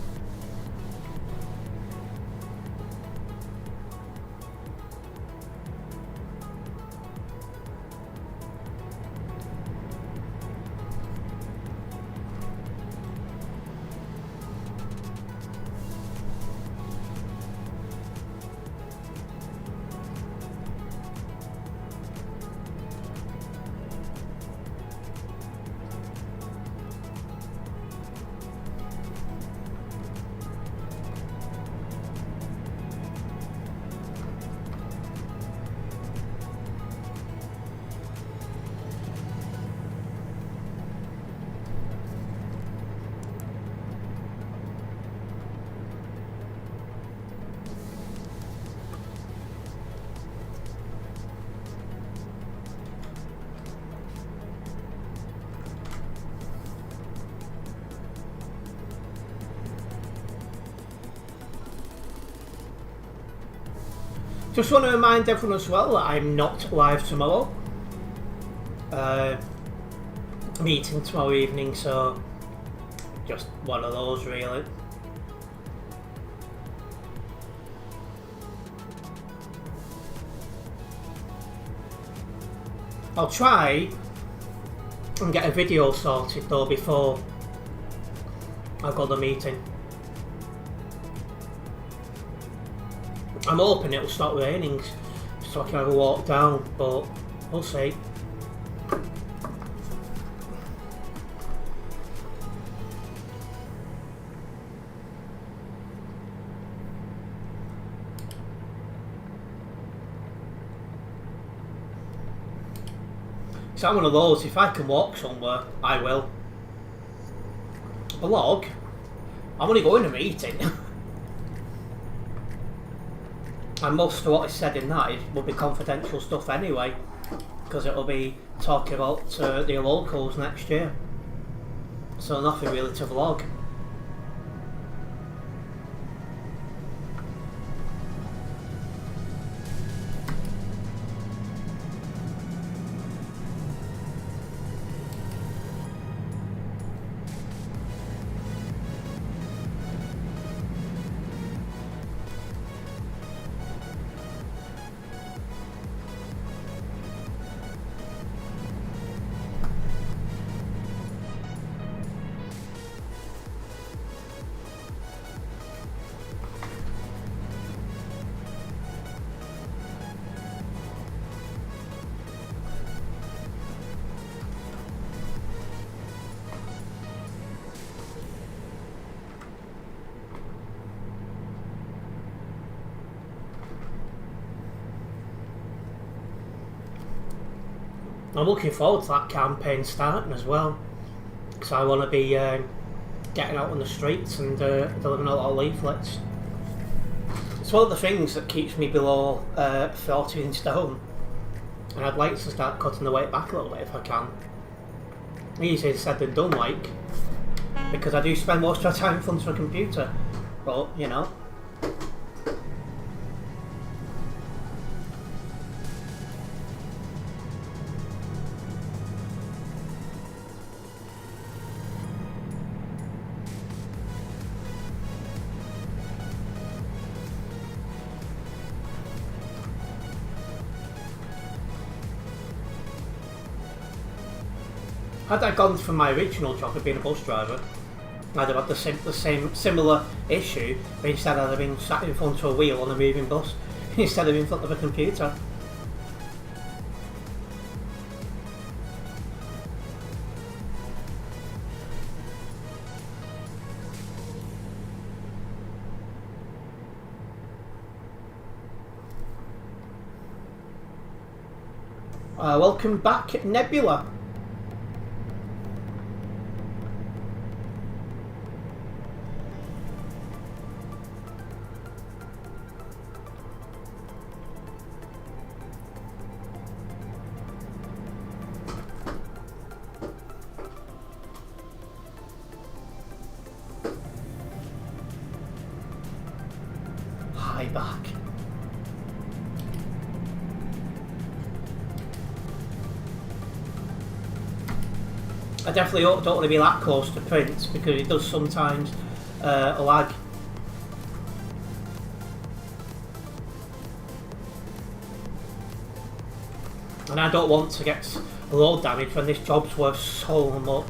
Just want to remind everyone as well that I'm not live tomorrow. Meeting tomorrow evening, so just one of those really. I'll try and get a video sorted though before I go to the meeting. I'm hoping it'll stop raining so I can have a walk down, but we'll see. So I'm one of those, if I can walk somewhere, I will. Blog? I'm only going to a meeting. And most of what is said in that will be confidential stuff anyway, because it'll be talking about the locals next year. So nothing really to vlog. I'm looking forward to that campaign starting as well, because I want to be getting out on the streets and delivering a lot of leaflets. It's one of the things that keeps me below 14 stone, and I'd like to start cutting the weight back a little bit if I can. Easier said than done, like, because I do spend most of my time in front of a computer, but you know. Had I gone for my original job of being a bus driver, I'd have had the same similar issue, but instead I'd have been sat in front of a wheel on a moving bus instead of in front of a computer. Welcome back, Nebula. Back. I definitely don't want to be that close to print because it does sometimes lag. And I don't want to get load damage when this job's worth so much.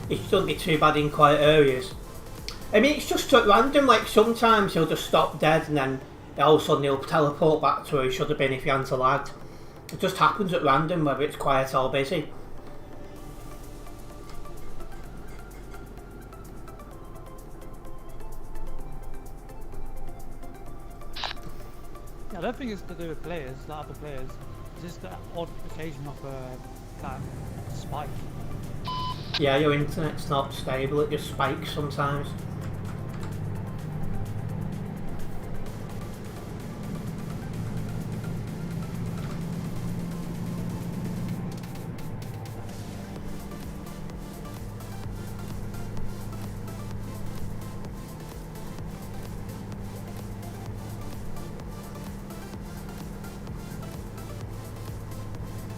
It shouldn't be too bad in quiet areas. I mean, it's just random, like sometimes he'll just stop dead and then all of a sudden he'll teleport back to where he should have been if he hadn't lagged. It just happens at random, whether it's quiet or busy. I don't think it's to do with players, like other players. It's just the odd occasion of that spike. Yeah, your internet's not stable, it just spikes sometimes.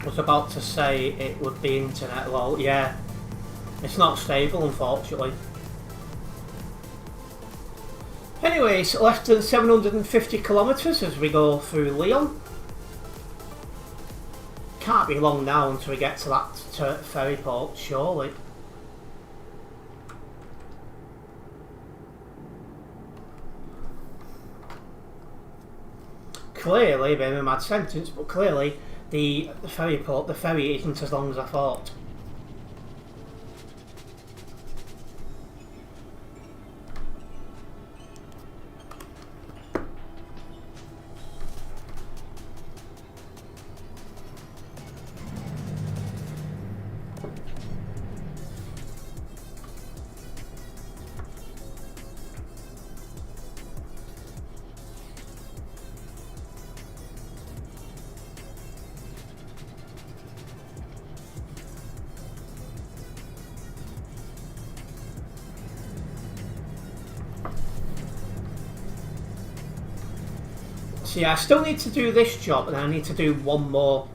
was about to say it would be internet, well, yeah. It's not stable, unfortunately. Anyways, less than 750 kilometres as we go through Lyon. Can't be long now until we get to that ferry port, surely. Clearly, a bit of a mad sentence, but clearly the ferry isn't as long as I thought. So yeah, I still need to do this job, and I need to do one more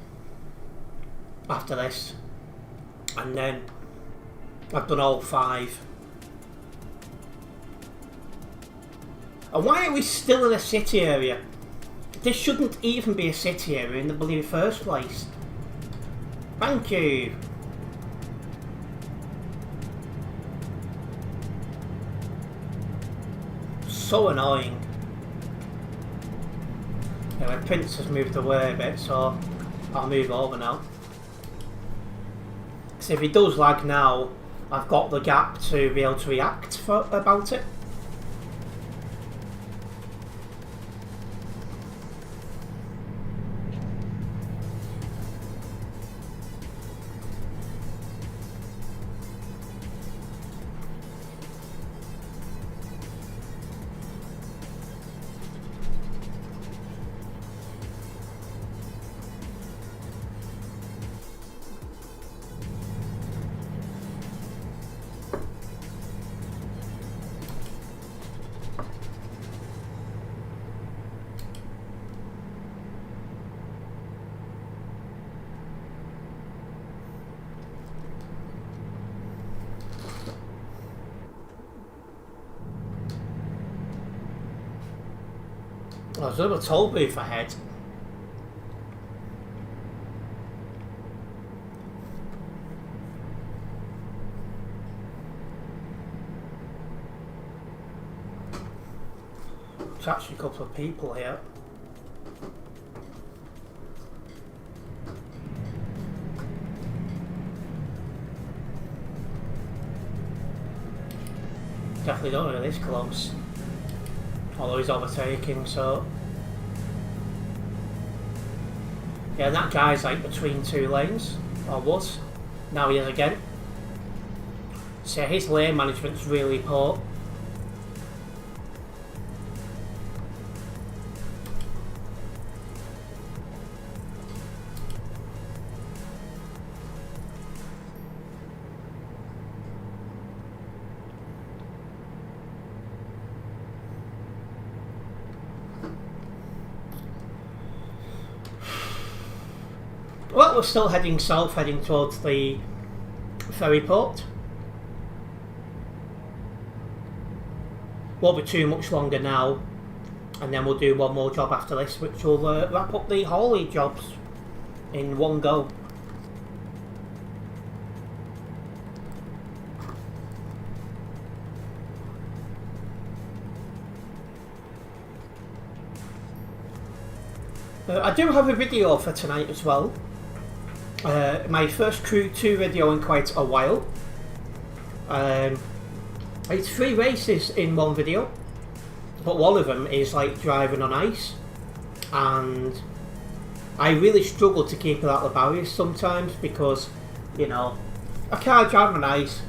after this, and then I've done all 5. And why are we still in a city area? This shouldn't even be a city area in the bloody first place. Thank you. So annoying. Anyway, Prince has moved away a bit, so I'll move over now. Because if he does lag now, I've got the gap to be able to react about it. Oh, there's another toll booth ahead. There's actually a couple of people here. Definitely don't know this close. Although he's overtaking, so... Yeah, that guy's like between 2 lanes, or was. Now he is again. So his lane management's really poor. Well, we're still heading south, heading towards the ferry port. Won't be too much longer now, and then we'll do one more job after this, which will wrap up the Haulie jobs in one go. I do have a video for tonight as well. My first Crew 2 video in quite a while. It's 3 races in one video, but one of them is like driving on ice, and I really struggle to keep it out of the barriers sometimes because, you know, I can't drive on ice,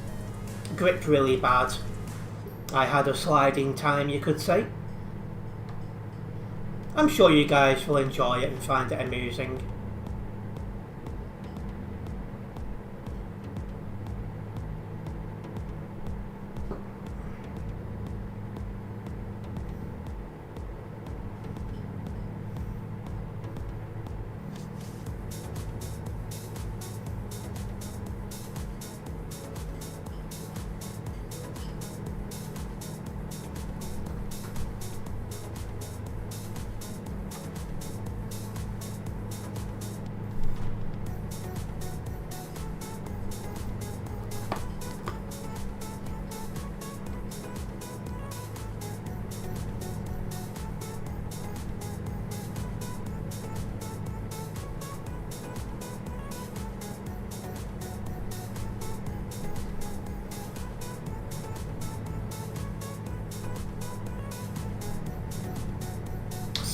gripped really bad. I had a sliding time, you could say. I'm sure you guys will enjoy it and find it amusing.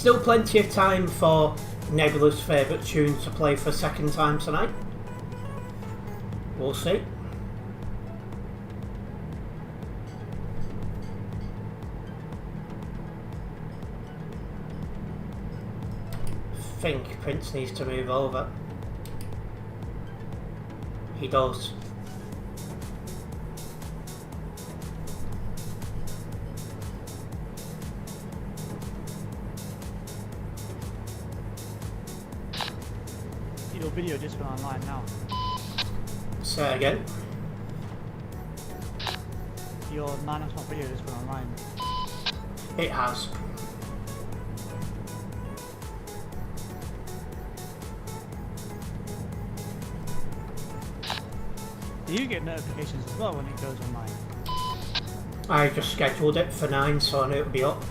Still plenty of time for Nebula's favourite tune to play for a second time tonight. We'll see. I think Prince needs to move over. He does. Your video just went online now. Say it again. Your 9 o'clock video just went online. It has. Do you get notifications as well when it goes online? I just scheduled it for 9, so I knew it would be up.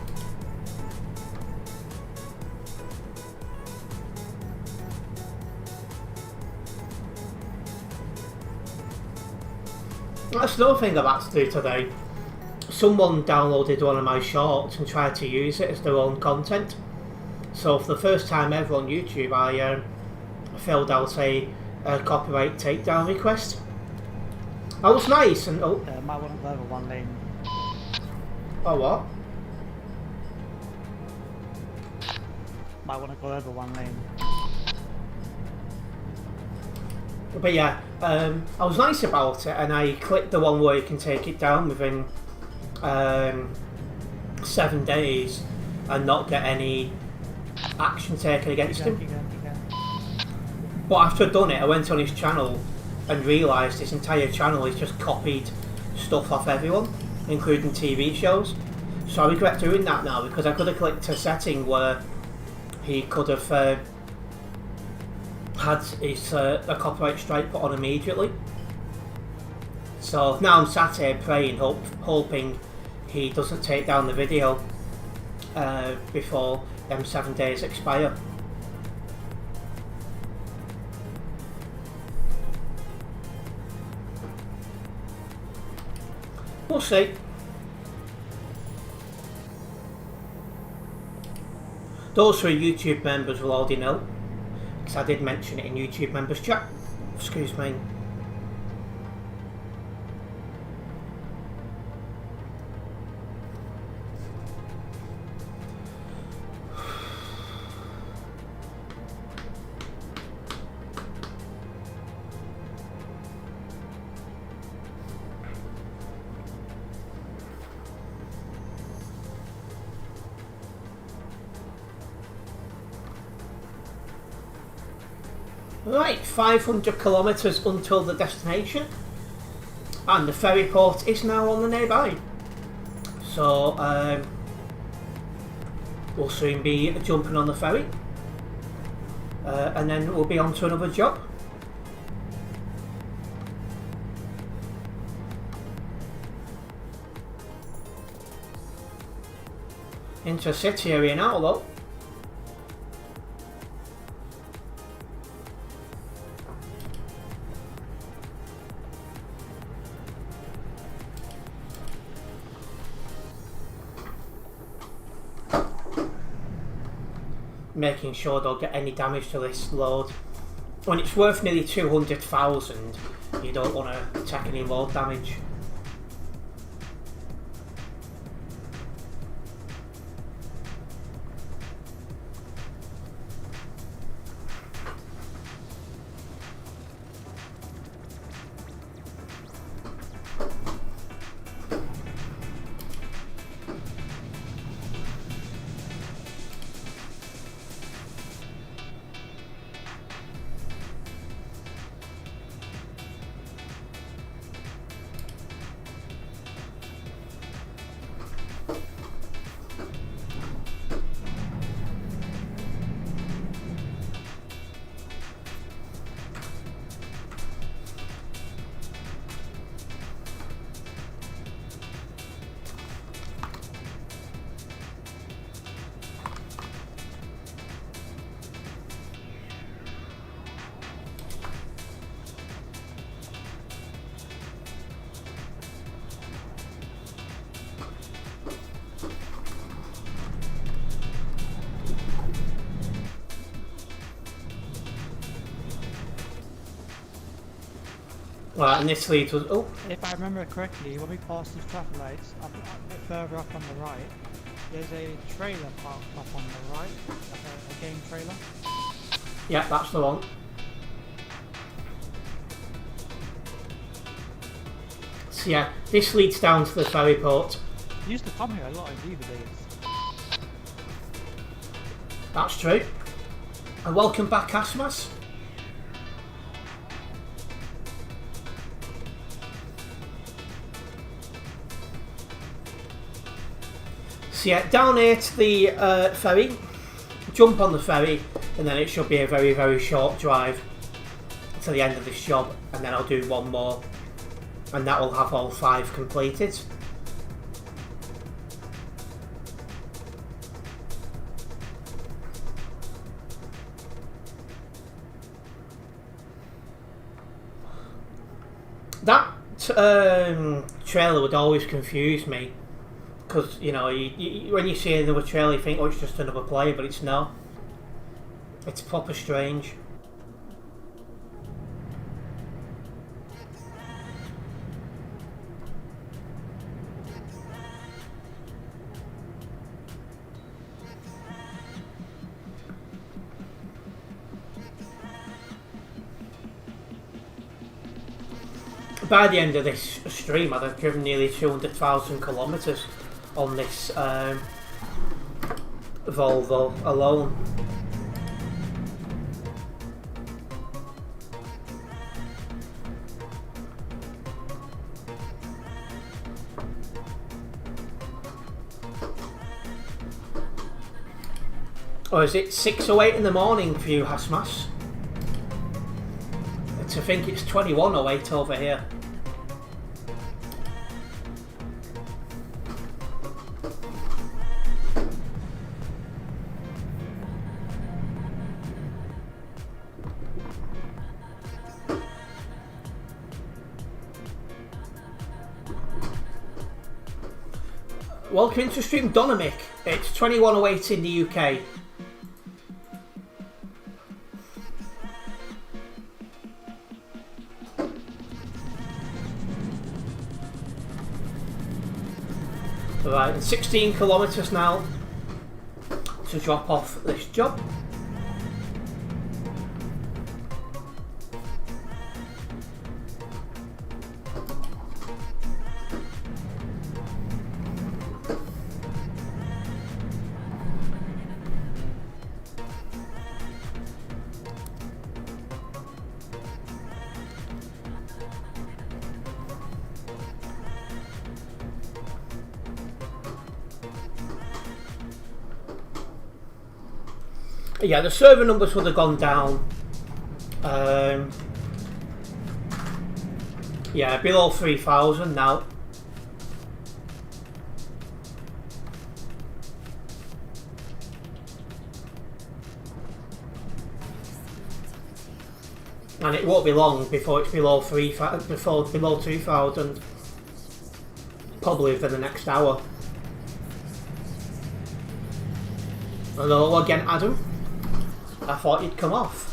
That's another thing I've had to do today. Someone downloaded one of my shorts and tried to use it as their own content. So for the first time ever on YouTube, I filled out a copyright takedown request. That was nice and Might want to go over one lane. oh what? Might want to go over one lane. But yeah, I was nice about it, and I clicked the one where you can take it down within 7 days and not get any action taken against him. But after I'd done it, I went on his channel and realised his entire channel is just copied stuff off everyone, including TV shows. So I regret doing that now, because I could have clicked a setting where he could have had his a copyright strike put on immediately. So now I'm sat here praying, hoping he doesn't take down the video before them 7 days expire. We'll see. Those who are YouTube members will already know, because I did mention it in YouTube members chat. Excuse me. Right, 500 kilometres until the destination, and the ferry port is now on the nearby. So we'll soon be jumping on the ferry, and then we'll be on to another job. Into a city area now though. Making sure don't get any damage to this load. When it's worth nearly 200,000, you don't want to take any load damage. Right, and this leads us. Oh, If I remember correctly, when we pass these traffic lights, a bit further up on the right, there's a trailer parked up on the right, like a game trailer. yeah, that's the one. So yeah, this leads down to the ferry port. You used to come here a lot in Beaver days. That's true. And welcome back, Asmas. So yeah, down here to the ferry, jump on the ferry, and then it should be a very, very short drive to the end of this job, and then I'll do one more, and that will have all 5 completed. That trailer would always confuse me, because you know, when you see another trailer, you think, oh, it's just another player, but it's not. It's proper strange. By the end of this stream, I'd have driven nearly 200,000 kilometres on this Volvo alone. Or is it 6:08 in the morning for you, Hasmas? I think it's 21:08 over here. Welcome to stream Dynamic. It's 21:08 in the UK. Right, 16 kilometres now to drop off this job. Yeah, the server numbers would have gone down. Yeah, below 3,000 now. And it won't be long before it's below 2,000. Probably within the next hour. Hello again, Adam. I thought you'd come off.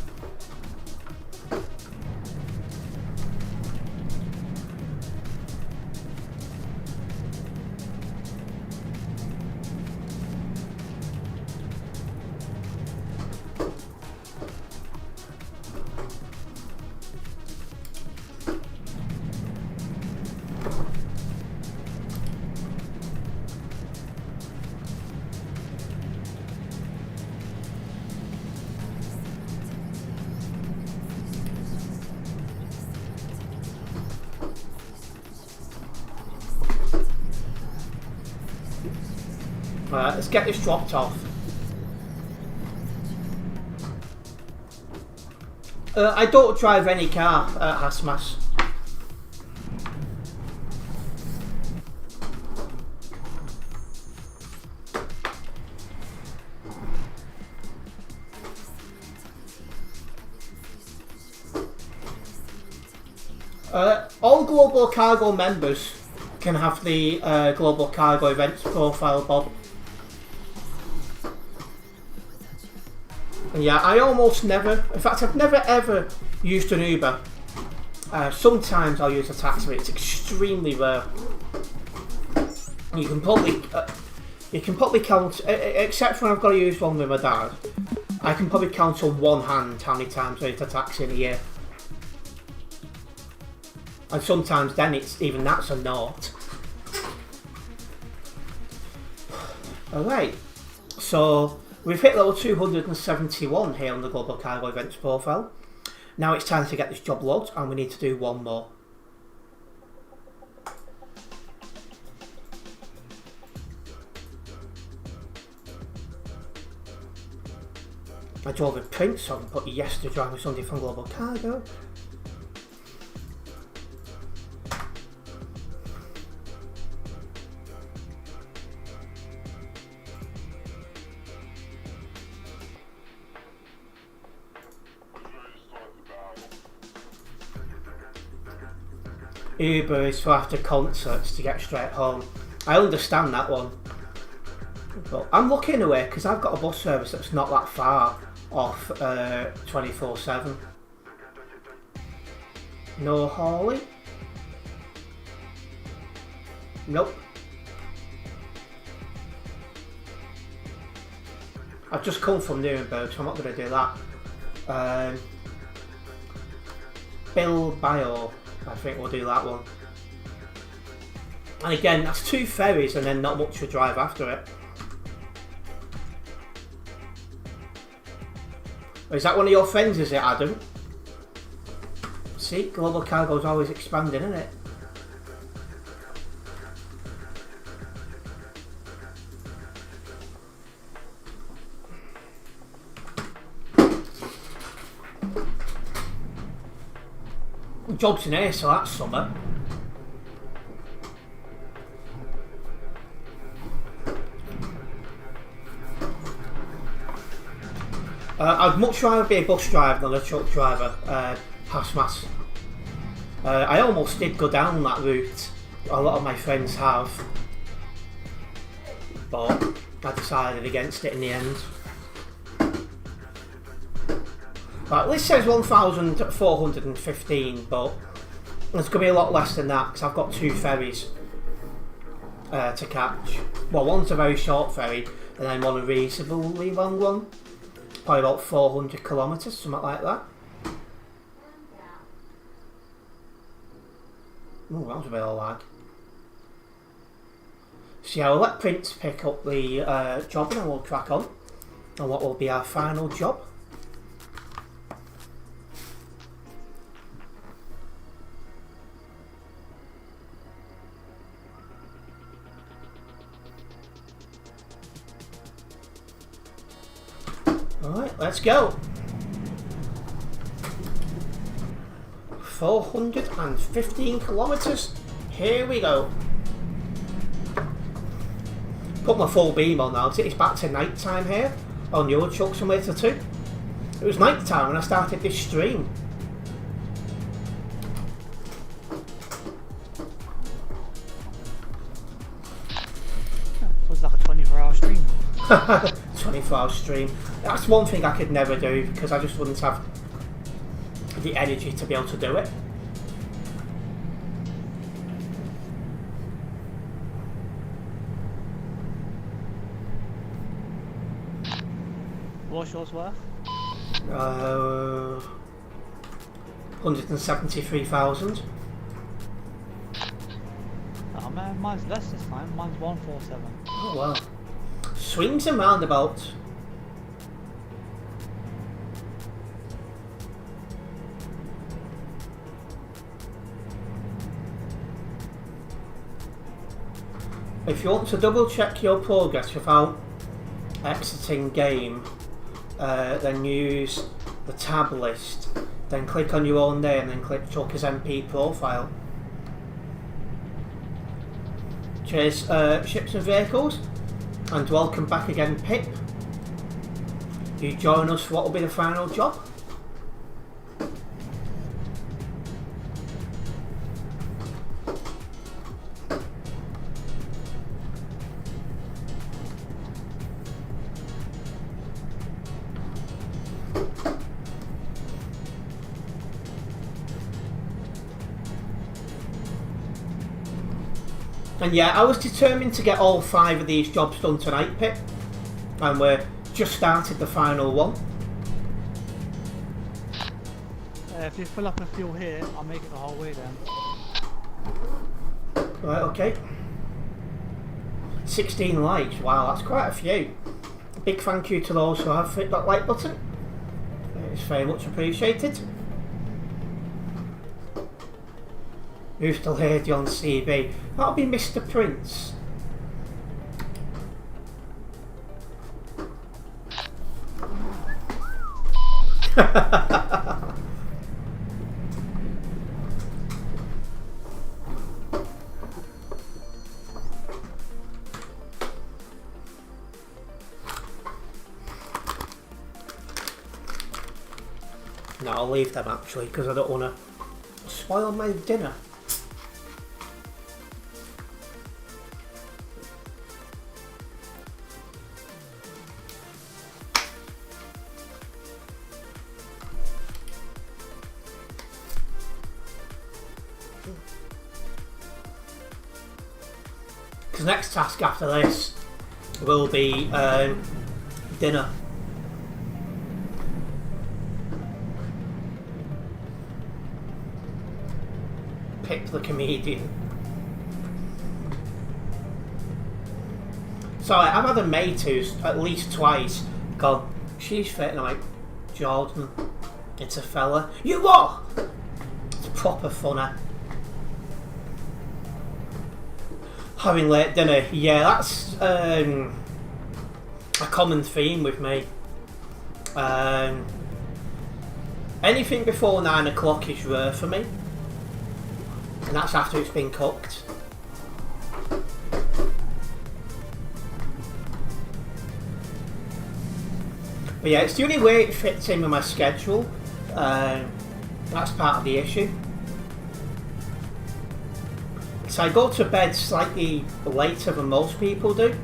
Let's get this dropped off. I don't drive any car at Hasmas. All Global Cargo members can have the Global Cargo Events profile, Bob. Yeah, I almost never, in fact I've never ever used an Uber Sometimes I'll use a taxi, but it's extremely rare. You can probably count, except when I've got to use one with my dad, I can probably count on one hand how many times I use a taxi in a year. And sometimes then even that's a naught. Alright, so we've hit level 271 here on the Global Cargo Events profile. Now it's time to get this job logged, and we need to do one more. I drove with Prince, so I can put yes to drive with somebody from Global Cargo. Uber is for after concerts to get straight home. I understand that one. But I'm looking away because I've got a bus service that's not that far off 24/7. No Haulie? Nope. I've just come from Nuremberg, so I'm not going to do that. Bilbao, I think we'll do that one. And again, that's 2 ferries and then not much to drive after it. Is that one of your friends, is it, Adam? See, Global Cargo's always expanding, isn't it? Jobs in here, so that's summer. I'd much rather be a bus driver than a truck driver, Hasmas. I almost did go down that route, a lot of my friends have, but I decided against it in the end. Right, this says 1,415, but there's going to be a lot less than that because I've got 2 ferries to catch. Well, one's a very short ferry and then one a reasonably long one. Probably about 400 kilometres, something like that. Oh, that was a bit of lag. So yeah, I'll let Prince pick up the job and then we'll crack on on what will be our final job. Alright, let's go. 415 kilometres. Here we go. Put my full beam on now. It's back to night time here on Euro Truck Simulator 2. It was night time when I started this stream. It was like a 24-hour stream. 24-hour stream. That's one thing I could never do because I just wouldn't have the energy to be able to do it. What's yours worth? 173,000. Oh man, mine's less this time. Mine's 147. Oh wow. Swings and roundabouts. If you want to double check your progress without exiting game, then use the tab list, then click on your own name, then click Trucker's MP profile. Cheers, ships and vehicles, and welcome back again, Pip. You join us for what will be the final job. And yeah, I was determined to get all 5 of these jobs done tonight, Pip. And we're just started the final one. If you fill up a fuel here, I'll make it the whole way then. Right, okay. 16 likes, wow, that's quite a few. Big thank you to those who have hit that like button. It's very much appreciated. Who's still here on CV? That'll be Mr. Prince. No, I'll leave them actually because I don't want to spoil my dinner. Because next task after this will be dinner. Pick the comedian. So I've had a mate who's at least twice gone, she's fit, and I'm like, Jordan, it's a fella. You what? It's proper funny. Having late dinner, yeah, that's a common theme with me. Anything before 9 o'clock is rare for me. And that's after it's been cooked. But yeah, it's the only way it fits in with my schedule. That's part of the issue. So I go to bed slightly later than most people do,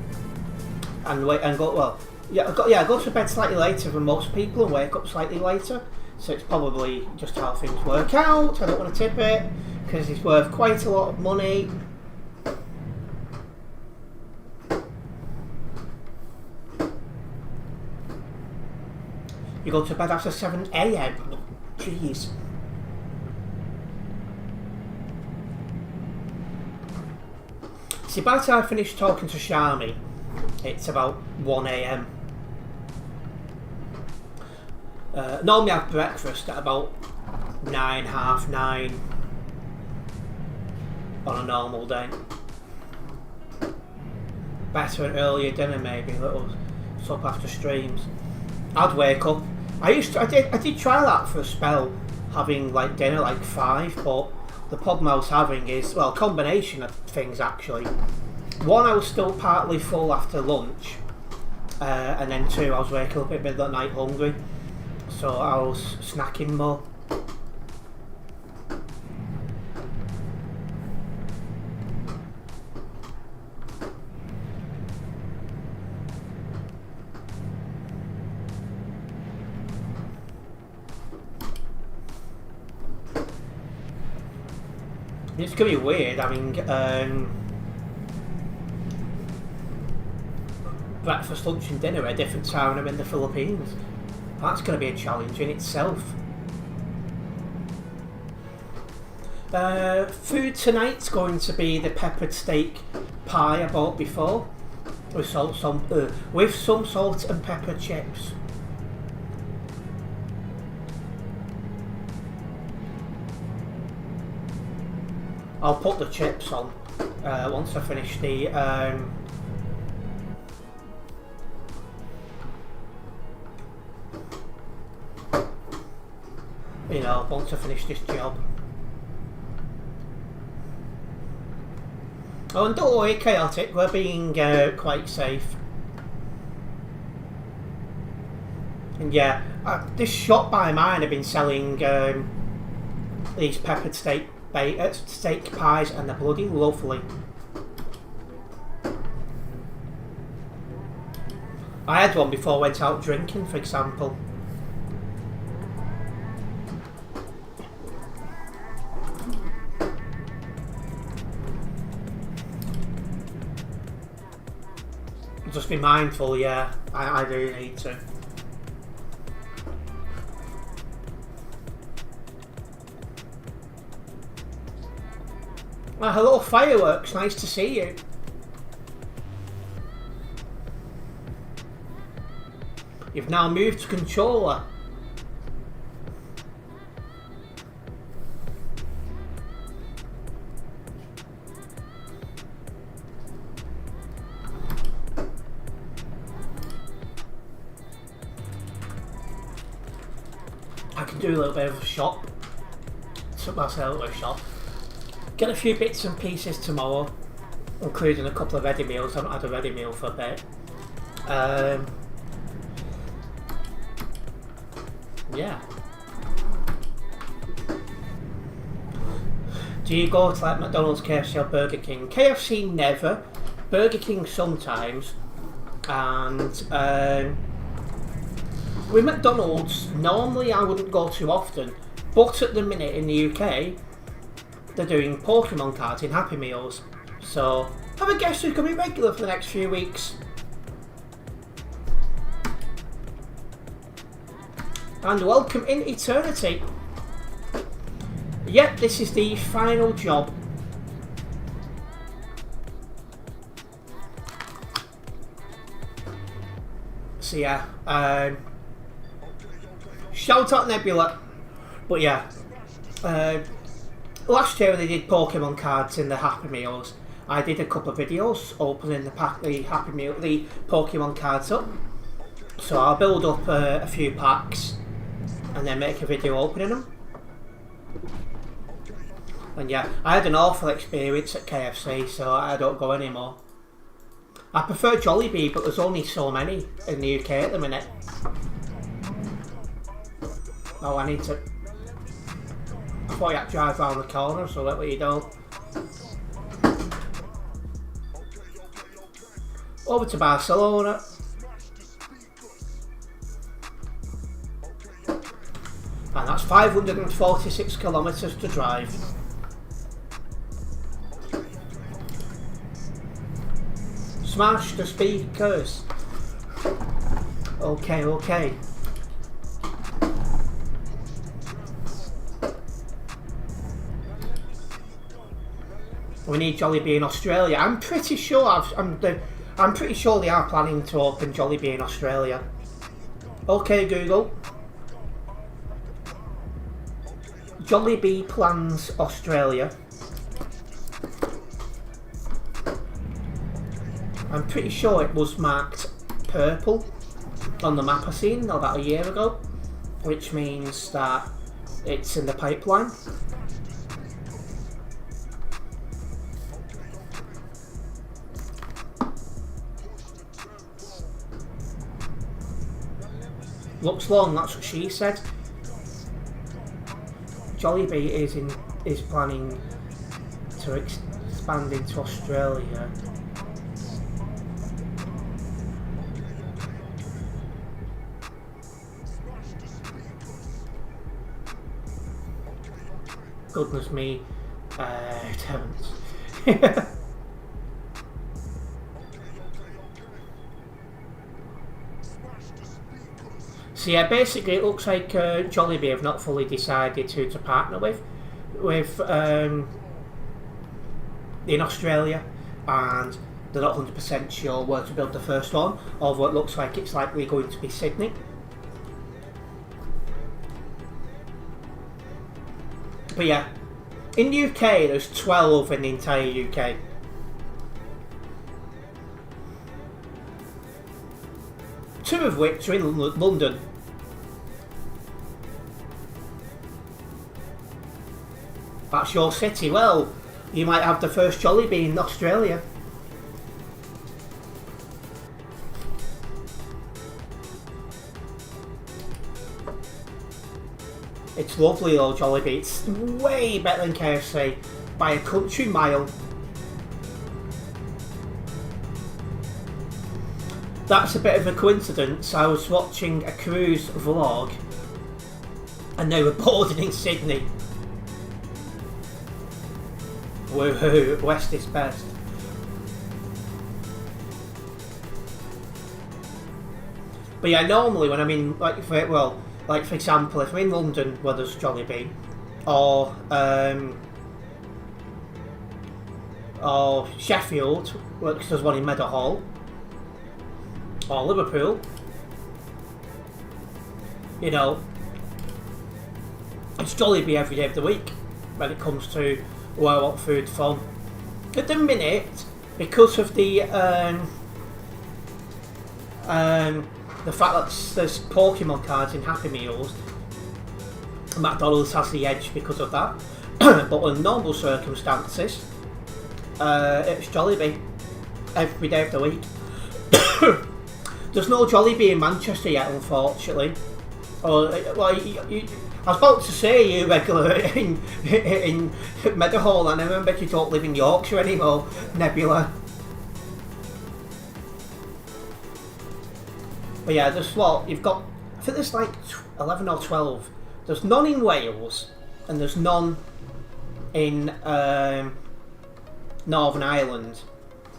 I go to bed slightly later than most people and wake up slightly later. So it's probably just how things work out. I don't want to tip it because it's worth quite a lot of money. You go to bed after 7 AM. Jeez. See, by the time I finish talking to Shami, it's about 1 AM. Normally I have breakfast at about 9, half 9 on a normal day. Better an earlier dinner maybe, a little sup after streams. I'd wake up. I did try that for a spell, having like dinner like 5, but the problem I was having is, well, a combination of things actually. One, I was still partly full after lunch, and then 2, I was waking up at middle of the night hungry, so I was snacking more. It's going to be weird having breakfast, lunch and dinner at a different time when I'm in the Philippines. That's going to be a challenge in itself. Food tonight's going to be the peppered steak pie I bought before with some salt and pepper chips. I'll put the chips on once I finish the once I finish this job. Oh, and don't worry, Chaotic, we're being quite safe. And yeah, this shop by mine have been selling these peppered steak pies, and they're bloody lovely. I had one before I went out drinking, for example. Just be mindful, yeah. I do need to. Well, hello, Fireworks. Nice to see you. You've now moved to controller. I can do a little bit of a shop. Myself a shop. Get a few bits and pieces tomorrow, including a couple of ready meals. I haven't had a ready meal for a bit. Yeah. Do you go to like McDonald's, KFC or Burger King? KFC never. Burger King sometimes. And with McDonald's, normally I wouldn't go too often. But at the minute in the UK, they're doing Pokemon cards in Happy Meals. So have a guess who's going to be regular for the next few weeks. And welcome in Eternity. Yep, this is the final job. So yeah, shout out Nebula. But yeah, last year when they did Pokemon cards in the Happy Meals, I did a couple of videos opening the Happy Meal, the Pokemon cards up. So I'll build up a few packs and then make a video opening them. And yeah, I had an awful experience at KFC, so I don't go anymore. I prefer Jollibee, but there's only so many in the UK at the minute. Oh, I need to... I thought you had to drive around the corner, so that way you don't. Over to Barcelona. And that's 546 kilometres to drive. Smash the speakers. Okay, okay. We need Jollibee in Australia. I'm pretty sure I'm pretty sure they are planning to open Jollibee in Australia. Okay, Google. Jollibee plans Australia. I'm pretty sure it was marked purple on the map I seen about a year ago, which means that it's in the pipeline. Looks long, that's what she said. Jollibee is planning to expand into Australia. Goodness me, Terence. So yeah, basically it looks like Jollibee have not fully decided who to partner with in Australia, and they're not 100% sure where to build the first one, although it looks like it's likely going to be Sydney. But yeah, in the UK there's 12 in the entire UK. Two of which are in London. That's your city. Well, you might have the first Jollibee in Australia. It's lovely though, Jollibee. It's way better than KFC by a country mile. That's a bit of a coincidence. I was watching a cruise vlog and they were boarding in Sydney. Woohoo, West is best. But yeah, normally when I'm in, like for example, if I'm in London where there's Jollibee, or Sheffield, because there's one in Meadowhall, or Liverpool, you know, it's Jollibee every day of the week when it comes to where I want food from. At the minute, because of the fact that there's Pokemon cards in Happy Meals, McDonald's has the edge because of that. But in normal circumstances, it's Jollibee every day of the week. There's no Jollibee in Manchester yet, unfortunately. Or well, I was about to say you regular in Meadowhall, and I remember you don't live in Yorkshire anymore, Nebula. But yeah, there's what you've got. I think there's like 11 or 12. There's none in Wales, and there's none in Northern Ireland.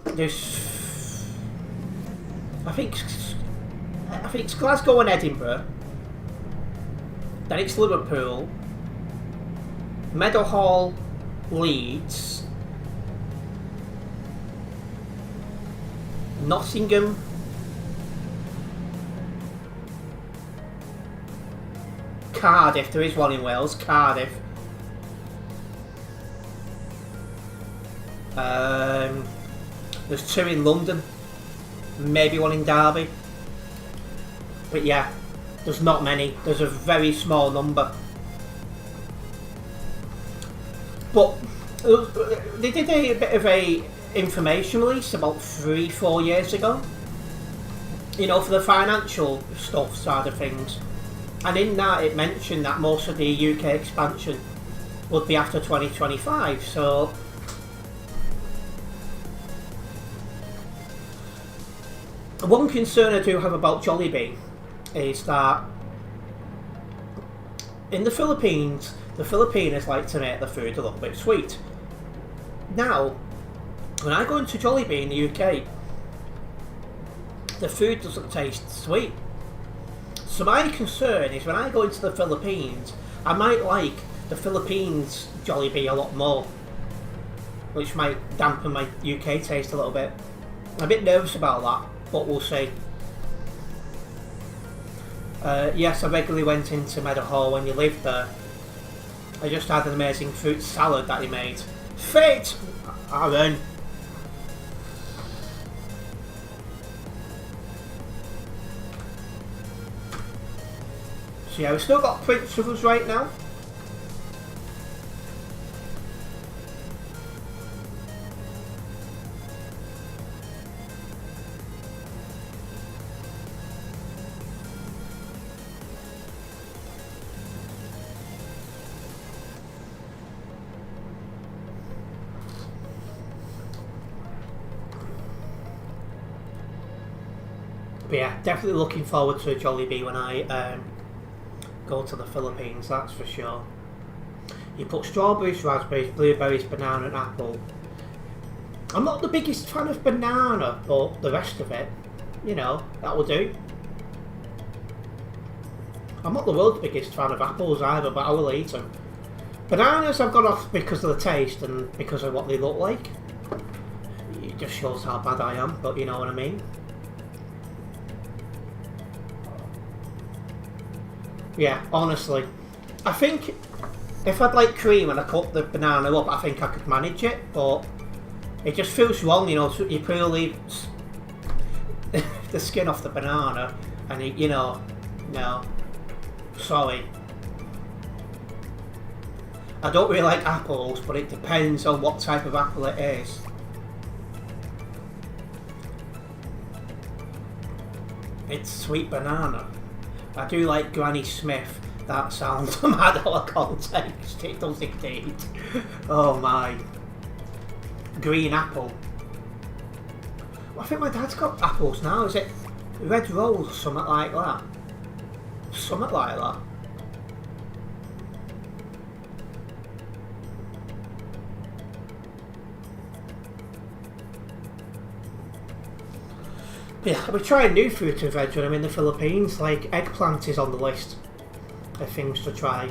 There's, I think it's Glasgow and Edinburgh. Then it's Liverpool, Meadowhall, Leeds, Nottingham, Cardiff. There is one in Wales, Cardiff. There's two in London, maybe one in Derby. But yeah, there's not many. There's a very small number. But they did a bit of a information release about 3-4 years ago. You know, for the financial stuff side of things. And in that it mentioned that most of the UK expansion would be after 2025. So one concern I do have about Jollibee is that in the Philippines, the Filipinos like to make the food a little bit sweet. Now, when I go into Jollibee in the UK, the food doesn't taste sweet. So my concern is when I go into the Philippines, I might like the Philippines Jollibee a lot more, which might dampen my UK taste a little bit. I'm a bit nervous about that, but we'll see. Yes, I regularly went into Meadowhall when you lived there. I just had an amazing fruit salad that he made. Fate! Aaron. So yeah, we've still got Prince with us right now. But yeah, definitely looking forward to a Jollibee when I go to the Philippines, that's for sure. You put strawberries, raspberries, blueberries, banana and apple. I'm not the biggest fan of banana, but the rest of it, you know, that will do. I'm not the world's biggest fan of apples either, but I will eat them. Bananas I've gone off because of the taste and because of what they look like. It just shows how bad I am, but you know what I mean. Yeah, honestly. I think if I'd like cream and I cut the banana up, I think I could manage it, but it just feels wrong, you know, so you purely the skin off the banana and it, you know, no, sorry. I don't really like apples, but it depends on what type of apple it is. It's sweet banana. I do like Granny Smith. That sounds mad out of context. It does indeed. Oh my. Green apple. Well, I think my dad's got apples now. Is it Red Rose? Something like that. Something like that. Yeah, we're trying new fruit and veg when I'm in the Philippines. Like eggplant is on the list of things to try.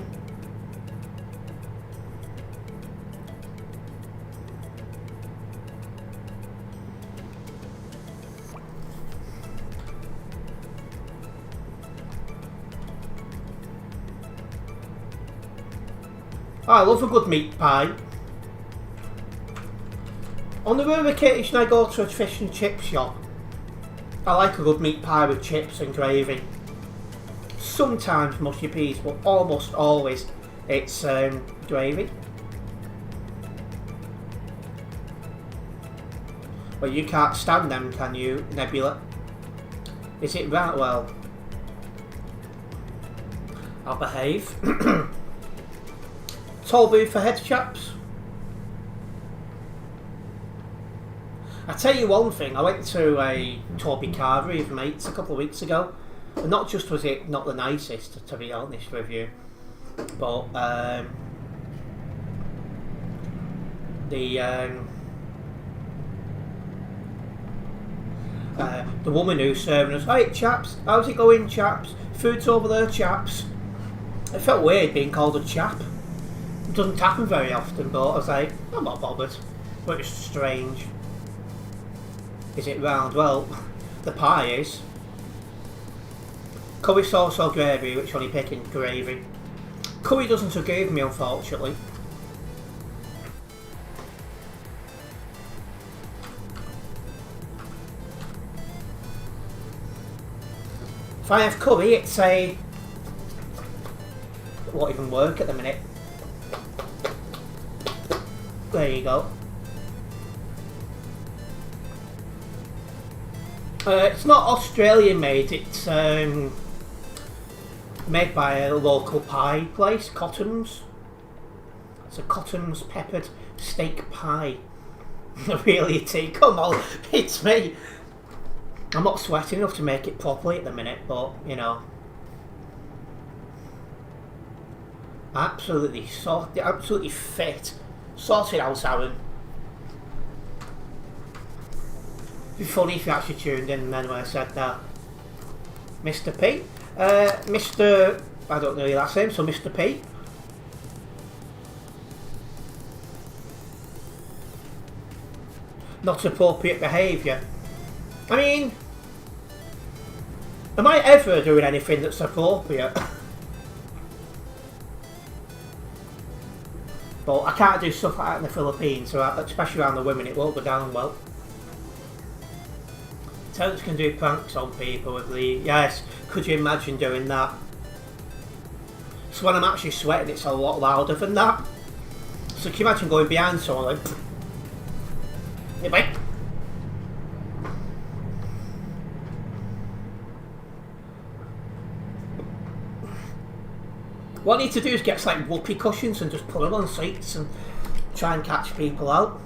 Oh, I love a good meat pie. On the rare occasion I go to a fish and chip shop, I like a good meat pie with chips and gravy. Sometimes mushy peas, but almost always it's gravy. Well, you can't stand them, can you, Nebula? Is it right? Well, I'll behave. Toll booth for head chaps. I tell you one thing, I went to a Toby Carvery with mates a couple of weeks ago, and not just was it not the nicest, to be honest with you, but the woman who's serving us, "Hey chaps, how's it going chaps? Food's over there chaps." It felt weird being called a chap. It doesn't happen very often, but I was like, I'm not bothered. But it's strange. Is it round? Well, the pie is. Curry sauce or gravy, which one are you picking? Gravy. Curry doesn't agree with me, unfortunately. If I have curry, it's a... It won't even work at the minute. There you go. It's not Australian made, it's made by a local pie place, Cotton's. It's a Cotton's peppered steak pie. Really, come on, it's me. I'm not sweating enough to make it properly at the minute, but you know. Absolutely sorted, absolutely fit. Sorted out, Aaron. It'd be funny if you actually tuned in then when I said that. Mr. P. Mr. I don't know your last name, so Mr. P. Not appropriate behaviour. I mean, am I ever doing anything that's appropriate? But I can't do stuff like that in the Philippines, so especially around the women, it won't go down well. Terence can do pranks on people with the... Yes, could you imagine doing that? So when I'm actually sweating, it's a lot louder than that. So can you imagine going behind someone like... Hey, wait. What I need to do is get like whoopee cushions and just put them on seats and try and catch people out.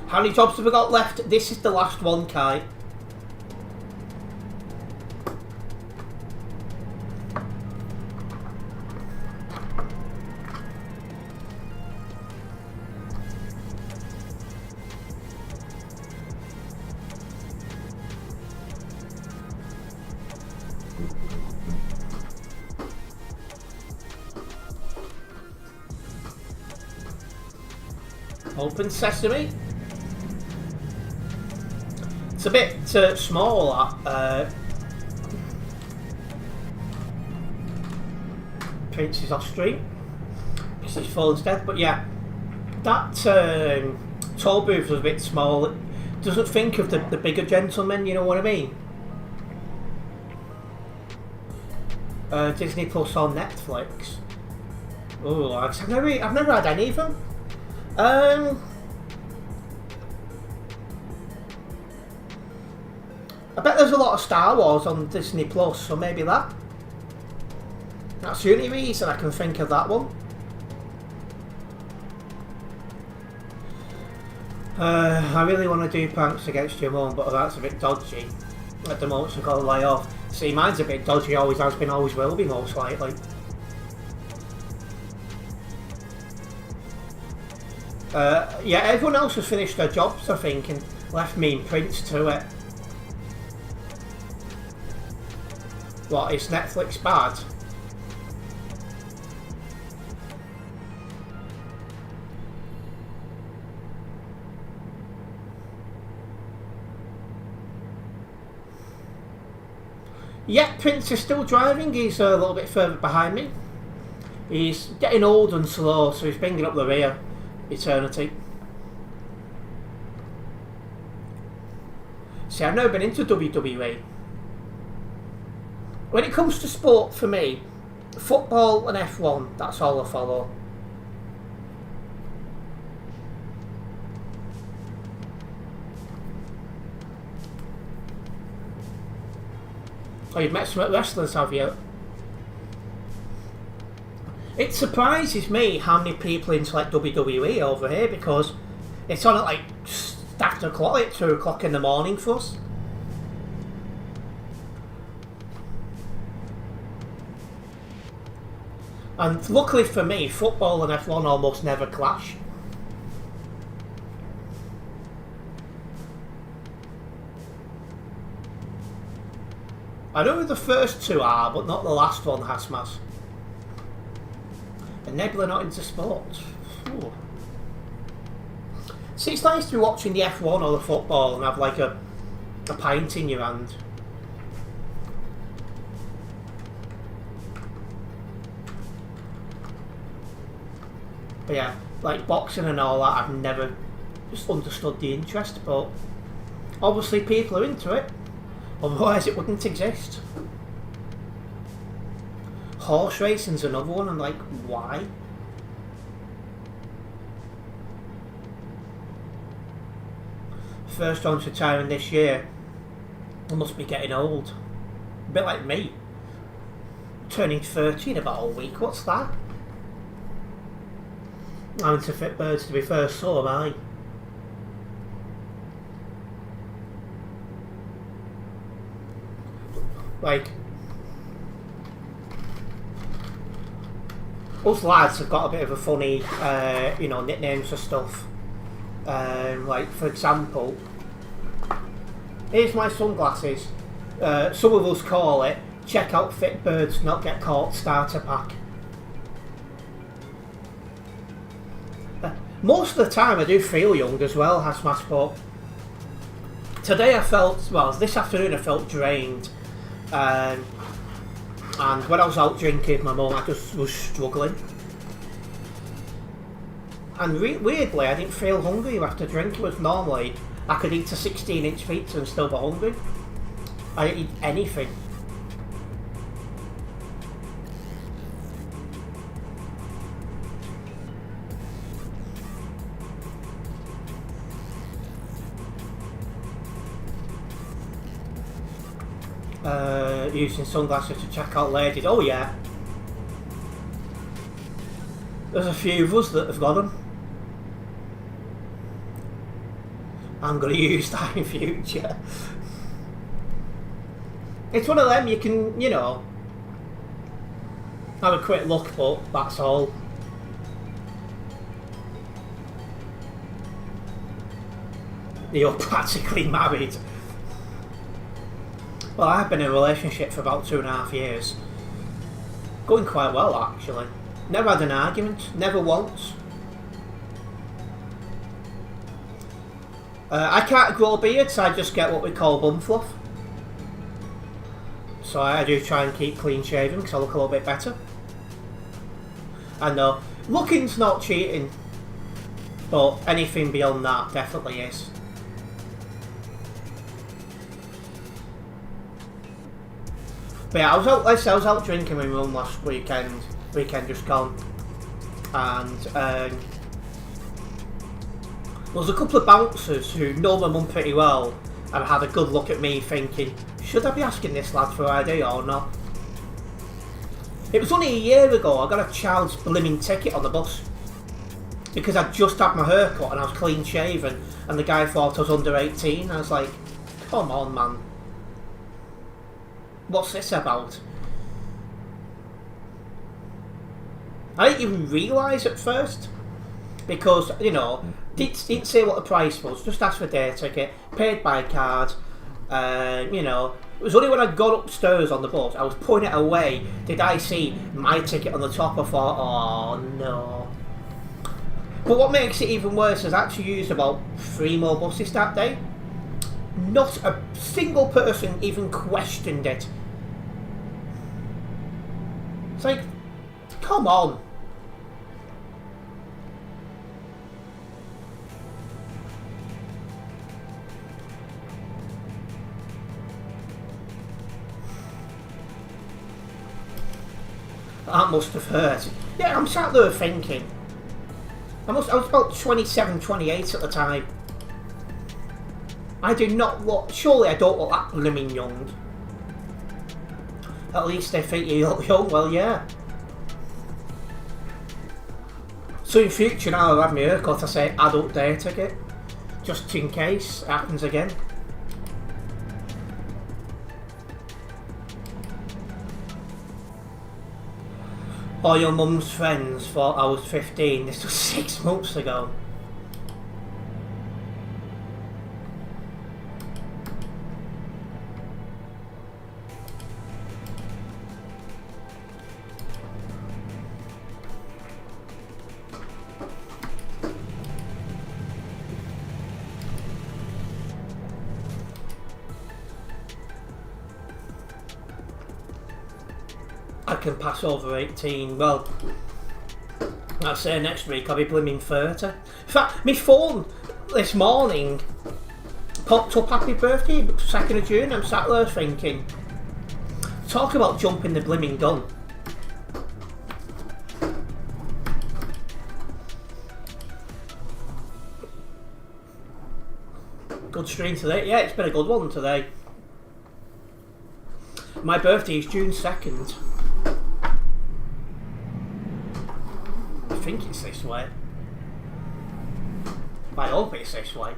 How many jobs have we got left? This is the last one, Kai. Open sesame. It's a bit small, that Prince's off stream because his phone's dead. But yeah, that toll booth was a bit small. It doesn't think of the bigger gentlemen, you know what I mean? Disney Plus on Netflix. Oh, I've never had any of them. I bet there's a lot of Star Wars on Disney Plus, so maybe that. That's the only reason I can think of that one. I really want to do pranks against your mum, but that's a bit dodgy. At the moment, so I've got to lay off. See, mine's a bit dodgy, always has been, always will be, most likely. Yeah, everyone else has finished their jobs, I think, and left me and Prince to it. What, is Netflix bad? Yeah, Prince is still driving. He's a little bit further behind me. He's getting old and slow, so he's bringing up the rear. Eternity. See, I've never been into WWE. When it comes to sport, for me, football and F1, that's all I follow. Oh, you've met some wrestlers, have you? It surprises me how many people into like WWE over here, because it's on at like after o'clock, like 2 o'clock in the morning for us. And luckily for me, football and F1 almost never clash. I know who the first two are, but not the last one, Hasmas. And Nebula not into sports. Ooh. See, it's nice to be watching the F1 or the football and have like a pint in your hand. But yeah, like boxing and all that, I've never just understood the interest, but obviously people are into it. Otherwise it wouldn't exist. Horse racing's another one. I'm like, why? First one's retiring this year. I must be getting old. A bit like me. Turning 30 in about a week. What's that? I'm into fit birds, to be fair, so am I. Like, us lads have got a bit of a funny, you know, nicknames for stuff. Like, for example, here's my sunglasses. Some of us call it check out fit birds, not get caught starter pack. Most of the time I do feel young as well, Hasmas, but today I felt, well, this afternoon I felt drained. And when I was out drinking with my mum, I just was struggling. And weirdly, I didn't feel hungry after drinking. Was normally I could eat a 16-inch pizza and still be hungry. I didn't eat anything. Using sunglasses to check out ladies. Oh yeah. There's a few of us that have got them. I'm going to use that in future. It's one of them you can, you know, have a quick look, but that's all. You're practically married. Well, I've been in a relationship for about 2.5 years. Going quite well, actually. Never had an argument, never once. I can't grow beards, I just get what we call bum fluff. So I do try and keep clean shaven because I look a little bit better. I know, looking's not cheating, but anything beyond that definitely is. But yeah, I was out drinking with my mum last weekend just gone, and there was a couple of bouncers who know my mum pretty well and had a good look at me thinking, should I be asking this lad for ID or not? It was only a year ago I got a child's blimmin' ticket on the bus because I'd just had my hair cut and I was clean shaven and the guy thought I was under 18. I was like, come on man. What's this about? I didn't even realise at first. because, you know, didn't say what the price was, just asked for day ticket, paid by card, you know, it was only when I got upstairs on the bus, I was putting it away, did I see my ticket on the top. I thought, oh no. But what makes it even worse is I actually used about 3 more buses that day. Not a single person even questioned it. It's like, come on. That must have hurt. Yeah, I'm sat there thinking. I was about 27, 28 at the time. I do not look. Surely I don't look that blooming young. At least they think you look young. Well, yeah. So in future now I'll have my haircut. I say adult day ticket, just in case it happens again. All your mum's friends thought I was 15. This was 6 months ago. I can pass over 18. Well, I'll say next week I'll be blooming 30. In fact, my phone this morning popped up happy birthday, 2nd of June. I'm sat there thinking, talk about jumping the blooming gun. Good stream today. Yeah, it's been a good one today. My birthday is June 2nd. I think it's this way. I hope it's this way.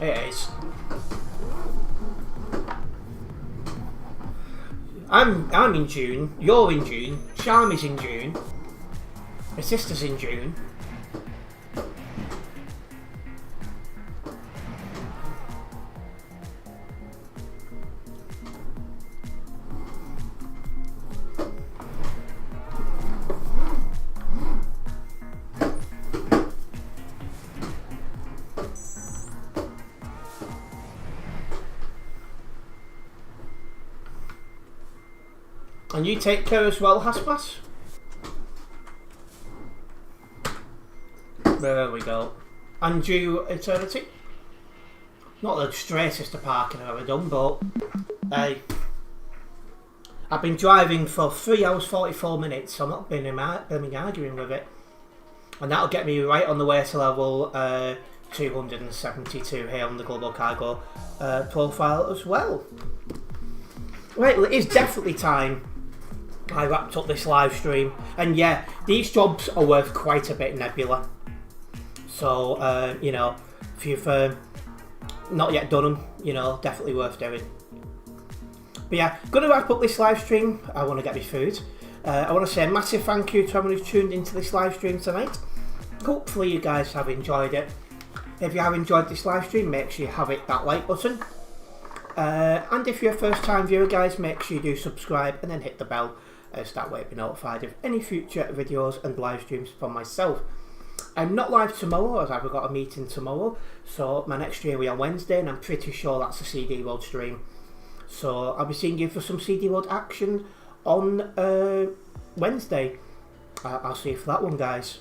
It is. I'm in June, you're in June, Charmy's in June, my sister's in June. And you take care as well, Haspas? There we go. And you, Eternity? Not the straightest of parking I've ever done, but hey, I've been driving for 3 hours 44 minutes, so I'm not been arguing with it. And that'll get me right on the way to level 272 here on the Global Cargo profile as well. Right, well, it is definitely time I wrapped up this live stream, and yeah, these jobs are worth quite a bit, Nebula. So you know, if you've not yet done them, you know, definitely worth doing. But yeah, gonna wrap up this live stream. I want to get my food. I want to say a massive thank you to everyone who's tuned into this live stream tonight. Hopefully you guys have enjoyed it. If you have enjoyed this live stream, make sure you have hit that like button. And if you're a first time viewer, guys, make sure you do subscribe and then hit the bell, so that way you'll be notified of any future videos and live streams from myself. I'm not live tomorrow as I've got a meeting tomorrow, so my next stream will be on Wednesday, and I'm pretty sure that's a CD World stream. So I'll be seeing you for some CD World action on Wednesday. I'll see you for that one, guys.